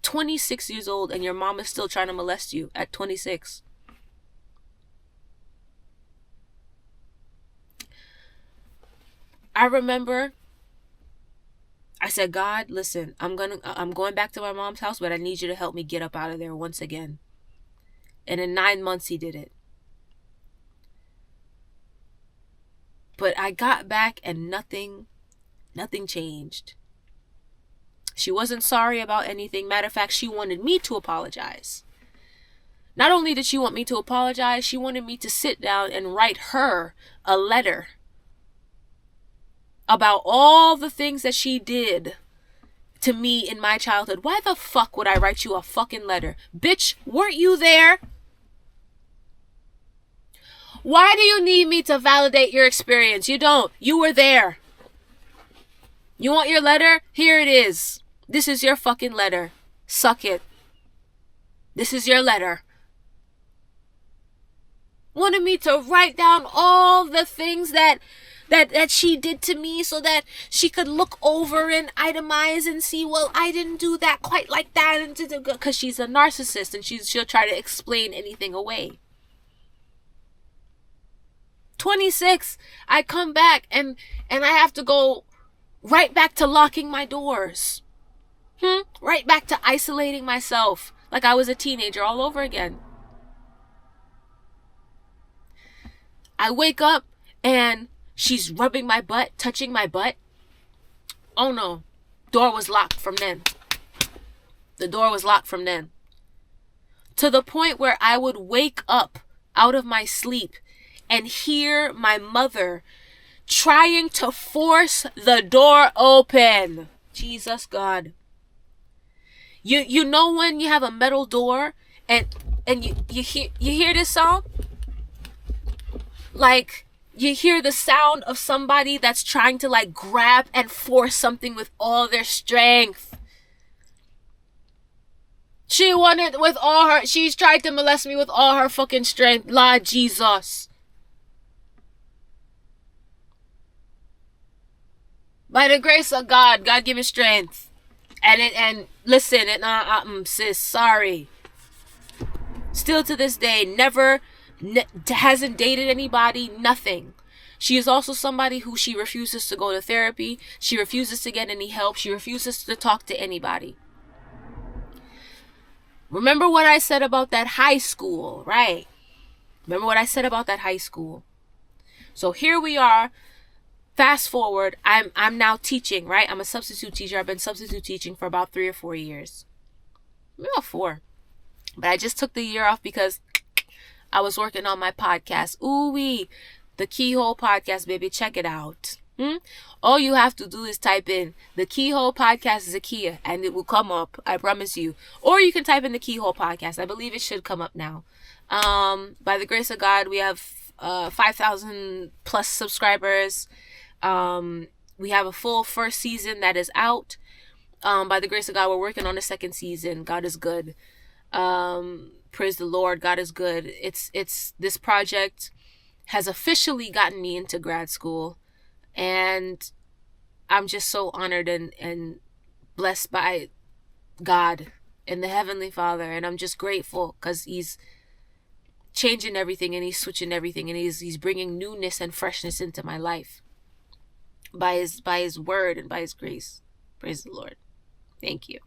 Speaker 2: 26 years old and your mom is still trying to molest you at 26? I remember I said, God, listen, I'm going back to my mom's house, but I need you to help me get up out of there once again. And in 9 months, he did it. But I got back and nothing changed. She wasn't sorry about anything. Matter of fact, she wanted me to apologize. Not only did she want me to apologize, she wanted me to sit down and write her a letter about all the things that she did to me in my childhood. Why the fuck would I write you a fucking letter? Bitch, weren't you there? Why do you need me to validate your experience? You don't. You were there. You want your letter? Here it is. This is your fucking letter. Suck it. This is your letter. Wanted me to write down all the things that she did to me so that she could look over and itemize and see, well, I didn't do that quite like that. Because she's a narcissist and she'll try to explain anything away. 26, I come back and I have to go right back to locking my doors. Right back to isolating myself like I was a teenager all over again. I wake up and she's rubbing my butt, touching my butt. Oh no, door was locked from then. The door was locked from then. To the point where I would wake up out of my sleep and hear my mother trying to force the door open. Jesus God. You know when you have a metal door and you hear this sound? Like you hear the sound of somebody that's trying to like grab and force something with all their strength. She wanted with all her, she's tried to molest me with all her fucking strength. Lord Jesus. By the grace of God, God give me strength. And listen, sis, sorry. Still to this day, hasn't dated anybody, nothing. She is also somebody who she refuses to go to therapy. She refuses to get any help. She refuses to talk to anybody. Remember what I said about that high school, right? Remember what I said about that high school. So here we are. Fast forward, I'm now teaching, right? I'm a substitute teacher. I've been substitute teaching for about 3 or 4 years. Maybe about 4. But I just took the year off because I was working on my podcast. Ooh-wee. The Keyhole Podcast, baby. Check it out. All you have to do is type in the Keyhole Podcast Zakia and it will come up. I promise you. Or you can type in the Keyhole Podcast. I believe it should come up now. By the grace of God, we have 5,000 plus subscribers. We have a full first season that is out. By the grace of God, we're working on the second season. God is good. Praise the Lord. God is good. It's this project has officially gotten me into grad school, and I'm just so honored and blessed by God and the Heavenly Father, and I'm just grateful because He's changing everything and He's switching everything and He's bringing newness and freshness into my life by His word and by His grace. Praise the Lord. Thank you.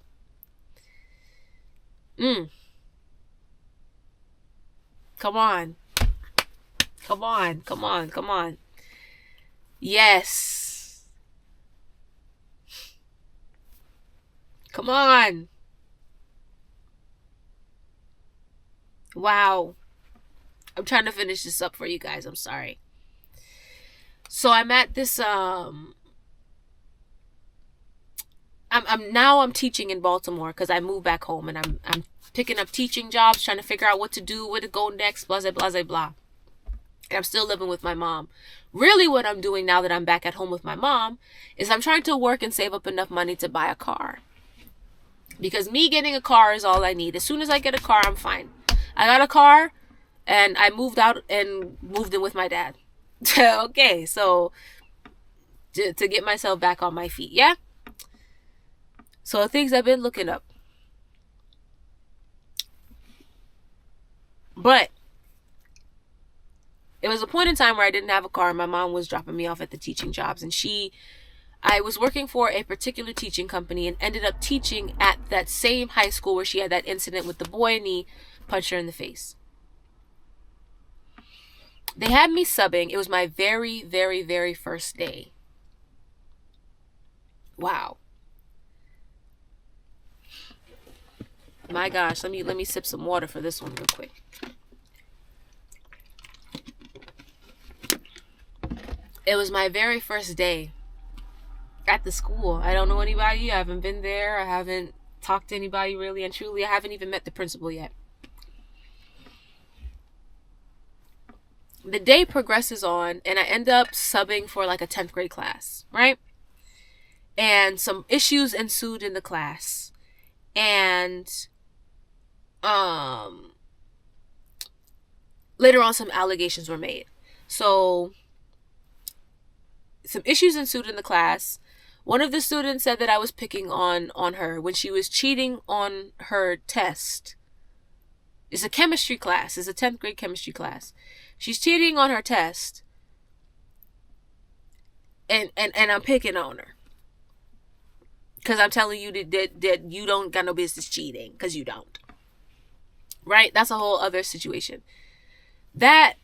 Speaker 2: Come on. Come on. Come on. Come on. Yes. Come on. Wow. I'm trying to finish this up for you guys. I'm sorry. So I'm at this I'm teaching in Baltimore because I moved back home, and I'm picking up teaching jobs, trying to figure out what to do, where to go next, blah blah blah blah. And I'm still living with my mom. Really what I'm doing now that I'm back at home with my mom is I'm trying to work and save up enough money to buy a car. Because me getting a car is all I need. As soon as I get a car, I'm fine. I got a car and I moved out and moved in with my dad. Okay, so to get myself back on my feet, yeah? So things I've been looking up. But it was a point in time where I didn't have a car. My mom was dropping me off at the teaching jobs, and I was working for a particular teaching company and ended up teaching at that same high school where she had that incident with the boy and he punched her in the face. They had me subbing. It was my very, very, very first day. Wow. My gosh, let me sip some water for this one real quick. It was my very first day at the school. I don't know anybody. I haven't been there. I haven't talked to anybody really and truly. I haven't even met the principal yet. The day progresses on and I end up subbing for like a 10th grade class, right? And some issues ensued in the class. And later on some allegations were made. So some issues ensued in the class. One of the students said that I was picking on her when she was cheating on her test. It's a chemistry class. It's a 10th grade chemistry class. She's cheating on her test. And I'm picking on her. Because I'm telling you that you don't got no business cheating. Because you don't. Right? That's a whole other situation. That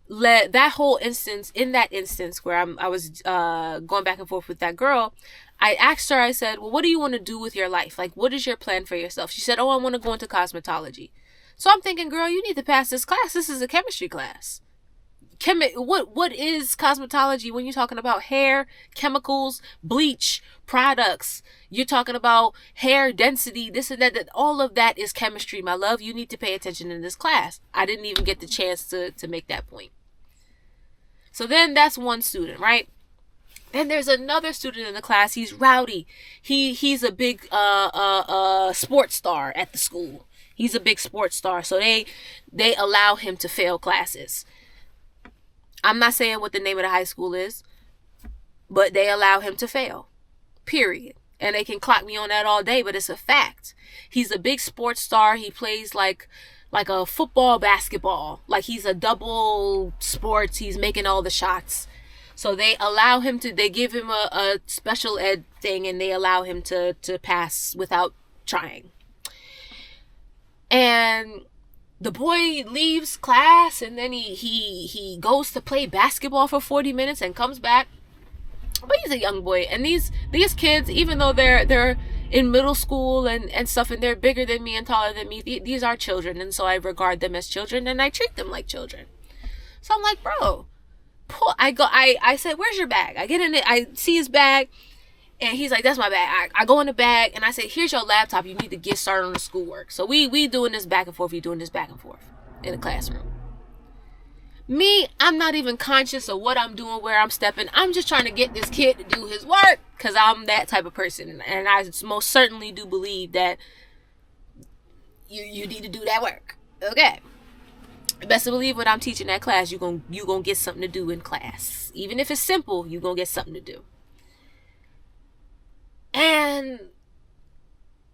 Speaker 2: let that whole instance, in that instance where I was going back and forth with that girl, I asked her, I said, well, what do you want to do with your life? Like, what is your plan for yourself? She said, oh, I want to go into cosmetology. So I'm thinking, girl, you need to pass this class. This is a chemistry class. What is cosmetology when you're talking about hair, chemicals, bleach, products? You're talking about hair density, this and that. All of that is chemistry, my love. You need to pay attention in this class. I didn't even get the chance to make that point. So then that's one student, right? Then there's another student in the class. He's rowdy. He's a big sports star at the school. He's a big sports star. So they allow him to fail classes. I'm not saying what the name of the high school is, but they allow him to fail. Period. And they can clock me on that all day, but it's a fact. He's a big sports star. He plays like a football, basketball. Like he's a double sports. He's making all the shots. So they allow him to, they give him a special ed thing and they allow him to pass without trying. And the boy leaves class and then he goes to play basketball for 40 minutes and comes back. But he's a young boy. And these kids, even though they're in middle school and stuff and they're bigger than me and taller than me, these are children. And so I regard them as children and I treat them like children. So I'm like, bro, I said, where's your bag? I get in it, I see his bag, and he's like, that's my bag. I go in the bag, and I say, here's your laptop. You need to get started on the schoolwork. So we doing this back and forth. We doing this back and forth in the classroom. Me, I'm not even conscious of what I'm doing, where I'm stepping. I'm just trying to get this kid to do his work because I'm that type of person. And I most certainly do believe that you need to do that work. Okay. Best to believe when I'm teaching that class, you gonna get something to do in class. Even if it's simple, you gonna get something to do. And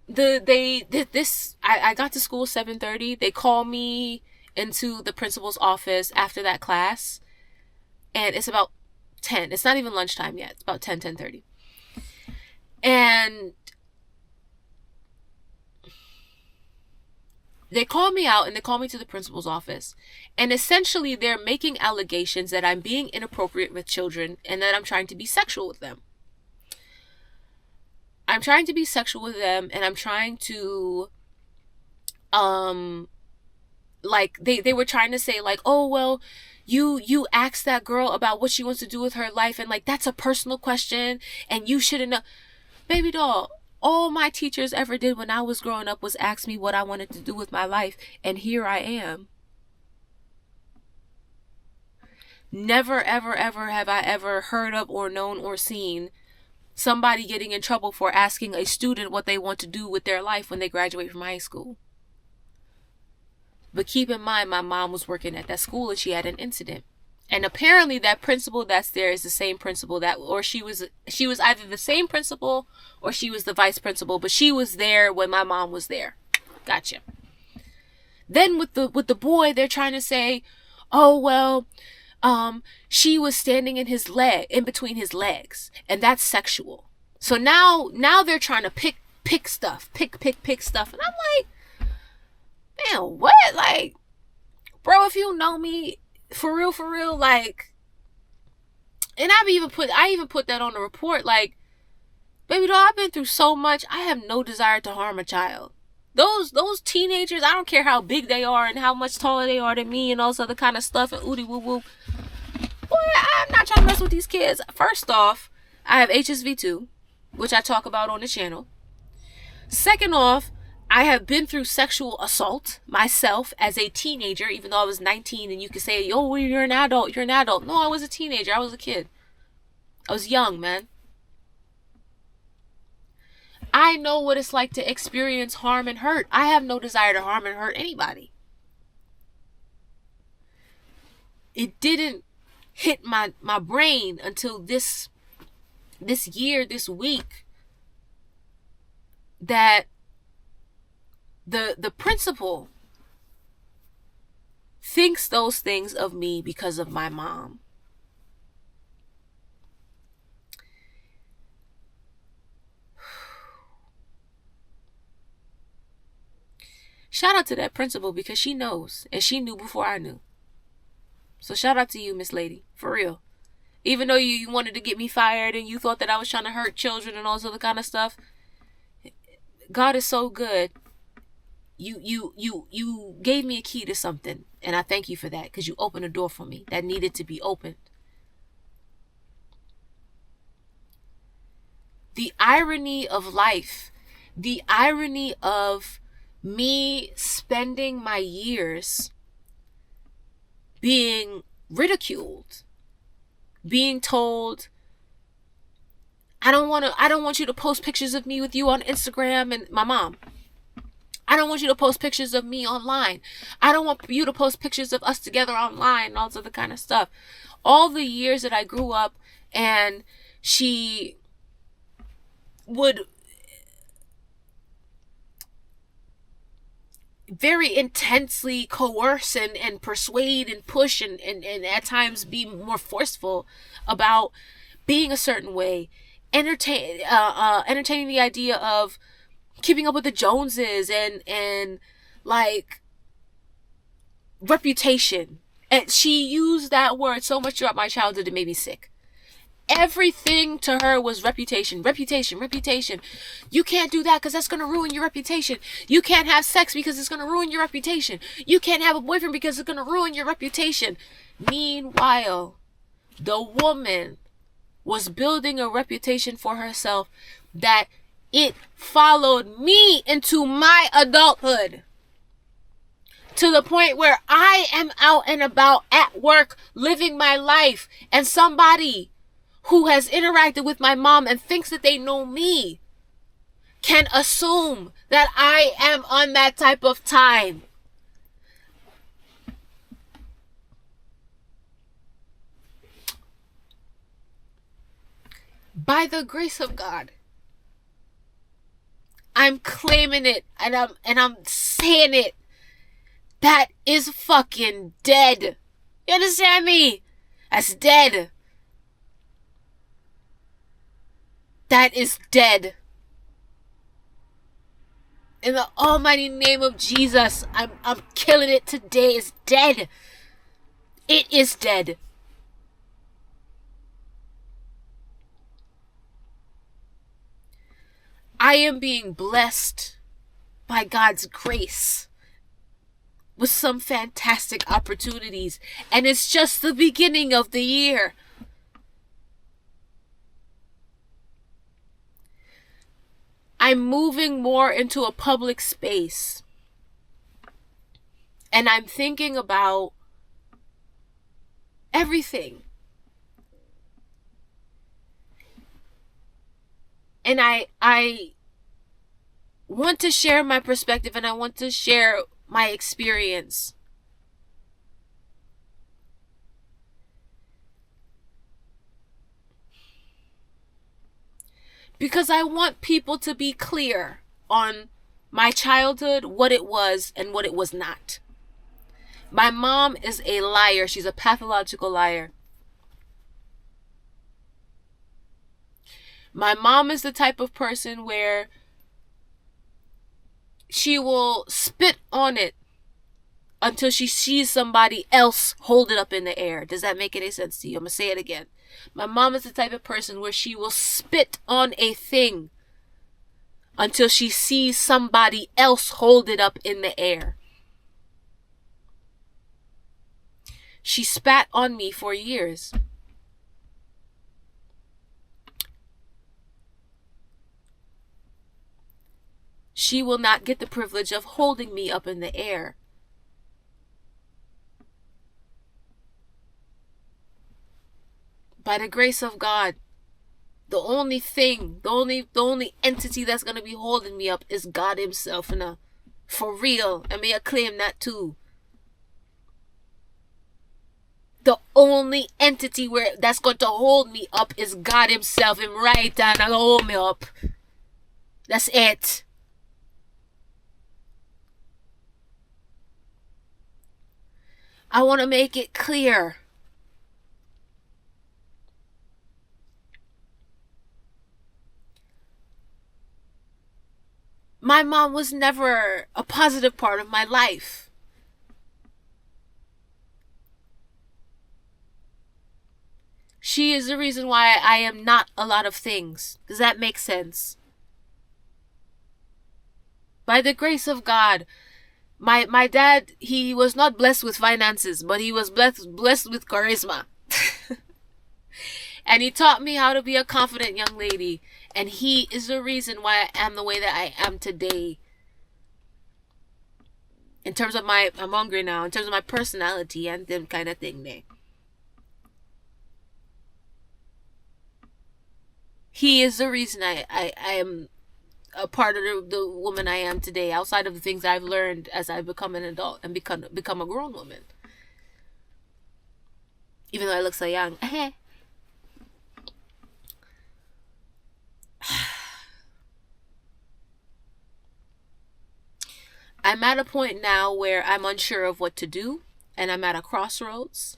Speaker 2: I got to school 7:30. They call me into the principal's office after that class, and it's about 10. It's not even lunchtime yet. It's about 10:30. And they call me out and they call me to the principal's office. And essentially they're making allegations that I'm being inappropriate with children and that I'm trying to be sexual with them. I'm trying to be sexual with them and I'm trying to like they were trying to say like, oh well, you asked that girl about what she wants to do with her life and like that's a personal question and you shouldn't know. Baby doll, all my teachers ever did when I was growing up was ask me what I wanted to do with my life, and here I am. Never, ever, ever have I ever heard of or known or seen somebody getting in trouble for asking a student what they want to do with their life when they graduate from high school. But keep in mind, my mom was working at that school and she had an incident. And apparently that principal that's there is the same principal that, or she was either the same principal or she was the vice principal, but she was there when my mom was there. Gotcha. Then with the boy, they're trying to say, oh well, she was standing in between his legs, and that's sexual. So now they're trying to pick stuff, pick stuff, and I'm like, man, what? Like, bro, if you know me, for real, like, and I even put that on the report, like, baby doll, I've been through so much, I have no desire to harm a child. Those teenagers, I don't care how big they are and how much taller they are than me and all this other kind of stuff and ooty woo woo. Boy, I'm not trying to mess with these kids. First off, I have HSV2, which I talk about on the channel. Second off, I have been through sexual assault myself as a teenager, even though I was 19, and you could say, oh, you're an adult. No, I was a teenager. I was a kid. I was young, man. I know what it's like to experience harm and hurt. I have no desire to harm and hurt anybody. It didn't hit my brain until this year, this week, that the principal thinks those things of me because of my mom. Shout out to that principal because she knows, and she knew before I knew. So shout out to you, Miss Lady, for real. Even though you wanted to get me fired and you thought that I was trying to hurt children and all this other kind of stuff, God is so good. You gave me a key to something, and I thank you for that, because you opened a door for me that needed to be opened. The irony of life, the irony of me spending my years being ridiculed, being told, I don't want you to post pictures of me with you on Instagram, and my mom, I don't want you to post pictures of me online. I don't want you to post pictures of us together online and all this other kind of stuff. All the years that I grew up, and she would very intensely coerce and persuade and push and at times be more forceful about being a certain way, entertaining the idea of keeping up with the Joneses and like reputation. And she used that word so much throughout my childhood it made me sick. Everything to her was reputation. You can't do that because that's going to ruin your reputation. You can't have sex because it's going to ruin your reputation. You can't have a boyfriend because it's going to ruin your reputation. Meanwhile, the woman was building a reputation for herself that it followed me into my adulthood. To the point where I am out and about at work living my life, and somebody who has interacted with my mom and thinks that they know me can assume that I am on that type of time. By the grace of God, I'm claiming it and I'm saying it. That is fucking dead. You understand me? That's dead. That is dead. In the almighty name of Jesus, I'm killing it today. It's dead. It is dead. I am being blessed by God's grace with some fantastic opportunities, and it's just the beginning of the year. I'm moving more into a public space, and I'm thinking about everything. And I want to share my perspective, and I want to share my experience. Because I want people to be clear on my childhood, what it was and what it was not. My mom is a liar. She's a pathological liar. My mom is the type of person where she will spit on it until she sees somebody else hold it up in the air. Does that make any sense to you? I'm going to say it again. My mom is the type of person where she will spit on a thing until she sees somebody else hold it up in the air. She spat on me for years. She will not get the privilege of holding me up in the air. By the grace of God, the only entity that's going to be holding me up is God himself. And for real, and may I claim that too. The only entity that's going to hold me up is God himself. Him right and hold me up. That's it. I want to make it clear. My mom was never a positive part of my life. She is the reason why I am not a lot of things. Does that make sense? By the grace of God, my dad, he was not blessed with finances, but he was blessed with charisma. And he taught me how to be a confident young lady. And he is the reason why I am the way that I am today. In terms of I'm hungry now, in terms of my personality and them kind of thing there. He is the reason I am a part of the woman I am today, outside of the things I've learned as I've become an adult and become a grown woman. Even though I look so young. I'm at a point now where I'm unsure of what to do, and I'm at a crossroads,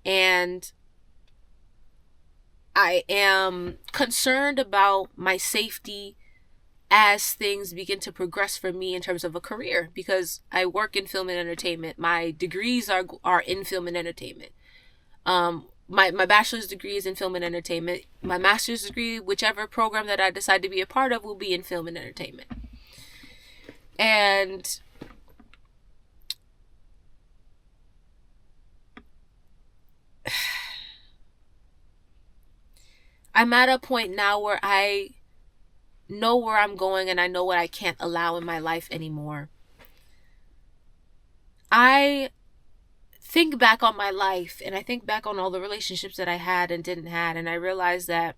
Speaker 2: and I am concerned about my safety as things begin to progress for me in terms of a career, because I work in film and entertainment. My degrees are in film and entertainment. My bachelor's degree is in film and entertainment. My master's degree, whichever program that I decide to be a part of, will be in film and entertainment. And I'm at a point now where I know where I'm going and I know what I can't allow in my life anymore. I think back on my life, and I think back on all the relationships that I had and didn't have, and I realize that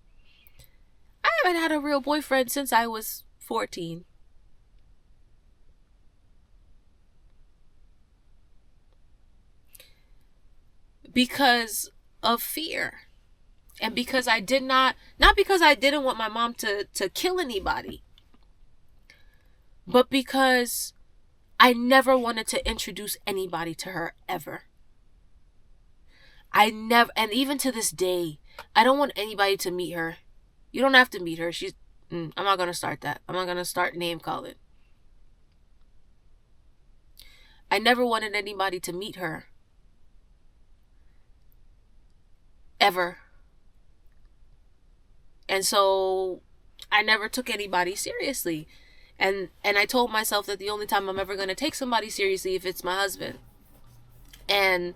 Speaker 2: I haven't had a real boyfriend since I was 14. Because of fear. And because I did not because I didn't want my mom to kill anybody, but because I never wanted to introduce anybody to her ever. And even to this day, I don't want anybody to meet her. You don't have to meet her. I'm not going to start that. I'm not going to start name calling. I never wanted anybody to meet her. Ever. And so I never took anybody seriously. And I told myself that the only time I'm ever going to take somebody seriously if it's my husband. And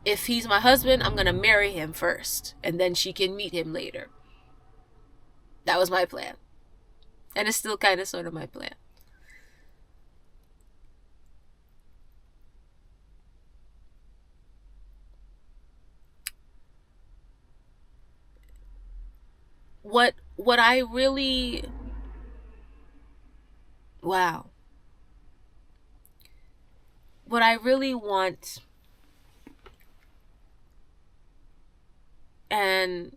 Speaker 2: if he's my husband, I'm going to marry him first. And then she can meet him later. That was my plan. And it's still kind of sort of my plan. What I really... Wow. What I really want, and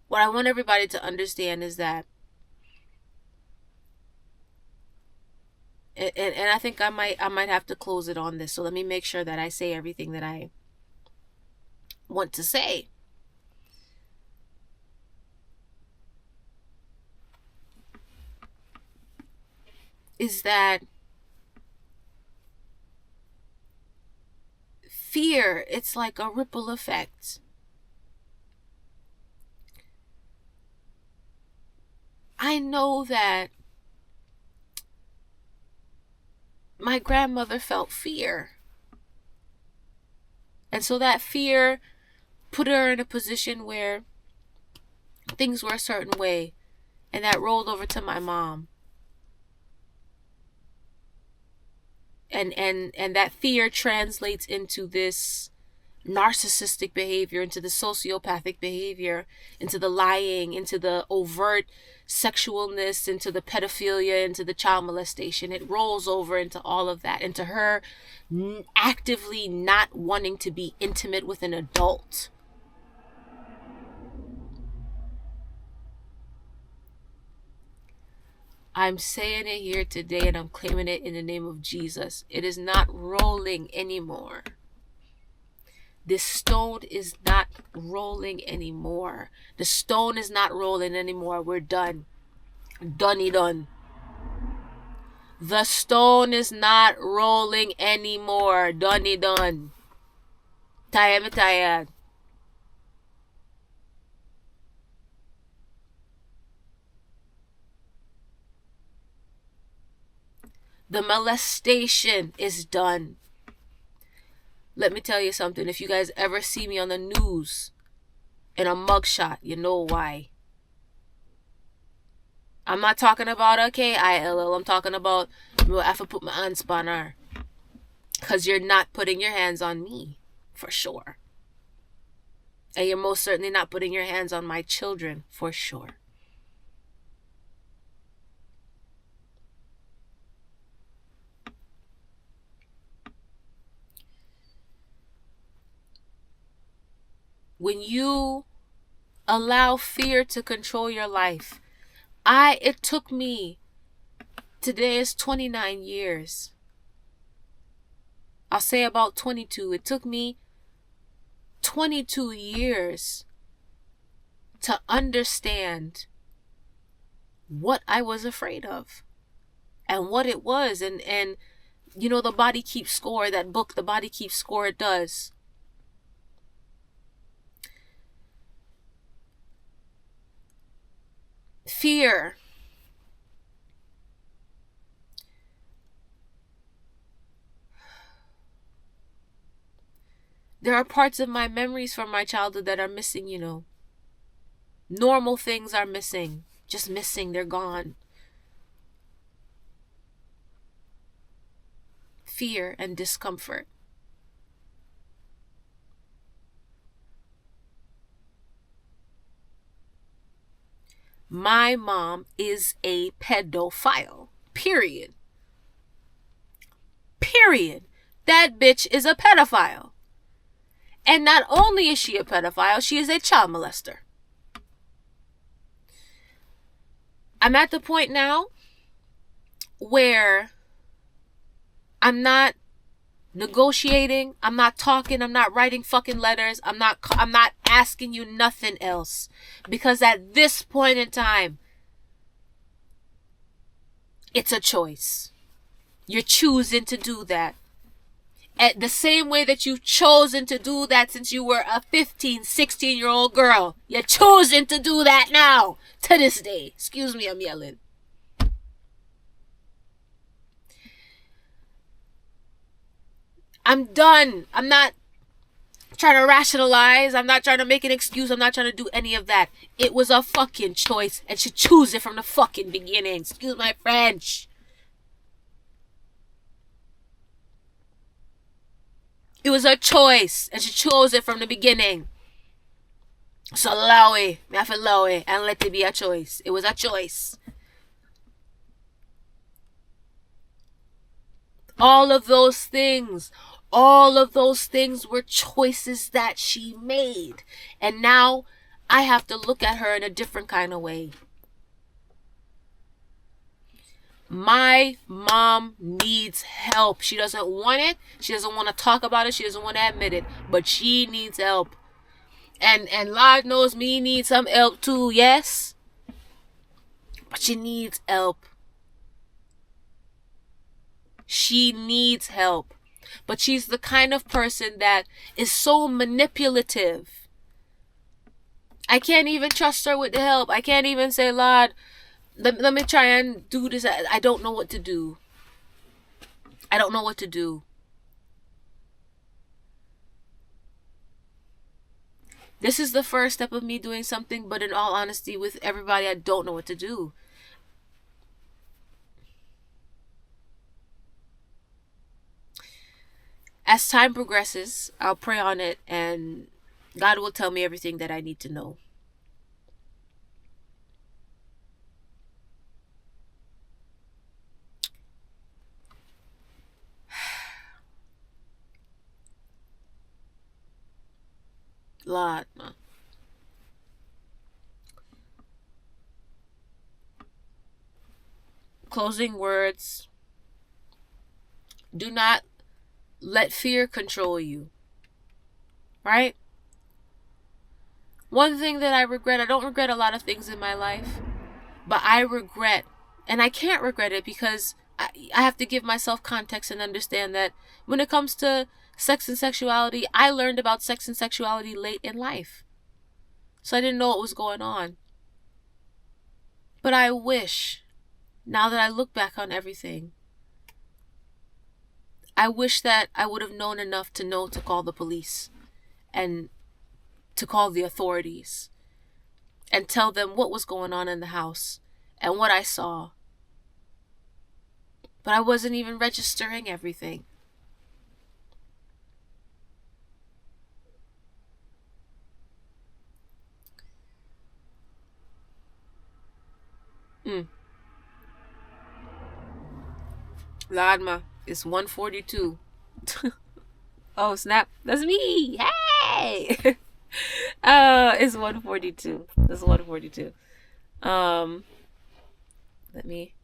Speaker 2: what I want everybody to understand, is that, and I think I might have to close it on this, so let me make sure that I say everything that I want to say. Is that fear, it's like a ripple effect. I know that my grandmother felt fear. And so that fear put her in a position where things were a certain way. And that rolled over to my mom. And that fear translates into this narcissistic behavior, into the sociopathic behavior, into the lying, into the overt sexualness, into the pedophilia, into the child molestation. It rolls over into all of that, into her actively not wanting to be intimate with an adult. I'm saying it here today, and I'm claiming it in the name of Jesus. It is not rolling anymore. This stone is not rolling anymore. The stone is not rolling anymore. We're done. Doney done. The stone is not rolling anymore. Doney done. Tired. The molestation is done. Let me tell you something. If you guys ever see me on the news in a mugshot, you know why. I'm not talking about a KILL. I'm talking about I have to put my hands on her. Because you're not putting your hands on me, for sure. And you're most certainly not putting your hands on my children, for sure. When you allow fear to control your life, it took me, today is 29 years. I'll say about 22. It took me 22 years to understand what I was afraid of and what it was. And you know, The Body Keeps Score, that book, The Body Keeps Score, it does. Fear. There are parts of my memories from my childhood that are missing, you know. Normal things are missing. Just missing. They're gone. Fear and discomfort. My mom is a pedophile. Period. Period. That bitch is a pedophile. And not only is she a pedophile, she is a child molester. I'm at the point now where I'm not negotiating, I'm not talking, I'm not writing fucking letters, I'm not asking you nothing else. Because at this point in time, it's a choice. You're choosing to do that. At the same way that you've chosen to do that since you were a 15, 16-year-old girl. You're choosing to do that now, to this day. Excuse me, I'm yelling. I'm done. I'm not trying to rationalize. I'm not trying to make an excuse. I'm not trying to do any of that. It was a fucking choice and should choose it from the fucking beginning. Excuse my French. It was a choice, and she chose it from the beginning. So allow it, me have to allow it, and let it be a choice. It was a choice. All of those things were choices that she made. And now I have to look at her in a different kind of way. My mom needs help. She doesn't want it. She doesn't want to talk about it. She doesn't want to admit it. But she needs help. And Lord knows me needs some help too, yes? But she needs help. She needs help. But she's the kind of person that is so manipulative. I can't even trust her with the help. I can't even say, Lord, let me try and do this. I don't know what to do. I don't know what to do. This is the first step of me doing something, but in all honesty, with everybody, I don't know what to do. As time progresses, I'll pray on it, and God will tell me everything that I need to know. Lot. Closing words. Do not let fear control you. Right? One thing that I don't regret a lot of things in my life, but I regret, and I can't regret it because I have to give myself context and understand that when it comes to sex and sexuality, I learned about sex and sexuality late in life. So I didn't know what was going on. But I wish, now that I look back on everything, I wish that I would have known enough to know to call the police and to call the authorities and tell them what was going on in the house and what I saw. But I wasn't even registering everything. Mm. Ladma, it's 1:42. Oh snap, that's me. Hey. It's 1:42. It's 1:42. Let me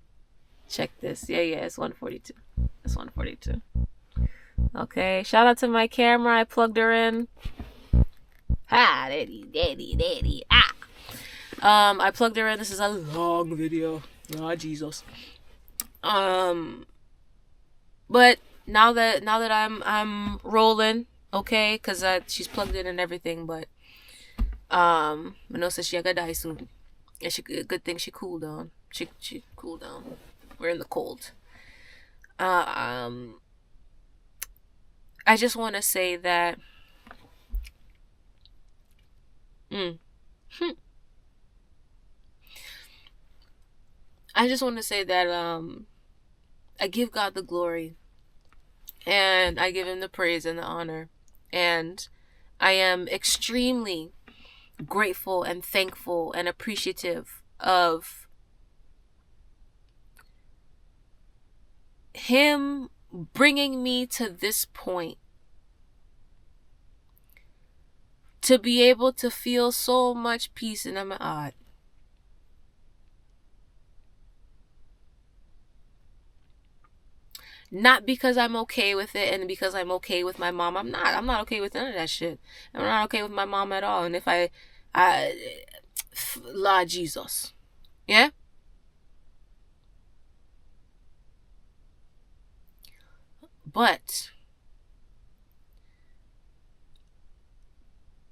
Speaker 2: check this. Yeah, it's 1:42. It's 1:42. Okay, shout out to my camera. I plugged her in. Ha, daddy. Ah. I plugged her in. This is a long video. Ah, Jesus. But now that I'm rolling, okay, because she's plugged in and everything, but I know that she gonna die soon. And good thing she cooled down. She cooled down. We're in the cold. I just want to say that. I just want to say that I give God the glory, and I give Him the praise and the honor, and I am extremely grateful and thankful and appreciative of Him bringing me to this point, to be able to feel so much peace in my heart. Not because I'm okay with it and because I'm okay with my mom. I'm not okay with none of that shit. I'm not okay with my mom at all. And if I Lord Jesus. Yeah? But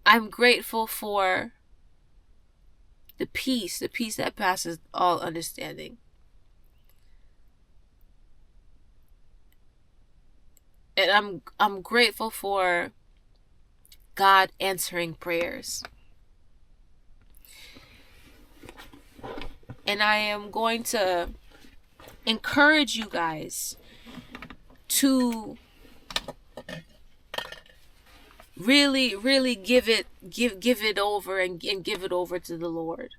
Speaker 2: I'm grateful for the peace that passes all understanding. And I'm grateful for God answering prayers. And I am going to encourage you guys to really give it over and give it over to the Lord.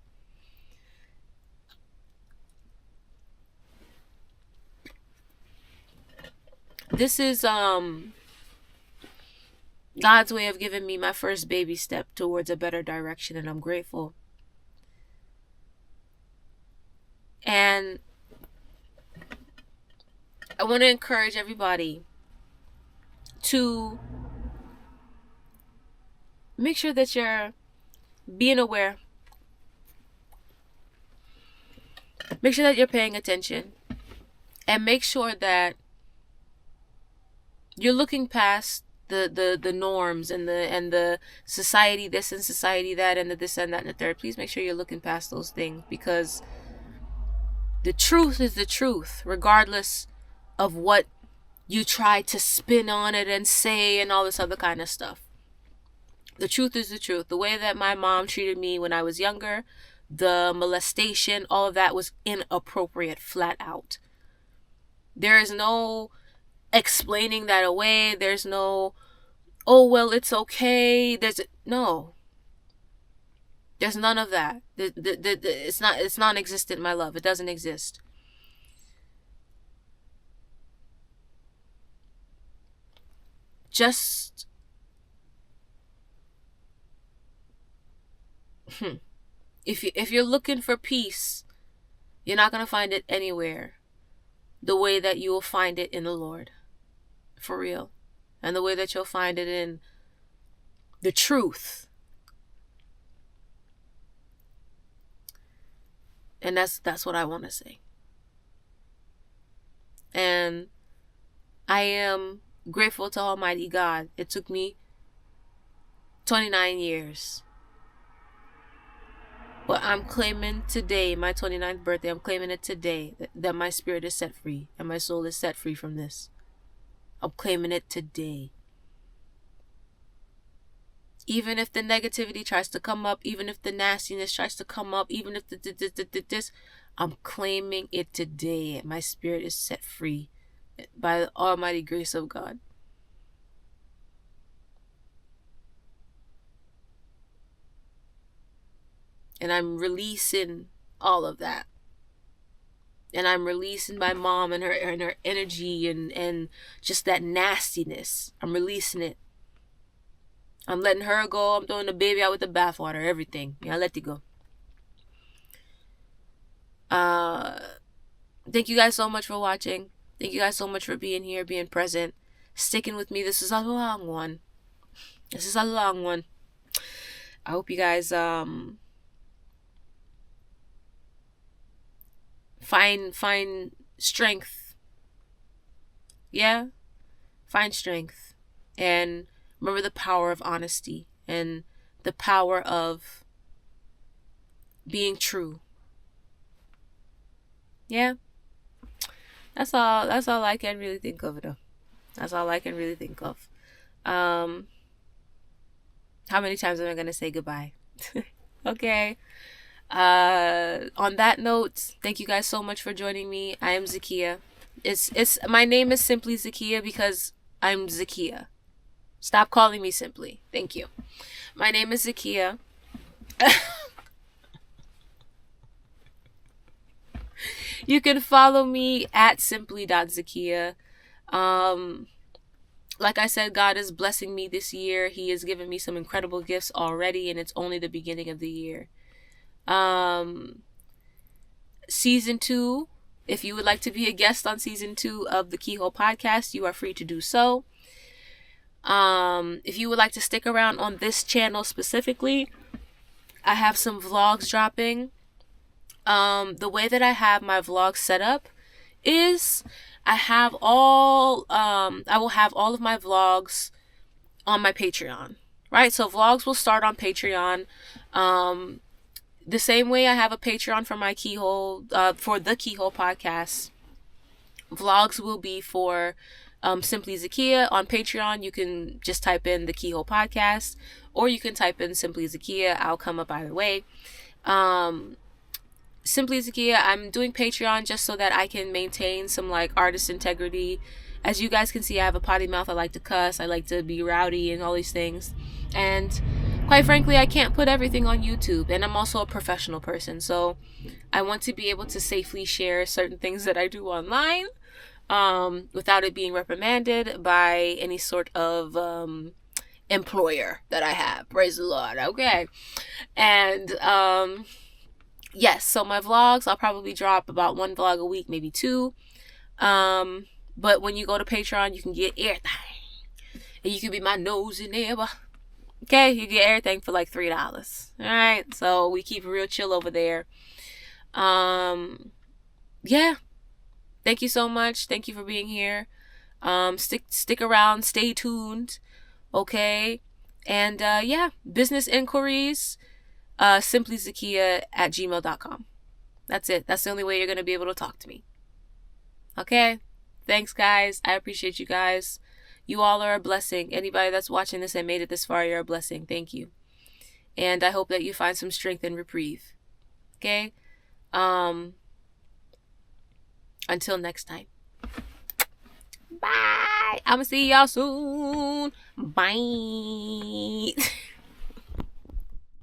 Speaker 2: This is God's way of giving me my first baby step towards a better direction, and I'm grateful. And I want to encourage everybody to make sure that you're being aware. Make sure that you're paying attention. And make sure that you're looking past the norms and the society this and society that and the this and that and the third. Please make sure you're looking past those things, because the truth is the truth, regardless of what you try to spin on it and say and all this other kind of stuff. The truth is the truth. The way that my mom treated me when I was younger, the molestation, all of that was inappropriate, flat out. There is no explaining that away. There's no, oh well, it's okay. No. There's none of that. It's non-existent, my love. It doesn't exist. Just if you're looking for peace, you're not gonna find it anywhere the way that you will find it in the Lord. For real. And the way that you'll find it in the truth. And that's what I want to say. And I am grateful to Almighty God. It took me 29 years. But I'm claiming today, my 29th birthday, I'm claiming it today, that my spirit is set free and my soul is set free from this. I'm claiming it today. Even if the negativity tries to come up, even if the nastiness tries to come up, even if this, I'm claiming it today. My spirit is set free by the almighty grace of God. And I'm releasing all of that. And I'm releasing my mom and her energy and just that nastiness. I'm releasing it. I'm letting her go. I'm throwing the baby out with the bathwater. Everything. Yeah, I let it go. Thank you guys so much for watching. Thank you guys so much for being here, being present, sticking with me. This is a long one. I hope you guys find strength. Yeah? Find strength. And remember the power of honesty and the power of being true. Yeah? That's all I can really think of though. That's all I can really think of. How many times am I gonna say goodbye? Okay. On that note, thank you guys so much for joining me. I am Zakia. It's my name is simply Zakia because I'm Zakia. Stop calling me simply. Thank you. My name is Zakia. You can follow me at simply.zakia. Like I said, God is blessing me this year. He has given me some incredible gifts already, and it's only the beginning of the year. Season 2, if you would like to be a guest on season 2 of the Keyhole podcast, you are free to do so. If you would like to stick around on this channel specifically, I have some vlogs dropping. The way that I have my vlogs set up is I will have all of my vlogs on my Patreon, right? So vlogs will start on Patreon. The same way I have a Patreon for my Keyhole, for the Keyhole podcast, vlogs will be for Simply Zakia. On Patreon, you can just type in the Keyhole podcast, or you can type in Simply Zakia. I'll come up either way. Simply Zakia, I'm doing Patreon just so that I can maintain some like artist integrity. As you guys can see, I have a potty mouth. I like to cuss. I like to be rowdy and all these things. And quite frankly, I can't put everything on YouTube. And I'm also a professional person. So I want to be able to safely share certain things that I do online without it being reprimanded by any sort of employer that I have. Praise the Lord. Okay. And yes, so my vlogs, I'll probably drop about 1 vlog a week, maybe 2. But when you go to Patreon, you can get everything. And you can be my nosy neighbor. Okay, you get everything for like $3. Alright, so we keep it real chill over there. Yeah. Thank you so much. Thank you for being here. Stick around, stay tuned. Okay. And yeah, business inquiries, simplyzakia@gmail.com. That's it. That's the only way you're going to be able to talk to me. Okay? Thanks, guys. I appreciate you guys. You all are a blessing. Anybody that's watching this and made it this far, you're a blessing. Thank you. And I hope that you find some strength and reprieve. Okay? Until next time. Bye. I'm going to see y'all soon. Bye.